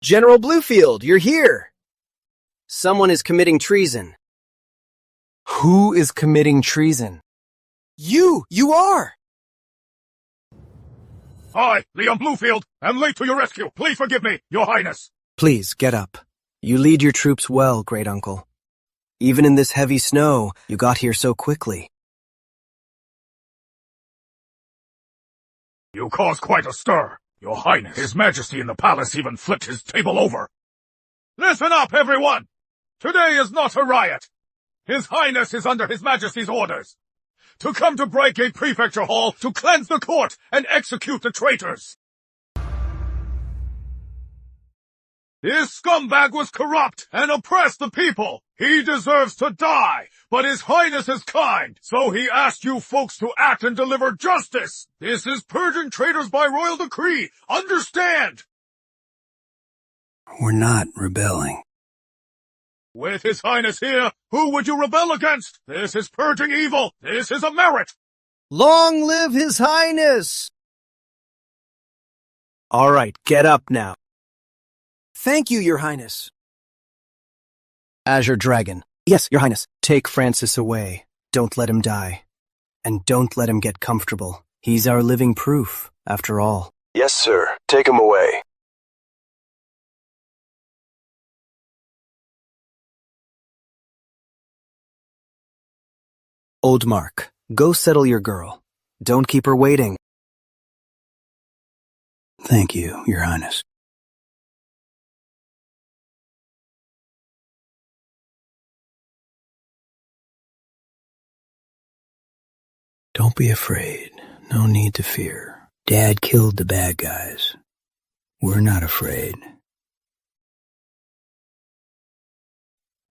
General Bluefield, you're here. Someone is committing treason. Who is committing treason? You are! I, Leon Bluefield, am late to your rescue. Please forgive me, Your Highness. Please, get up. You lead your troops well, great uncle. Even in this heavy snow, you got here so quickly. You caused quite a stir. Your Highness, His Majesty in the palace even flipped his table over. Listen up, everyone! Today is not a riot. His Highness is under His Majesty's orders to come to Brightgate Prefecture Hall to cleanse the court and execute the traitors. This scumbag was corrupt and oppressed the people. He deserves to die, but His Highness is kind, so he asked you folks to act and deliver justice. This is purging traitors by royal decree. Understand? We're not rebelling. With His Highness here, who would you rebel against? This is purging evil. This is a merit. Long live His Highness! All right, get up now. Thank you, Your Highness. Azure Dragon. Yes, Your Highness. Take Francis away. Don't let him die. And don't let him get comfortable. He's our living proof, after all. Yes, sir. Take him away. Old Mark, go settle your girl. Don't keep her waiting. Thank you, Your Highness. Don't be afraid. No need to fear. Dad killed the bad guys. We're not afraid.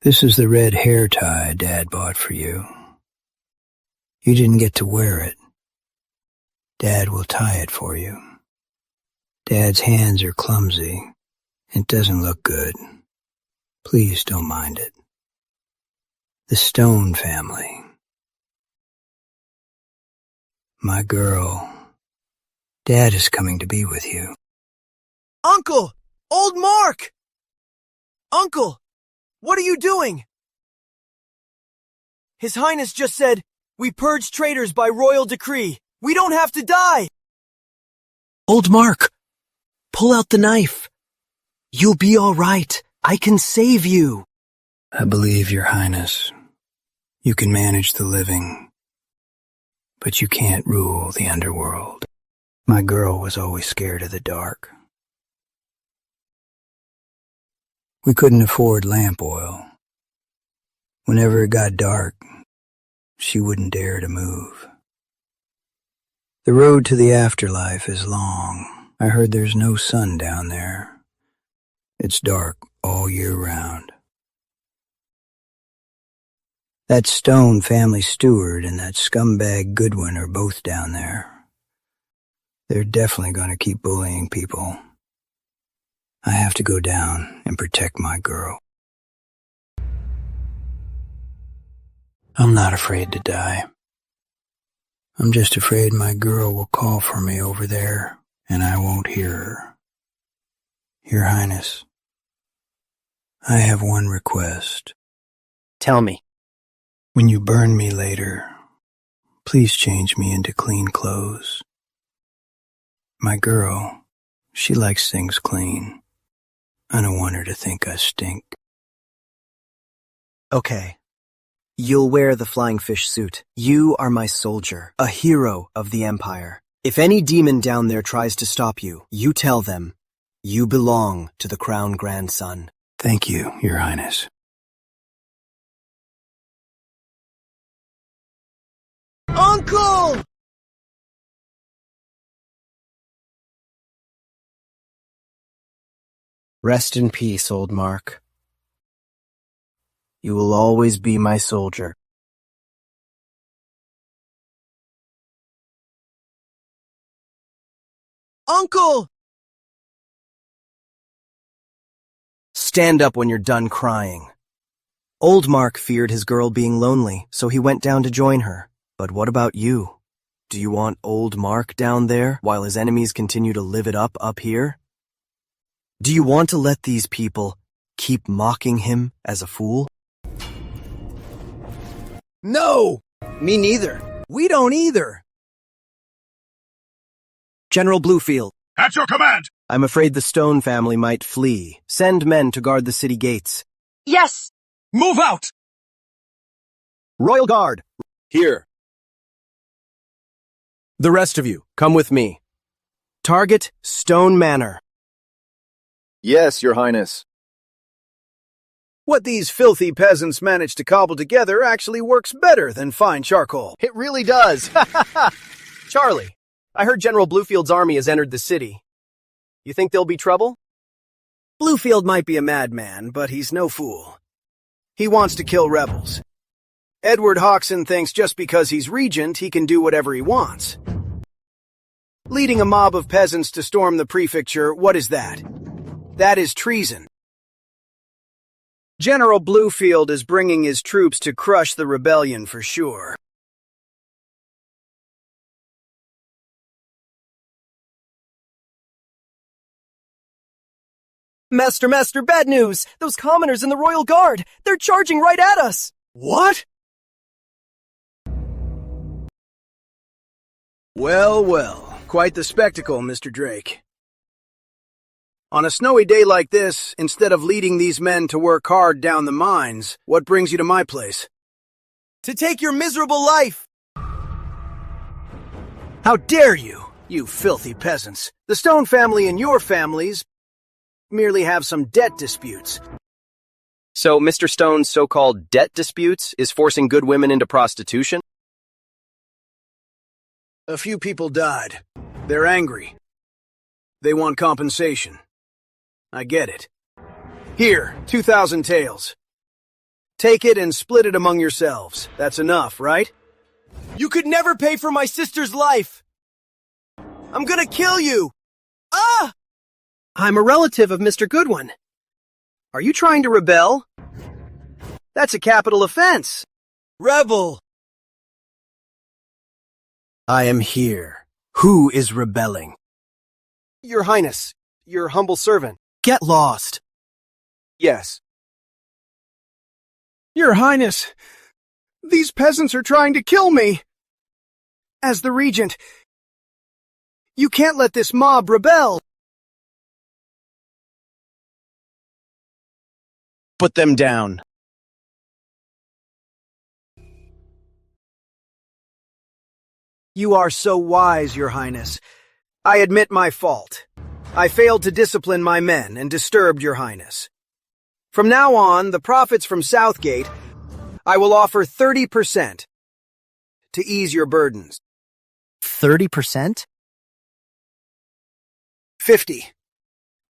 This is the red hair tie Dad bought for you. You didn't get to wear it. Dad will tie it for you. Dad's hands are clumsy. It doesn't look good. Please don't mind it. The Stone family. My girl. Dad is coming to be with you. Uncle! Old Mark! Uncle! What are you doing? His Highness just said, we purge traitors by royal decree. We don't have to die! Old Mark, pull out the knife. You'll be all right. I can save you. I believe, Your Highness. You can manage the living, but you can't rule the underworld. My girl was always scared of the dark. We couldn't afford lamp oil. Whenever it got dark, she wouldn't dare to move. The road to the afterlife is long. I heard there's no sun down there. It's dark all year round. That Stone family steward and that scumbag Goodwin are both down there. They're definitely going to keep bullying people. I have to go down and protect my girl. I'm not afraid to die. I'm just afraid my girl will call for me over there, and I won't hear her. Your Highness, I have one request. Tell me. When you burn me later, please change me into clean clothes. My girl, she likes things clean. I don't want her to think I stink. Okay. You'll wear the flying fish suit. You are my soldier, a hero of the Empire. If any demon down there tries to stop you, you tell them, you belong to the Crown Grandson. Thank you, Your Highness. Uncle! Rest in peace, old Mark. You will always be my soldier. Uncle! Stand up when you're done crying. Old Mark feared his girl being lonely, so he went down to join her. But what about you? Do you want old Mark down there while his enemies continue to live it up here? Do you want to let these people keep mocking him as a fool? No! Me neither. We don't either. General Bluefield. At your command! I'm afraid the Stone family might flee. Send men to guard the city gates. Yes! Move out! Royal Guard! Here. The rest of you, come with me. Target Stone Manor. Yes, Your Highness. What these filthy peasants managed to cobble together actually works better than fine charcoal. It really does. Charlie, I heard General Bluefield's army has entered the city. You think there'll be trouble? Bluefield might be a madman, but he's no fool. He wants to kill rebels. Edward Hoxson thinks just because he's regent, he can do whatever he wants. Leading a mob of peasants to storm the prefecture, what is that? That is treason. General Bluefield is bringing his troops to crush the rebellion for sure. Master, bad news! Those commoners in the Royal Guard! They're charging right at us! What? Well, well. Quite the spectacle, Mr. Drake. On a snowy day like this, instead of leading these men to work hard down the mines, what brings you to my place? To take your miserable life! How dare you, you filthy peasants! The Stone family and your families merely have some debt disputes. So Mr. Stone's so-called debt disputes is forcing good women into prostitution? A few people died. They're angry. They want compensation. I get it. Here, 2,000 taels. Take it and split it among yourselves. That's enough, right? You could never pay for my sister's life! I'm gonna kill you! Ah! I'm a relative of Mr. Goodwin. Are you trying to rebel? That's a capital offense. Rebel! I am here. Who is rebelling? Your Highness, your humble servant. Get lost. Yes. Your Highness, these peasants are trying to kill me. As the regent, you can't let this mob rebel. Put them down. You are so wise, Your Highness. I admit my fault. I failed to discipline my men and disturbed Your Highness. From now on, the profits from Southgate, I will offer 30% to ease your burdens. 30%? 50.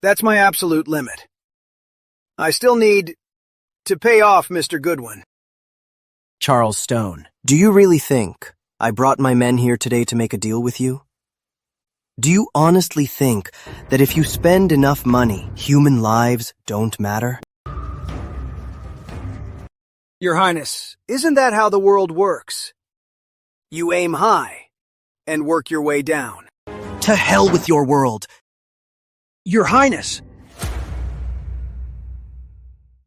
That's my absolute limit. I still need to pay off Mr. Goodwin. Charles Stone, do you really think I brought my men here today to make a deal with you? Do you honestly think that if you spend enough money, human lives don't matter? Your Highness, isn't that how the world works? You aim high and work your way down. To hell with your world! Your Highness!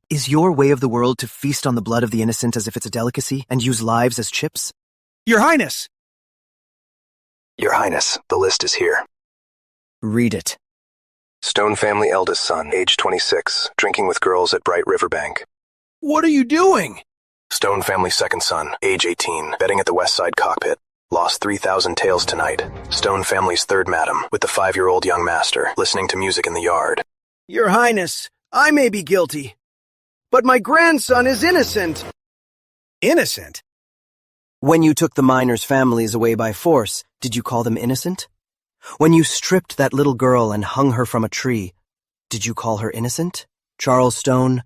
Is your way of the world to feast on the blood of the innocent as if it's a delicacy and use lives as chips? Your Highness! Your Highness, the list is here. Read it. Stone family eldest son, age 26, drinking with girls at Bright Riverbank. What are you doing? Stone family second son, age 18, betting at the West Side cockpit. Lost 3,000 taels tonight. Stone family's third madam, with the 5-year-old young master, listening to music in the yard. Your Highness, I may be guilty, but my grandson is innocent. Innocent? When you took the miners' families away by force, did you call them innocent? When you stripped that little girl and hung her from a tree, did you call her innocent? Charles Stone,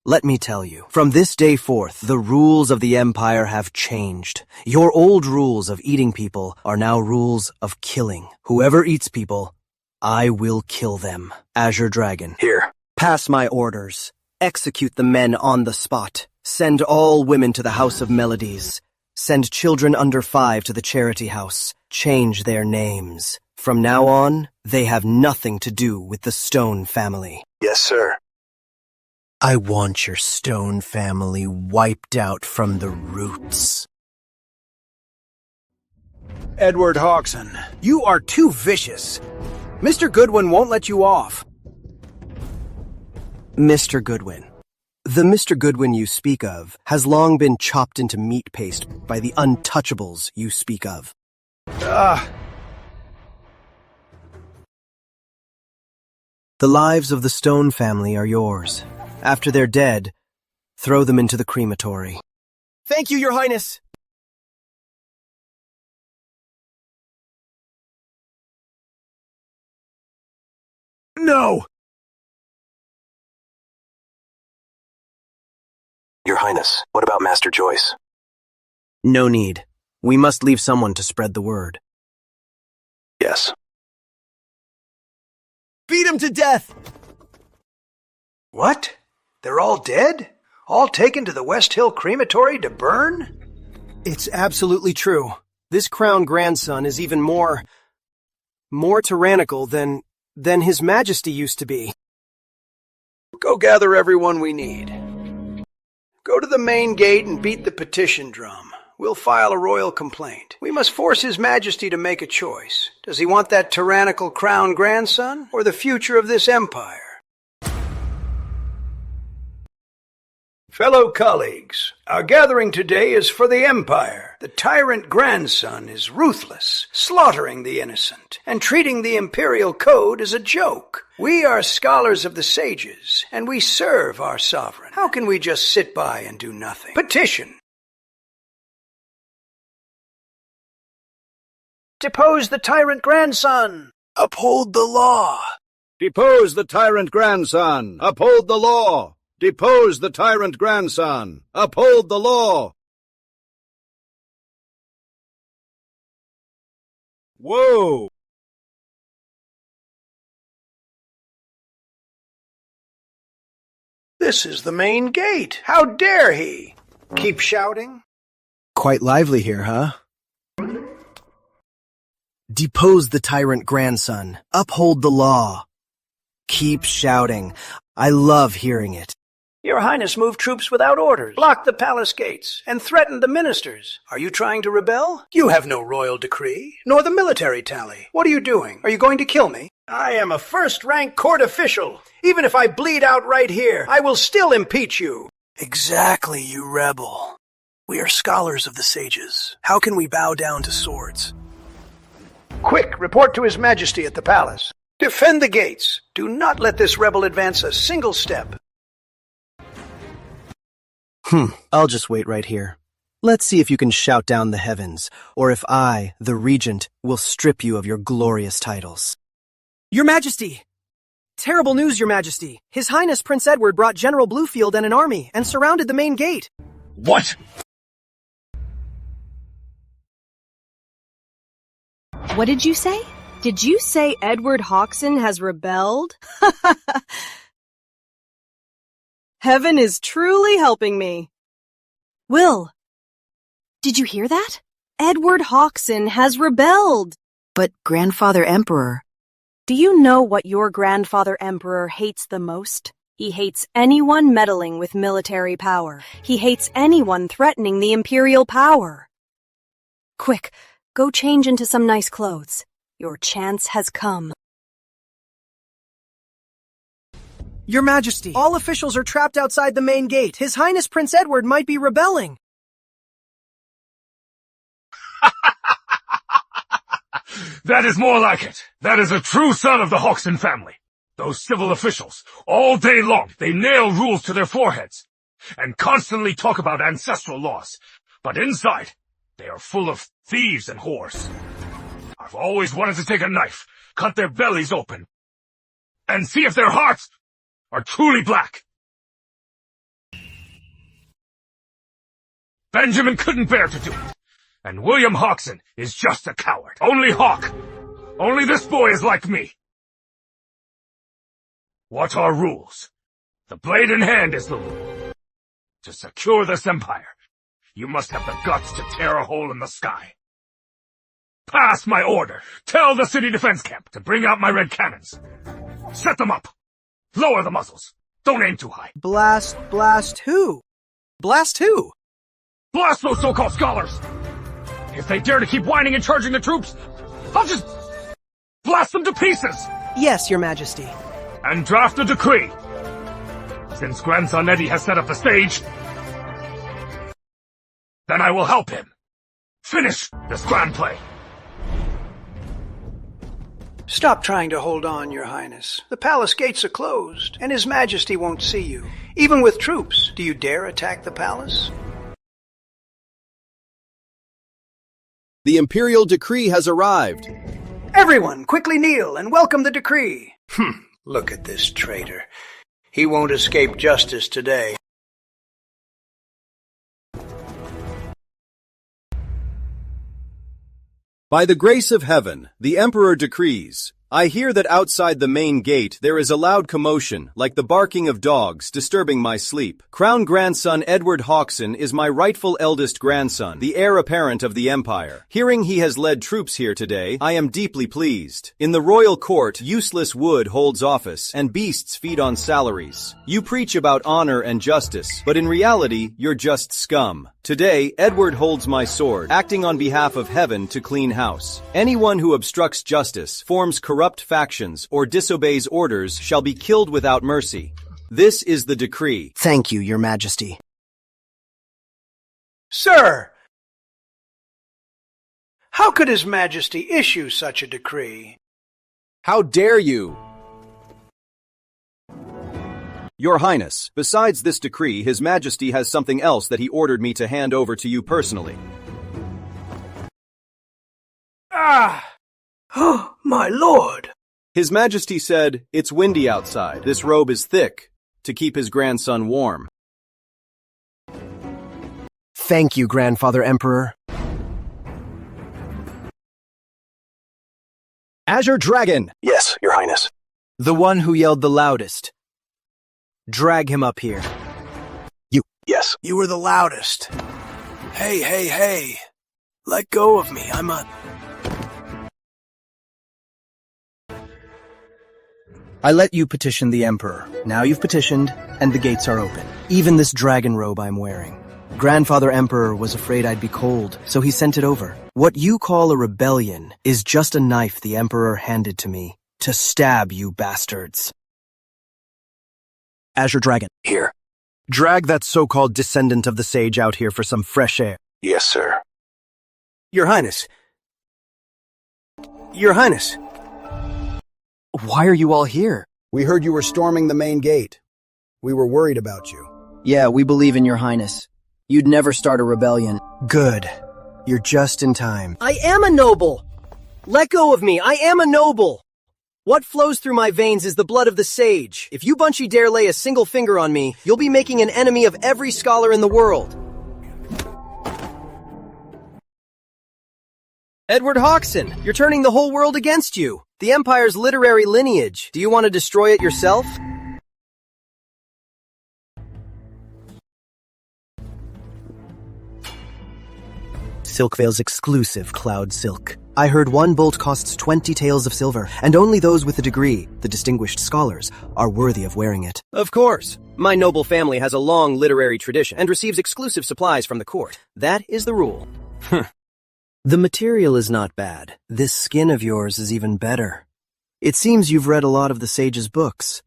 let me tell you, from this day forth, the rules of the Empire have changed. Your old rules of eating people are now rules of killing. Whoever eats people, I will kill them. Azure Dragon. Here. Pass my orders. Execute the men on the spot. Send all women to the House of Melodies. Send children under 5 to the Charity House. Change their names. From now on, they have nothing to do with the Stone family. Yes, sir. I want your Stone family wiped out from the roots. Edward Hawkson, you are too vicious. Mr. Goodwin won't let you off. Mr. Goodwin. The Mr. Goodwin you speak of has long been chopped into meat paste by the untouchables you speak of. The lives of the Stone family are yours. After they're dead, throw them into the crematory. Thank you, Your Highness! No! Your Highness, what about Master Joyce? No need. We must leave someone to spread the word. Yes. Beat him to death! What? They're all dead? All taken to the West Hill crematory to burn? It's absolutely true. This crown grandson is even more tyrannical than His Majesty used to be. Go gather everyone we need. Go to the main gate and beat the petition drum. We'll file a royal complaint. We must force His Majesty to make a choice. Does he want that tyrannical crown grandson, or the future of this empire? Fellow colleagues, our gathering today is for the Empire. The tyrant grandson is ruthless, slaughtering the innocent, and treating the imperial code as a joke. We are scholars of the sages, and we serve our sovereign. How can we just sit by and do nothing? Petition! Depose the tyrant grandson! Uphold the law! Depose the tyrant grandson! Uphold the law! Depose the tyrant grandson! Uphold the law! Whoa! This is the main gate. How dare he? Keep shouting? Quite lively here, huh? Depose the tyrant grandson. Uphold the law. Keep shouting. I love hearing it. Your Highness moved troops without orders, blocked the palace gates, and threatened the ministers. Are you trying to rebel? You have no royal decree, nor the military tally. What are you doing? Are you going to kill me? I am a first-rank court official. Even if I bleed out right here, I will still impeach you. Exactly, you rebel. We are scholars of the sages. How can we bow down to swords? Quick, report to His Majesty at the palace. Defend the gates. Do not let this rebel advance a single step. I'll just wait right here. Let's see if you can shout down the heavens, or if I, the regent, will strip you of your glorious titles. Your Majesty! Terrible news, Your Majesty. His Highness Prince Edward brought General Bluefield and an army and surrounded the main gate. What? What did you say? Did you say Edward Hawkson has rebelled? Heaven is truly helping me. Will, did you hear that? Edward Hawkson has rebelled. But Grandfather Emperor... Do you know what your Grandfather Emperor hates the most? He hates anyone meddling with military power. He hates anyone threatening the imperial power. Quick, go change into some nice clothes. Your chance has come. Your Majesty, all officials are trapped outside the main gate. His Highness Prince Edward might be rebelling. That is more like it. That is a true son of the Hawkson family. Those civil officials, all day long, they nail rules to their foreheads and constantly talk about ancestral laws. But inside, they are full of thieves and whores. I've always wanted to take a knife, cut their bellies open, and see if their hearts are truly black. Benjamin couldn't bear to do it. And William Hawkson is just a coward. Only Hawk. Only this boy is like me. What are rules? The blade in hand is the rule. To secure this empire, you must have the guts to tear a hole in the sky. Pass my order. Tell the city defense camp to bring out my red cannons. Set them up. Lower the muzzles. Don't aim too high. Blast who? Blast who? Blast those so-called scholars! If they dare to keep whining and charging the troops, I'll just blast them to pieces! Yes, Your Majesty. And draft a decree. Since grandson Eddie has set up the stage, then I will help him finish this grand play. Stop trying to hold on, Your Highness. The palace gates are closed, and His Majesty won't see you. Even with troops, do you dare attack the palace? The imperial decree has arrived. Everyone, quickly kneel and welcome the decree. Look at this traitor. He won't escape justice today. By the grace of heaven, the emperor decrees, I hear that outside the main gate there is a loud commotion, like the barking of dogs, disturbing my sleep. Crown grandson Edward Hawkson is my rightful eldest grandson, the heir apparent of the Empire. Hearing he has led troops here today, I am deeply pleased. In the royal court, useless wood holds office, and beasts feed on salaries. You preach about honor and justice, but in reality, you're just scum. Today, Edward holds my sword, acting on behalf of heaven to clean house. Anyone who obstructs justice, forms corrupt factions, or disobeys orders shall be killed without mercy. This is the decree. Thank you, Your Majesty. Sir! How could His Majesty issue such a decree? How dare you! Your Highness, besides this decree, His Majesty has something else that he ordered me to hand over to you personally. Oh, my lord! His Majesty said, "It's windy outside. This robe is thick, to keep his grandson warm." Thank you, Grandfather Emperor. Azure Dragon! Yes, Your Highness. The one who yelled the loudest. Drag him up here. Yes. You were the loudest. Hey. Let go of me. I'm a... I let you petition the Emperor. Now you've petitioned, and the gates are open. Even this dragon robe I'm wearing. Grandfather Emperor was afraid I'd be cold, so he sent it over. What you call a rebellion is just a knife the Emperor handed to me to stab you bastards. Azure Dragon. Here. Drag that so-called descendant of the sage out here for some fresh air. Yes, sir. Your Highness. Your Highness. Why are you all here? We heard you were storming the main gate. We were worried about you. Yeah, we believe in Your Highness. You'd never start a rebellion. Good. You're just in time. I am a noble! Let go of me! I am a noble! What flows through my veins is the blood of the sage. If you bunchy dare lay a single finger on me, you'll be making an enemy of every scholar in the world. Edward Hawkson, you're turning the whole world against you. The Empire's literary lineage. Do you want to destroy it yourself? Silkvale's exclusive cloud silk. I heard one bolt costs 20 taels of silver, and only those with a degree, the distinguished scholars, are worthy of wearing it. Of course. My noble family has a long literary tradition and receives exclusive supplies from the court. That is the rule. The material is not bad. This skin of yours is even better. It seems you've read a lot of the sage's books,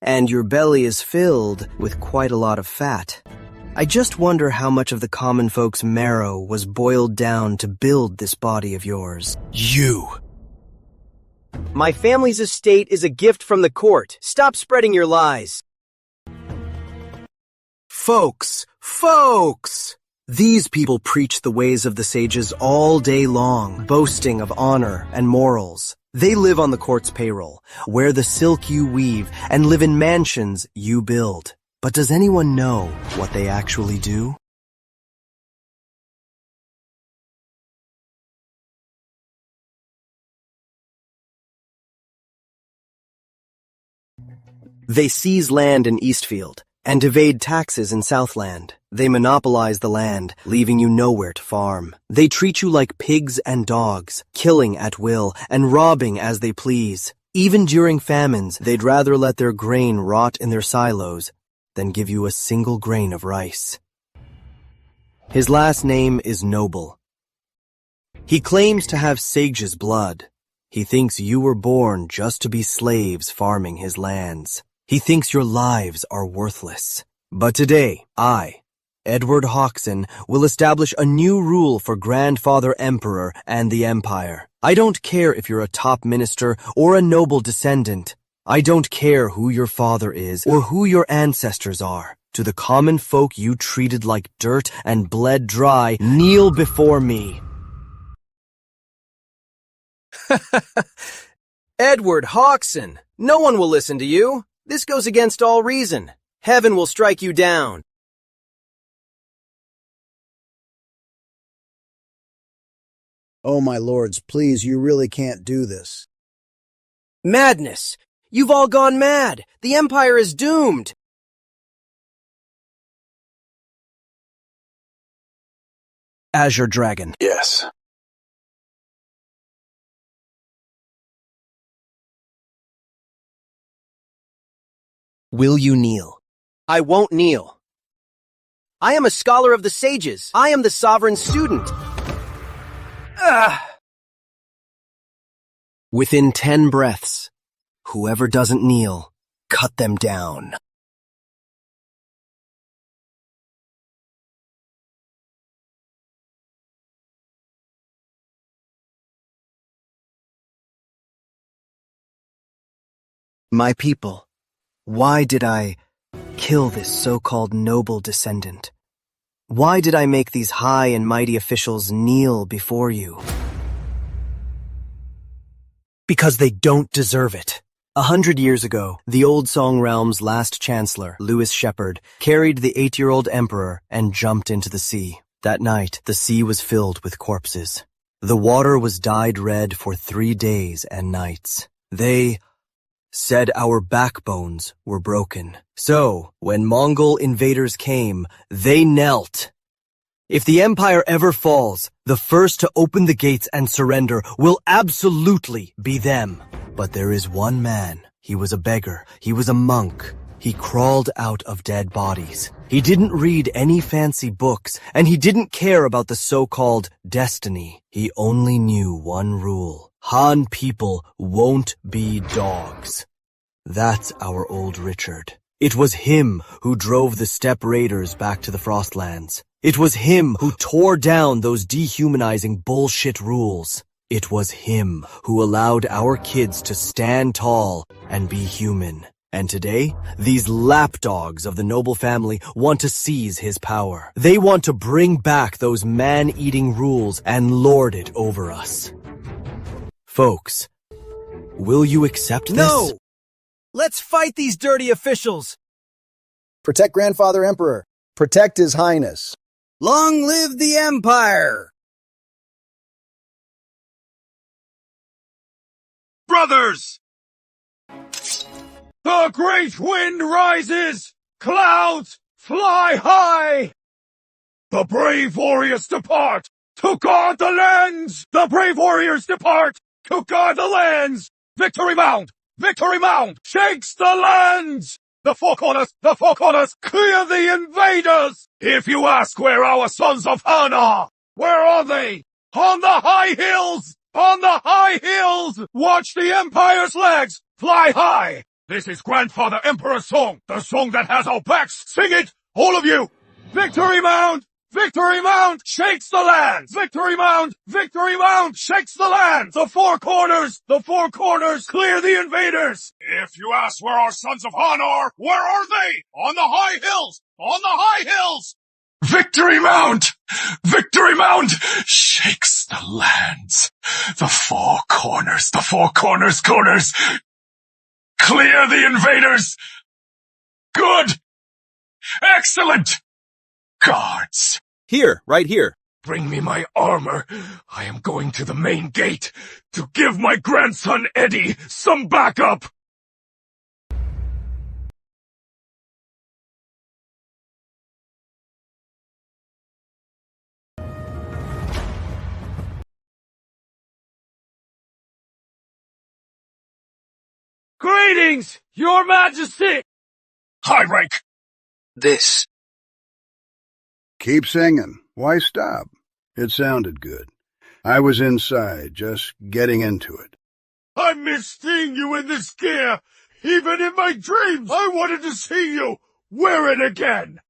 and your belly is filled with quite a lot of fat. I just wonder how much of the common folk's marrow was boiled down to build this body of yours. You! My family's estate is a gift from the court. Stop spreading your lies. Folks! These people preach the ways of the sages all day long, boasting of honor and morals. They live on the court's payroll, wear the silk you weave, and live in mansions you build. But does anyone know what they actually do? They seize land in Eastfield and evade taxes in Southland. They monopolize the land, leaving you nowhere to farm. They treat you like pigs and dogs, killing at will and robbing as they please. Even during famines, they'd rather let their grain rot in their silos than give you a single grain of rice. His last name is Noble. He claims to have sage's blood. He thinks you were born just to be slaves farming his lands. He thinks your lives are worthless. But today, I, Edward Hawkson, will establish a new rule for Grandfather Emperor and the Empire. I don't care if you're a top minister or a noble descendant. I don't care who your father is or who your ancestors are. To the common folk you treated like dirt and bled dry, kneel before me. Edward Hawkson, no one will listen to you. This goes against all reason. Heaven will strike you down. Oh, my lords, please, you really can't do this. Madness! You've all gone mad! The Empire is doomed! Azure Dragon. Yes. Will you kneel? I won't kneel. I am a scholar of the sages. I am the sovereign student. Within 10 breaths, whoever doesn't kneel, cut them down. My people, why did I kill this so-called noble descendant? Why did I make these high and mighty officials kneel before you? Because they don't deserve it. 100 years ago, the Old Song Realm's last chancellor, Louis Shepherd, carried the 8-year-old emperor and jumped into the sea. That night, the sea was filled with corpses. The water was dyed red for 3 days and nights. They said our backbones were broken. So, when Mongol invaders came, they knelt. If the Empire ever falls, the first to open the gates and surrender will absolutely be them. But there is one man. He was a beggar. He was a monk. He crawled out of dead bodies. He didn't read any fancy books, and he didn't care about the so-called destiny. He only knew one rule. Han people won't be dogs. That's our old Richard. It was him who drove the steppe raiders back to the Frostlands. It was him who tore down those dehumanizing bullshit rules. It was him who allowed our kids to stand tall and be human. And today, these lapdogs of the noble family want to seize his power. They want to bring back those man-eating rules and lord it over us. Folks, will you accept this? No! Let's fight these dirty officials! Protect Grandfather Emperor. Protect His Highness. Long live the Empire! Brothers! The great wind rises! Clouds fly high! The brave warriors depart to guard the lands! The brave warriors depart to guard the lands! Victory Mound! Victory Mound shakes the lands! The four corners, clear the invaders! If you ask where our sons of Han are, where are they? On the high hills! On the high hills! Watch the Empire's legs fly high! This is Grandfather Emperor's song, the song that has our backs. Sing it, all of you! Victory Mound! Victory Mound shakes the lands! Victory Mound shakes the lands! The four corners, clear the invaders! If you ask where our sons of Han are, where are they? On the high hills! On the high hills! Victory Mound shakes the lands! The four corners, clear the invaders! Good! Excellent! Guards! Here, right here. Bring me my armor. I am going to the main gate to give my grandson Eddie some backup. Greetings, Your Majesty! High rank. This. Keep singing. Why stop? It sounded good. I was inside, just getting into it. I miss seeing you in this gear. Even in my dreams, I wanted to see you wear it again.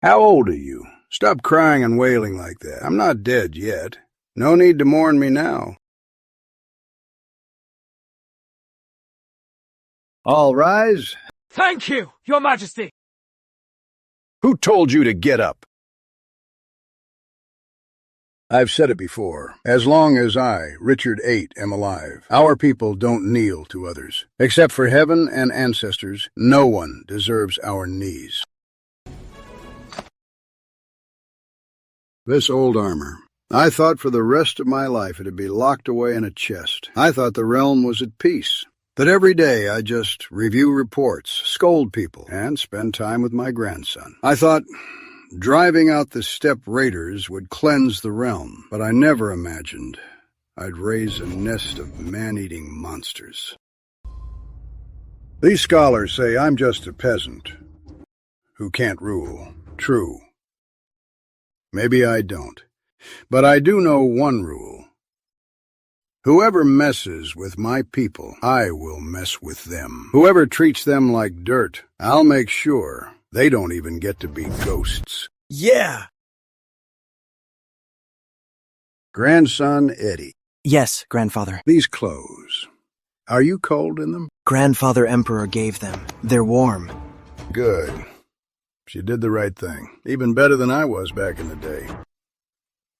How old are you? Stop crying and wailing like that. I'm not dead yet. No need to mourn me now. All rise. Thank you, Your Majesty. Who told you to get up? I've said it before. As long as I, Richard VIII, am alive, our people don't kneel to others. Except for heaven and ancestors, no one deserves our knees. This old armor, I thought for the rest of my life it'd be locked away in a chest. I thought the realm was at peace. That every day I just review reports, scold people, and spend time with my grandson. I thought driving out the steppe raiders would cleanse the realm, but I never imagined I'd raise a nest of man-eating monsters. These scholars say I'm just a peasant who can't rule. True. Maybe I don't. But I do know one rule. Whoever messes with my people, I will mess with them. Whoever treats them like dirt, I'll make sure they don't even get to be ghosts. Yeah! Grandson Eddie. Yes, grandfather. These clothes, are you cold in them? Grandfather Emperor gave them. They're warm. Good. She did the right thing. Even better than I was back in the day.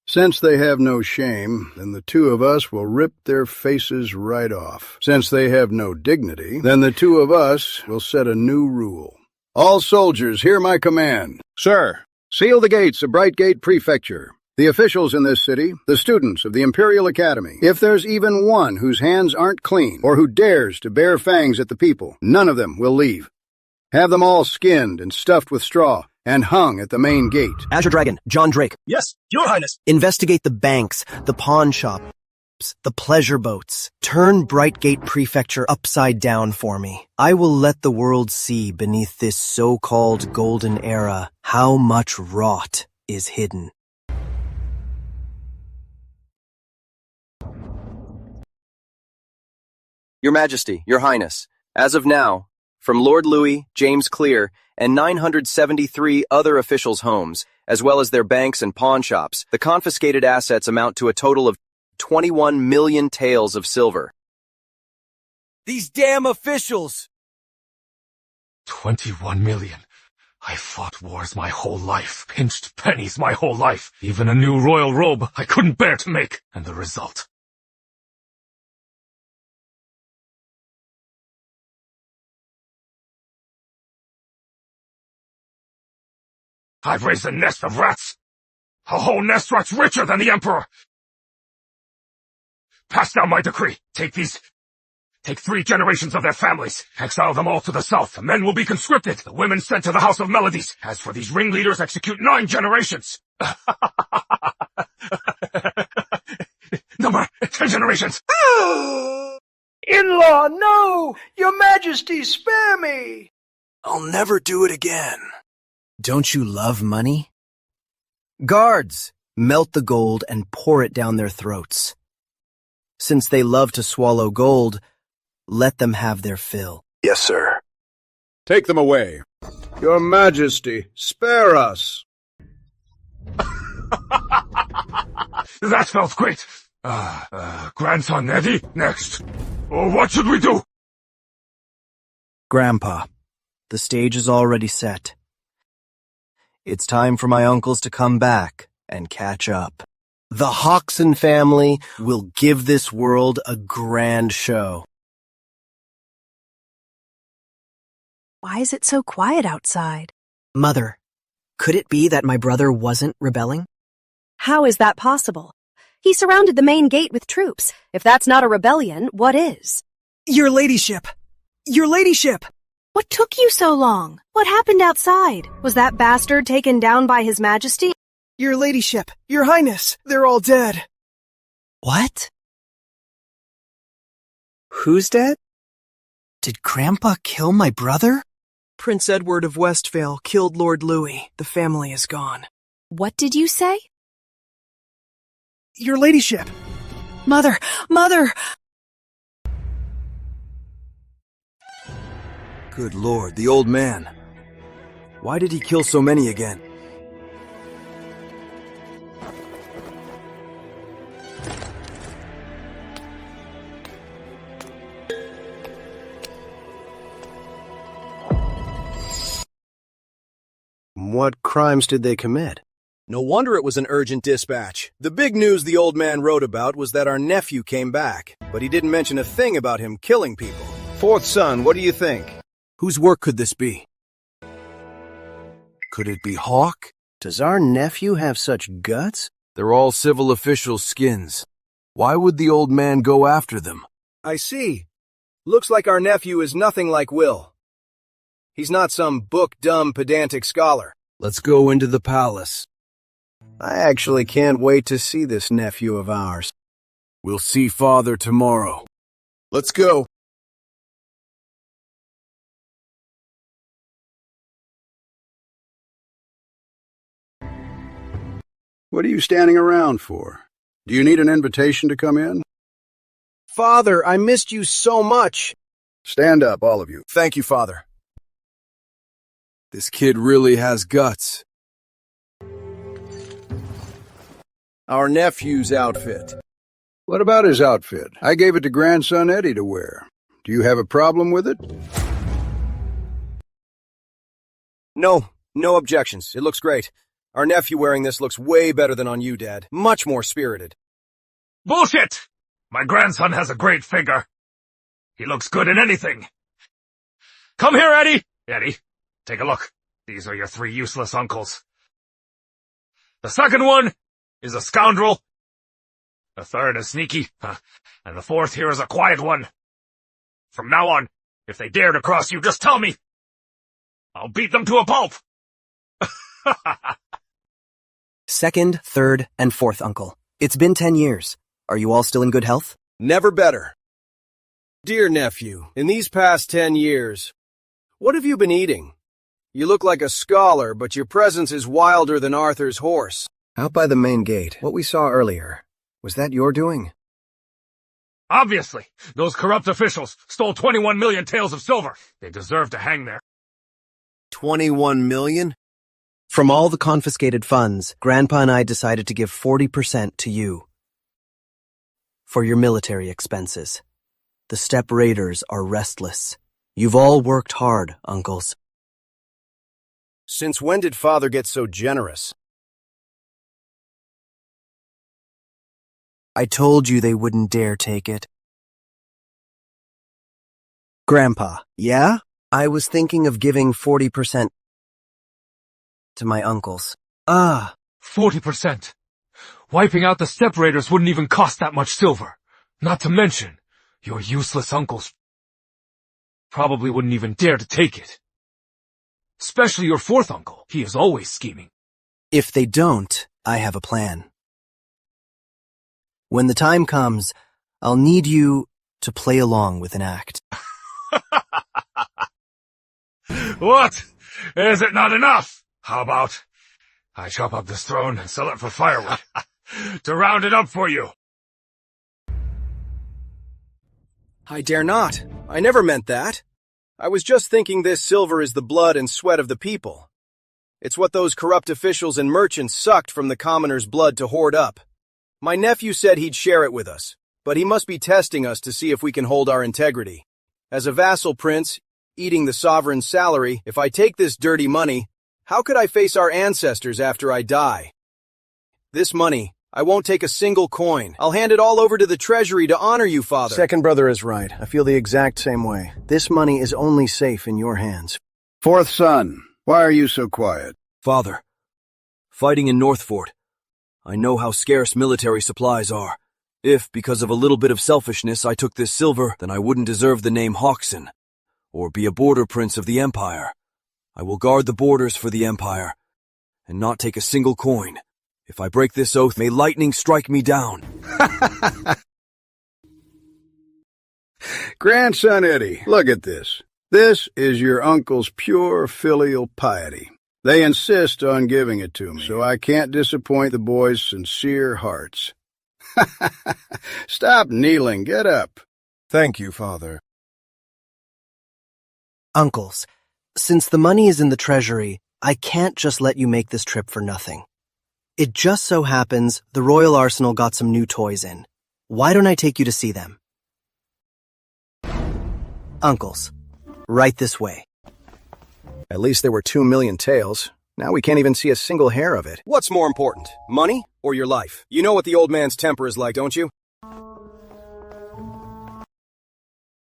Since they have no shame, then the two of us will rip their faces right off. Since they have no dignity, then the two of us will set a new rule. All soldiers, hear my command. Sir, seal the gates of Brightgate Prefecture. The officials in this city, the students of the Imperial Academy, if there's even one whose hands aren't clean or who dares to bear fangs at the people, none of them will leave. Have them all skinned and stuffed with straw and hung at the main gate. Azure Dragon, John Drake. Yes, Your Highness. Investigate the banks, the pawn shops, the pleasure boats. Turn Brightgate Prefecture upside down for me. I will let the world see beneath this so-called golden era how much rot is hidden. Your Majesty, Your Highness, as of now, from Lord Louis, James Clear, and 973 other officials' homes, as well as their banks and pawn shops, the confiscated assets amount to a total of 21 million taels of silver. These damn officials! 21 million. I fought wars my whole life, pinched pennies my whole life, even a new royal robe I couldn't bear to make, and the result. I've raised a nest of rats! A whole nest rat's richer than the Emperor! Pass down my decree. Take 3 generations of their families. Exile them all to the south. The men will be conscripted. The women sent to the House of Melodies. As for these ringleaders, execute 9 generations. Number 10 generations. In-law, no! Your Majesty, spare me! I'll never do it again. Don't you love money? Guards, melt the gold and pour it down their throats. Since they love to swallow gold, let them have their fill. Yes, sir. Take them away. Your Majesty, spare us. That felt great. Grandson Eddie, next. What should we do? Grandpa, the stage is already set. It's time for my uncles to come back and catch up. The Hoxen family will give this world a grand show. Why is it so quiet outside? Mother, could it be that my brother wasn't rebelling? How is that possible? He surrounded the main gate with troops. If that's not a rebellion, what is? Your ladyship! Your ladyship! What took you so long? What happened outside? Was that bastard taken down by His Majesty? Your ladyship! Your highness! They're all dead! What? Who's dead? Did Grandpa kill my brother? Prince Edward of Westvale killed Lord Louis. The family is gone. What did you say? Your ladyship! Mother! Mother! Good lord, the old man. Why did he kill so many again? What crimes did they commit? No wonder it was an urgent dispatch. The big news the old man wrote about was that our nephew came back, but he didn't mention a thing about him killing people. Fourth son, what do you think? Whose work could this be? Could it be Hawk? Does our nephew have such guts? They're all civil officials' skins. Why would the old man go after them? I see. Looks like our nephew is nothing like Will. He's not some book-dumb, pedantic scholar. Let's go into the palace. I actually can't wait to see this nephew of ours. We'll see Father tomorrow. Let's go. What are you standing around for? Do you need an invitation to come in? Father, I missed you so much. Stand up, all of you. Thank you, Father. This kid really has guts. Our nephew's outfit. What about his outfit? I gave it to grandson Eddie to wear. Do you have a problem with it? No objections. It looks great. Our nephew wearing this looks way better than on you, Dad. Much more spirited. Bullshit! My grandson has a great figure. He looks good in anything. Come here, Eddie! Eddie, take a look. These are your 3 useless uncles. The second one is a scoundrel. The third is sneaky. And the fourth here is a quiet one. From now on, if they dare to cross you, just tell me. I'll beat them to a pulp. Second, third, and fourth uncle. It's been 10 years. Are you all still in good health? Never better. Dear nephew, in these past 10 years, what have you been eating? You look like a scholar, but your presence is wilder than Arthur's horse. Out by the main gate, what we saw earlier, was that your doing? Obviously, those corrupt officials stole 21 million taels of silver. They deserve to hang there. 21 million? From all the confiscated funds, Grandpa and I decided to give 40% to you. For your military expenses. The Steppe Raiders are restless. You've all worked hard, uncles. Since when did Father get so generous? I told you they wouldn't dare take it. Grandpa, yeah? I was thinking of giving 40% to my uncles. 40%. Wiping out the Steppe Raiders wouldn't even cost that much silver. Not to mention, your useless uncles probably wouldn't even dare to take it. Especially your fourth uncle. He is always scheming. If they don't, I have a plan. When the time comes, I'll need you to play along with an act. What? Is it not enough? How about I chop up this throne and sell it for firewood to round it up for you? I dare not. I never meant that. I was just thinking this silver is the blood and sweat of the people. It's what those corrupt officials and merchants sucked from the commoners' blood to hoard up. My nephew said he'd share it with us, but he must be testing us to see if we can hold our integrity. As a vassal prince, eating the sovereign's salary, if I take this dirty money, how could I face our ancestors after I die? This money, I won't take a single coin. I'll hand it all over to the treasury to honor you, Father. Second brother is right. I feel the exact same way. This money is only safe in your hands. Fourth son, why are you so quiet? Father, fighting in Northfort, I know how scarce military supplies are. If, because of a little bit of selfishness, I took this silver, then I wouldn't deserve the name Hawkson, or be a border prince of the Empire. I will guard the borders for the Empire, and not take a single coin. If I break this oath, may lightning strike me down. Grandson Eddie, look at this. This is your uncle's pure filial piety. They insist on giving it to me, so I can't disappoint the boys' sincere hearts. Stop kneeling, get up. Thank you, Father. Uncles, since the money is in the treasury, I can't just let you make this trip for nothing. It just so happens the Royal Arsenal got some new toys in. Why don't I take you to see them? Uncles, right this way. At least there were 2 million taels. Now we can't even see a single hair of it. What's more important, money or your life? You know what the old man's temper is like, don't you?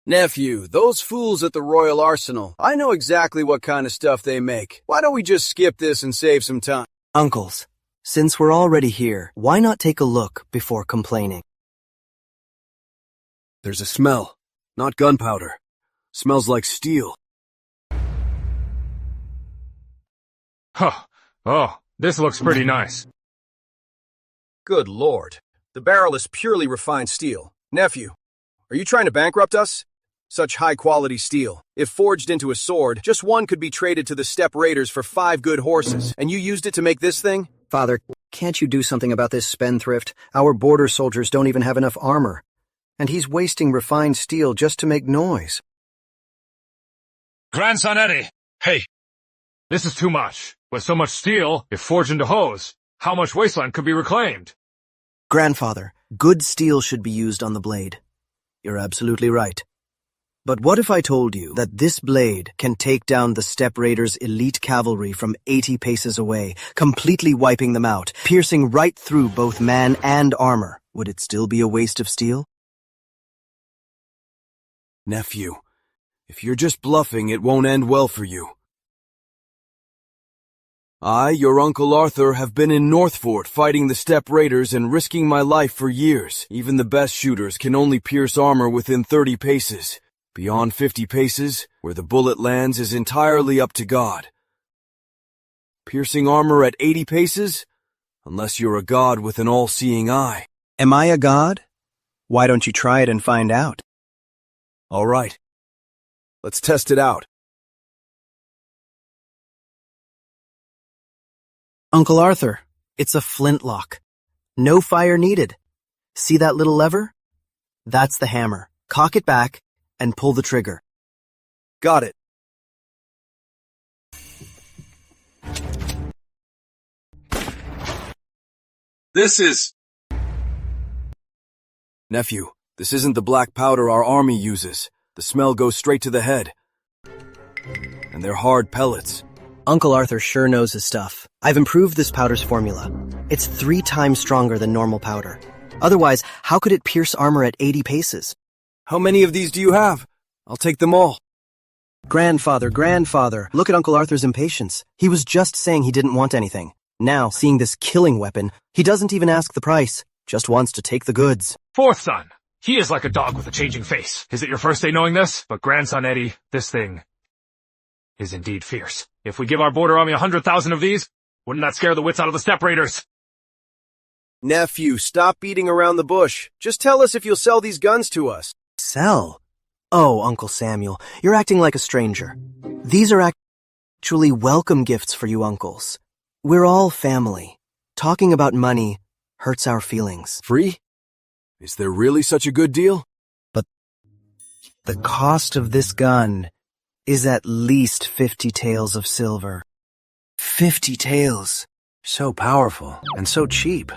Nephew, those fools at the Royal Arsenal, I know exactly what kind of stuff they make. Why don't we just skip this and save some time? Uncles, Since we're already here, why not take a look before complaining? There's a smell. Not gunpowder. Smells like steel. Huh. Oh, this looks pretty nice. Good lord. The barrel is purely refined steel. Nephew, are you trying to bankrupt us? Such high-quality steel. If forged into a sword, just one could be traded to the steppe raiders for 5 good horses. And you used it to make this thing? Father, can't you do something about this spendthrift? Our border soldiers don't even have enough armor. And he's wasting refined steel just to make noise. Grandson Eddie! Hey! This is too much. With so much steel, if forged into hose, how much wasteland could be reclaimed? Grandfather, good steel should be used on the blade. You're absolutely right. But what if I told you that this blade can take down the steppe raiders' elite cavalry from 80 paces away, completely wiping them out, piercing right through both man and armor? Would it still be a waste of steel? Nephew, if you're just bluffing, it won't end well for you. I, your Uncle Arthur, have been in Northfort fighting the steppe raiders and risking my life for years. Even the best shooters can only pierce armor within 30 paces. Beyond 50 paces, where the bullet lands is entirely up to God. Piercing armor at 80 paces? Unless you're a god with an all-seeing eye. Am I a god? Why don't you try it and find out? All right. Let's test it out. Uncle Arthur, it's a flintlock. No fire needed. See that little lever? That's the hammer. Cock it back and pull the trigger. Got it. This is... Nephew, this isn't the black powder our army uses. The smell goes straight to the head. And they're hard pellets. Uncle Arthur sure knows his stuff. I've improved this powder's formula. It's 3 times stronger than normal powder. Otherwise, how could it pierce armor at 80 paces? How many of these do you have? I'll take them all. Grandfather, look at Uncle Arthur's impatience. He was just saying he didn't want anything. Now, seeing this killing weapon, he doesn't even ask the price, just wants to take the goods. Fourth son, he is like a dog with a changing face. Is it your first day knowing this? But grandson Eddie, this thing is indeed fierce. If we give our border army 100,000 of these, wouldn't that scare the wits out of the steppe raiders? Nephew, stop beating around the bush. Just tell us if you'll sell these guns to us. Sell? Oh, Uncle Samuel, you're acting like a stranger. These are actually welcome gifts for you uncles. We're all family. Talking about money hurts our feelings. Free? Is there really such a good deal? But the cost of this gun is at least 50 taels of silver. 50 taels. So powerful and so cheap.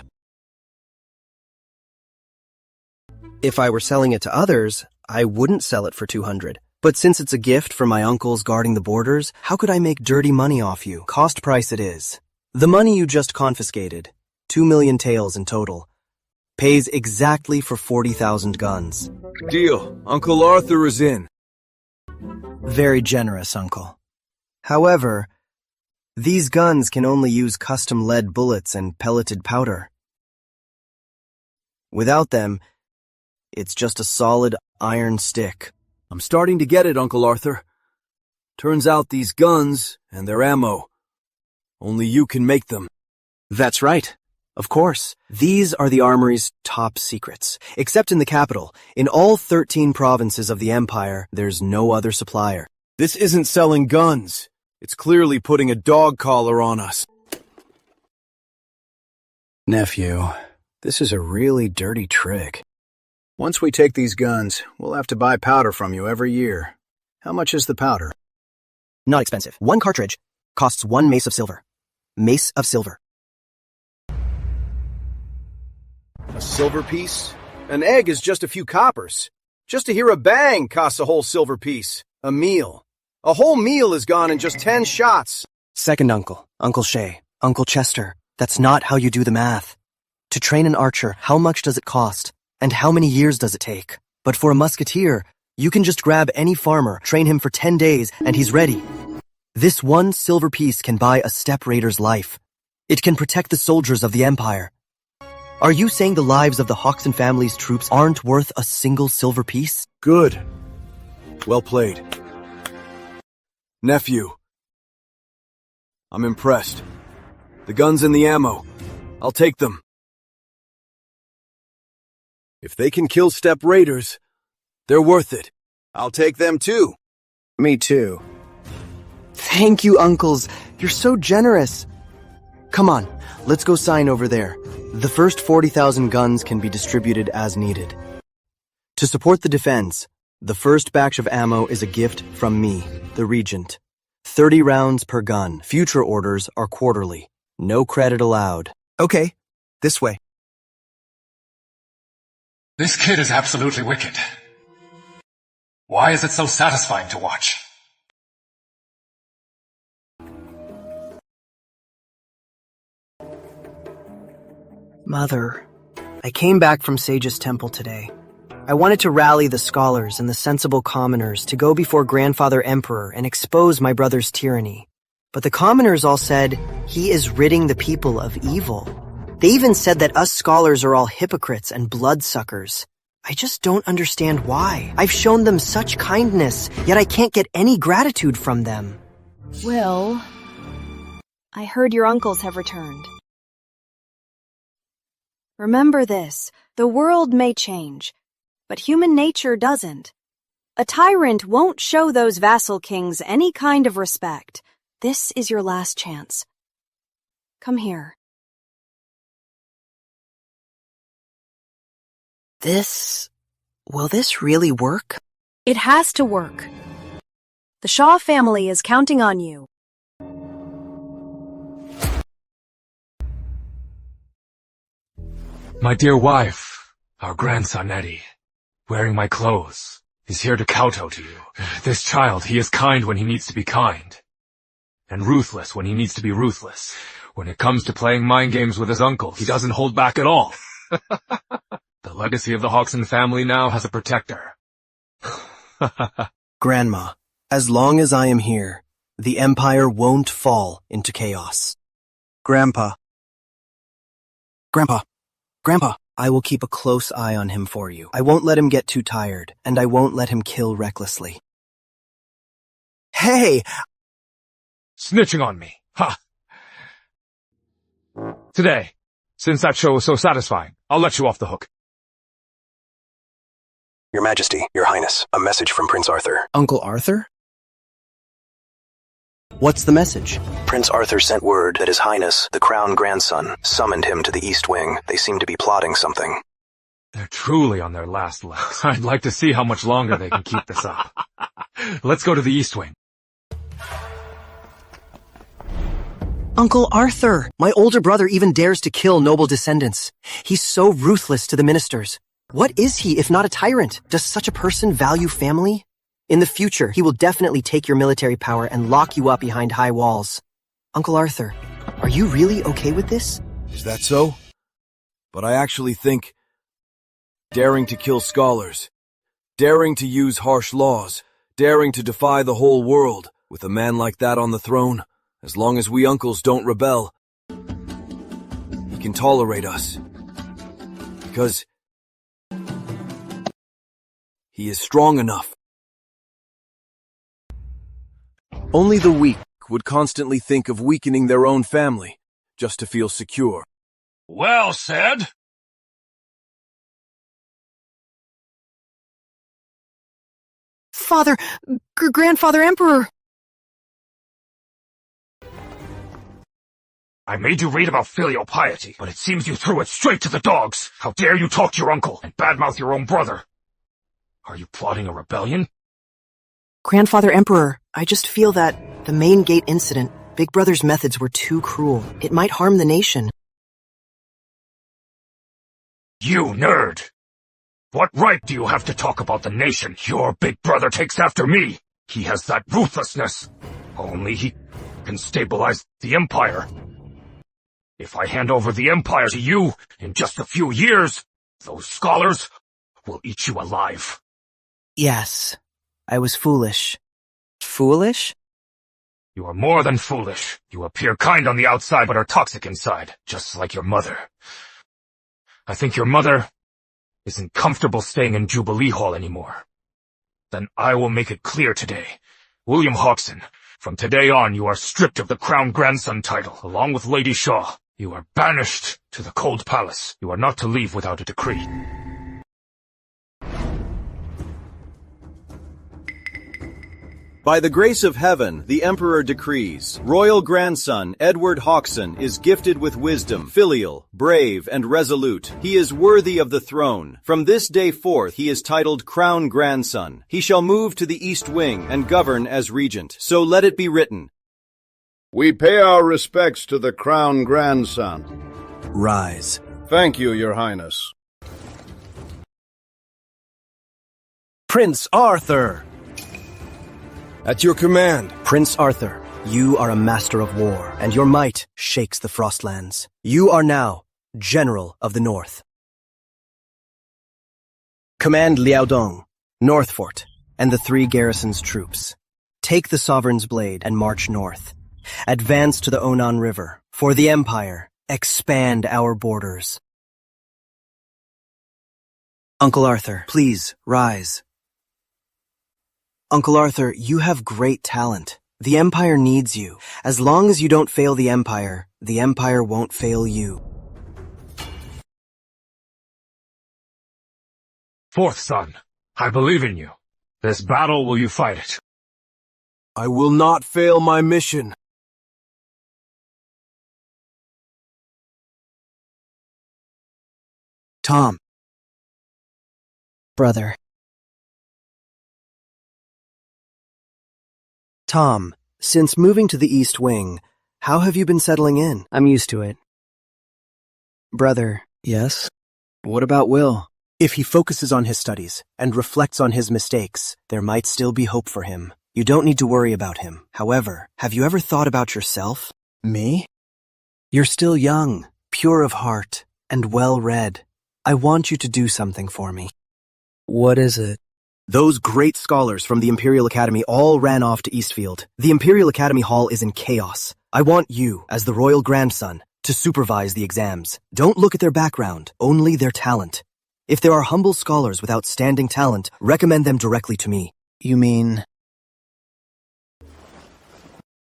If I were selling it to others, I wouldn't sell it for 200. But since it's a gift from my uncles guarding the borders, how could I make dirty money off you? Cost price it is. The money you just confiscated, 2 million taels in total, pays exactly for 40,000 guns. Deal. Uncle Arthur is in. Very generous, Uncle. However, these guns can only use custom lead bullets and pelleted powder. Without them, it's just a solid iron stick. I'm starting to get it, Uncle Arthur. Turns out these guns and their ammo, only you can make them. That's right. Of course. These are the armory's top secrets. Except in the capital, in all 13 provinces of the Empire, there's no other supplier. This isn't selling guns. It's clearly putting a dog collar on us. Nephew, this is a really dirty trick. Once we take these guns, we'll have to buy powder from you every year. How much is the powder? Not expensive. 1 cartridge costs 1 mace of silver. Mace of silver. A silver piece? An egg is just a few coppers. Just to hear a bang costs a whole silver piece. A meal. A whole meal is gone in just 10 shots. Second uncle, Uncle Shay, Uncle Chester, that's not how you do the math. To train an archer, how much does it cost? And how many years does it take? But for a musketeer, you can just grab any farmer, train him for 10 days, and he's ready. This 1 silver piece can buy a steppe raider's life. It can protect the soldiers of the Empire. Are you saying the lives of the Hoxton family's troops aren't worth a single silver piece? Good. Well played. Nephew. I'm impressed. The guns and the ammo. I'll take them. If they can kill steppe raiders, they're worth it. I'll take them too. Me too. Thank you, uncles. You're so generous. Come on, let's go sign over there. The first 40,000 guns can be distributed as needed. To support the defense, the first batch of ammo is a gift from me, the Regent. 30 rounds per gun. Future orders are quarterly. No credit allowed. Okay, this way. This kid is absolutely wicked. Why is it so satisfying to watch? Mother, I came back from Sage's temple today. I wanted to rally the scholars and the sensible commoners to go before Grandfather Emperor and expose my brother's tyranny. But the commoners all said he is ridding the people of evil. They even said that us scholars are all hypocrites and bloodsuckers. I just don't understand why. I've shown them such kindness, yet I can't get any gratitude from them. Will, I heard your uncles have returned. Remember this, the world may change, but human nature doesn't. A tyrant won't show those vassal kings any kind of respect. This is your last chance. Come here. Will this really work? It has to work. The Shaw family is counting on you. My dear wife, our grandson Eddie, wearing my clothes, is here to kowtow to you. This child, he is kind when he needs to be kind, and ruthless when he needs to be ruthless. When it comes to playing mind games with his uncle, he doesn't hold back at all. The legacy of the Hoxton family now has a protector. Grandma, as long as I am here, the Empire won't fall into chaos. Grandpa, I will keep a close eye on him for you. I won't let him get too tired, and I won't let him kill recklessly. Hey! Snitching on me, ha! Today, since that show was so satisfying, I'll let you off the hook. Your Majesty, Your Highness, a message from Prince Arthur. Uncle Arthur? What's the message? Prince Arthur sent word that His Highness, the Crown Grandson, summoned him to the East Wing. They seem to be plotting something. They're truly on their last legs. I'd like to see how much longer they can keep this up. Let's go to the East Wing. Uncle Arthur! My older brother even dares to kill noble descendants. He's so ruthless to the ministers. What is he if not a tyrant? Does such a person value family? In the future, he will definitely take your military power and lock you up behind high walls. Uncle Arthur, are you really okay with this? Is that so? But I actually think daring to kill scholars, daring to use harsh laws, daring to defy the whole world, with a man like that on the throne, as long as we uncles don't rebel, he can tolerate us. Because he is strong enough. Only the weak would constantly think of weakening their own family, just to feel secure. Well said. Father, Grandfather Emperor! I made you read about filial piety, but it seems you threw it straight to the dogs. How dare you talk to your uncle and badmouth your own brother? Are you plotting a rebellion? Grandfather Emperor, I just feel that the main gate incident, Big Brother's methods were too cruel. It might harm the nation. You nerd! What right do you have to talk about the nation? Your big brother takes after me. He has that ruthlessness. Only he can stabilize the Empire. If I hand over the Empire to you in just a few years, those scholars will eat you alive. Yes, I was foolish. Foolish? You are more than foolish. You appear kind on the outside but are toxic inside, just like your mother. I think your mother isn't comfortable staying in Jubilee Hall anymore. Then I will make it clear today. William Hodgson, from today on you are stripped of the Crown Grandson title, along with Lady Shaw. You are banished to the Cold Palace. You are not to leave without a decree. By the grace of heaven, the Emperor decrees, royal grandson Edward Hodgson is gifted with wisdom, filial, brave, and resolute. He is worthy of the throne. From this day forth he is titled Crown Grandson. He shall move to the East Wing and govern as regent. So let it be written. We pay our respects to the Crown Grandson. Rise. Thank you, Your Highness. Prince Arthur! At your command. Prince Arthur, you are a master of war, and your might shakes the Frostlands. You are now General of the North. Command Liaodong, Northfort, and the 3 garrison's troops. Take the Sovereign's Blade and march north. Advance to the Onan River. For the Empire, expand our borders. Uncle Arthur, please rise. Uncle Arthur, you have great talent. The Empire needs you. As long as you don't fail the Empire won't fail you. Fourth son, I believe in you. This battle, will you fight it? I will not fail my mission. Tom. Brother. Tom, since moving to the East Wing, how have you been settling in? I'm used to it. Brother. Yes? What about Will? If he focuses on his studies and reflects on his mistakes, there might still be hope for him. You don't need to worry about him. However, have you ever thought about yourself? Me? You're still young, pure of heart, and well-read. I want you to do something for me. What is it? Those great scholars from the Imperial Academy all ran off to Eastfield. The Imperial Academy Hall is in chaos. I want you, as the royal grandson, to supervise the exams. Don't look at their background, only their talent. If there are humble scholars with outstanding talent, recommend them directly to me. You mean?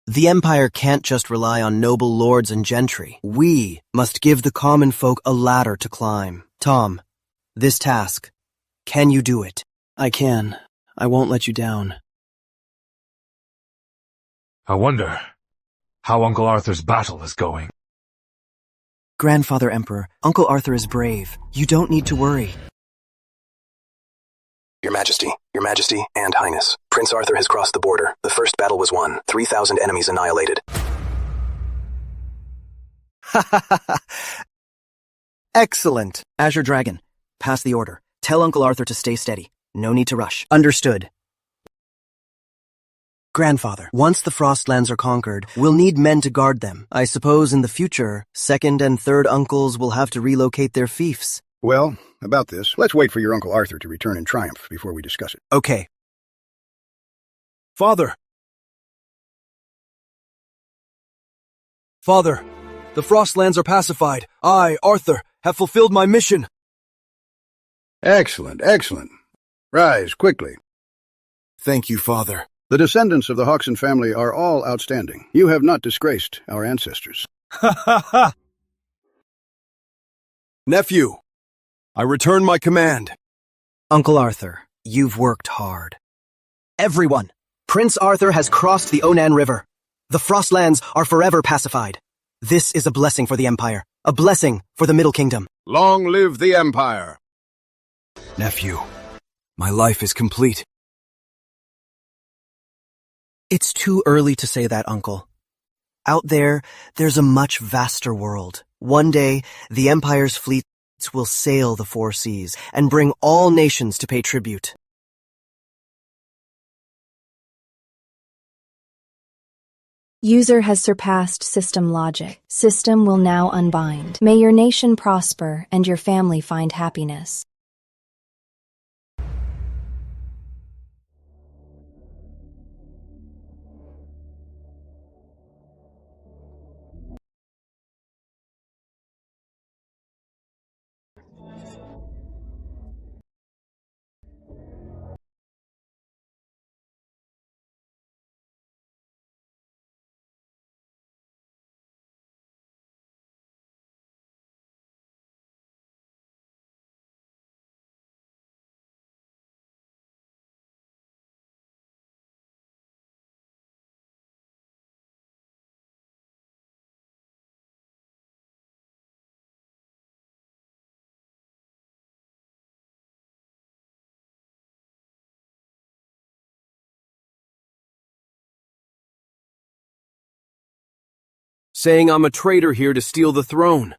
The Empire can't just rely on noble lords and gentry. We must give the common folk a ladder to climb. Tom, this task, can you do it? I can. I won't let you down. I wonder how Uncle Arthur's battle is going. Grandfather Emperor, Uncle Arthur is brave. You don't need to worry. Your Majesty, and Highness. Prince Arthur has crossed the border. The first battle was won. 3,000 enemies annihilated. Excellent. Azure Dragon, pass the order. Tell Uncle Arthur to stay steady. No need to rush. Understood. Grandfather, once the Frostlands are conquered, we'll need men to guard them. I suppose in the future, second and third uncles will have to relocate their fiefs. Well, about this, let's wait for your Uncle Arthur to return in triumph before we discuss it. Okay. Father! Father, the Frostlands are pacified. I, Arthur, have fulfilled my mission. Excellent, excellent. Rise, quickly. Thank you, Father. The descendants of the Hodgson family are all outstanding. You have not disgraced our ancestors. Ha ha ha! Nephew, I return my command. Uncle Arthur, you've worked hard. Everyone, Prince Arthur has crossed the Onan River. The Frostlands are forever pacified. This is a blessing for the Empire, a blessing for the Middle Kingdom. Long live the Empire! Nephew, my life is complete. It's too early to say that, Uncle. Out there, there's a much vaster world. One day, the Empire's fleets will sail the 4 seas and bring all nations to pay tribute. User has surpassed system logic. System will now unbind. May your nation prosper and your family find happiness. saying I'm a traitor here to steal the throne.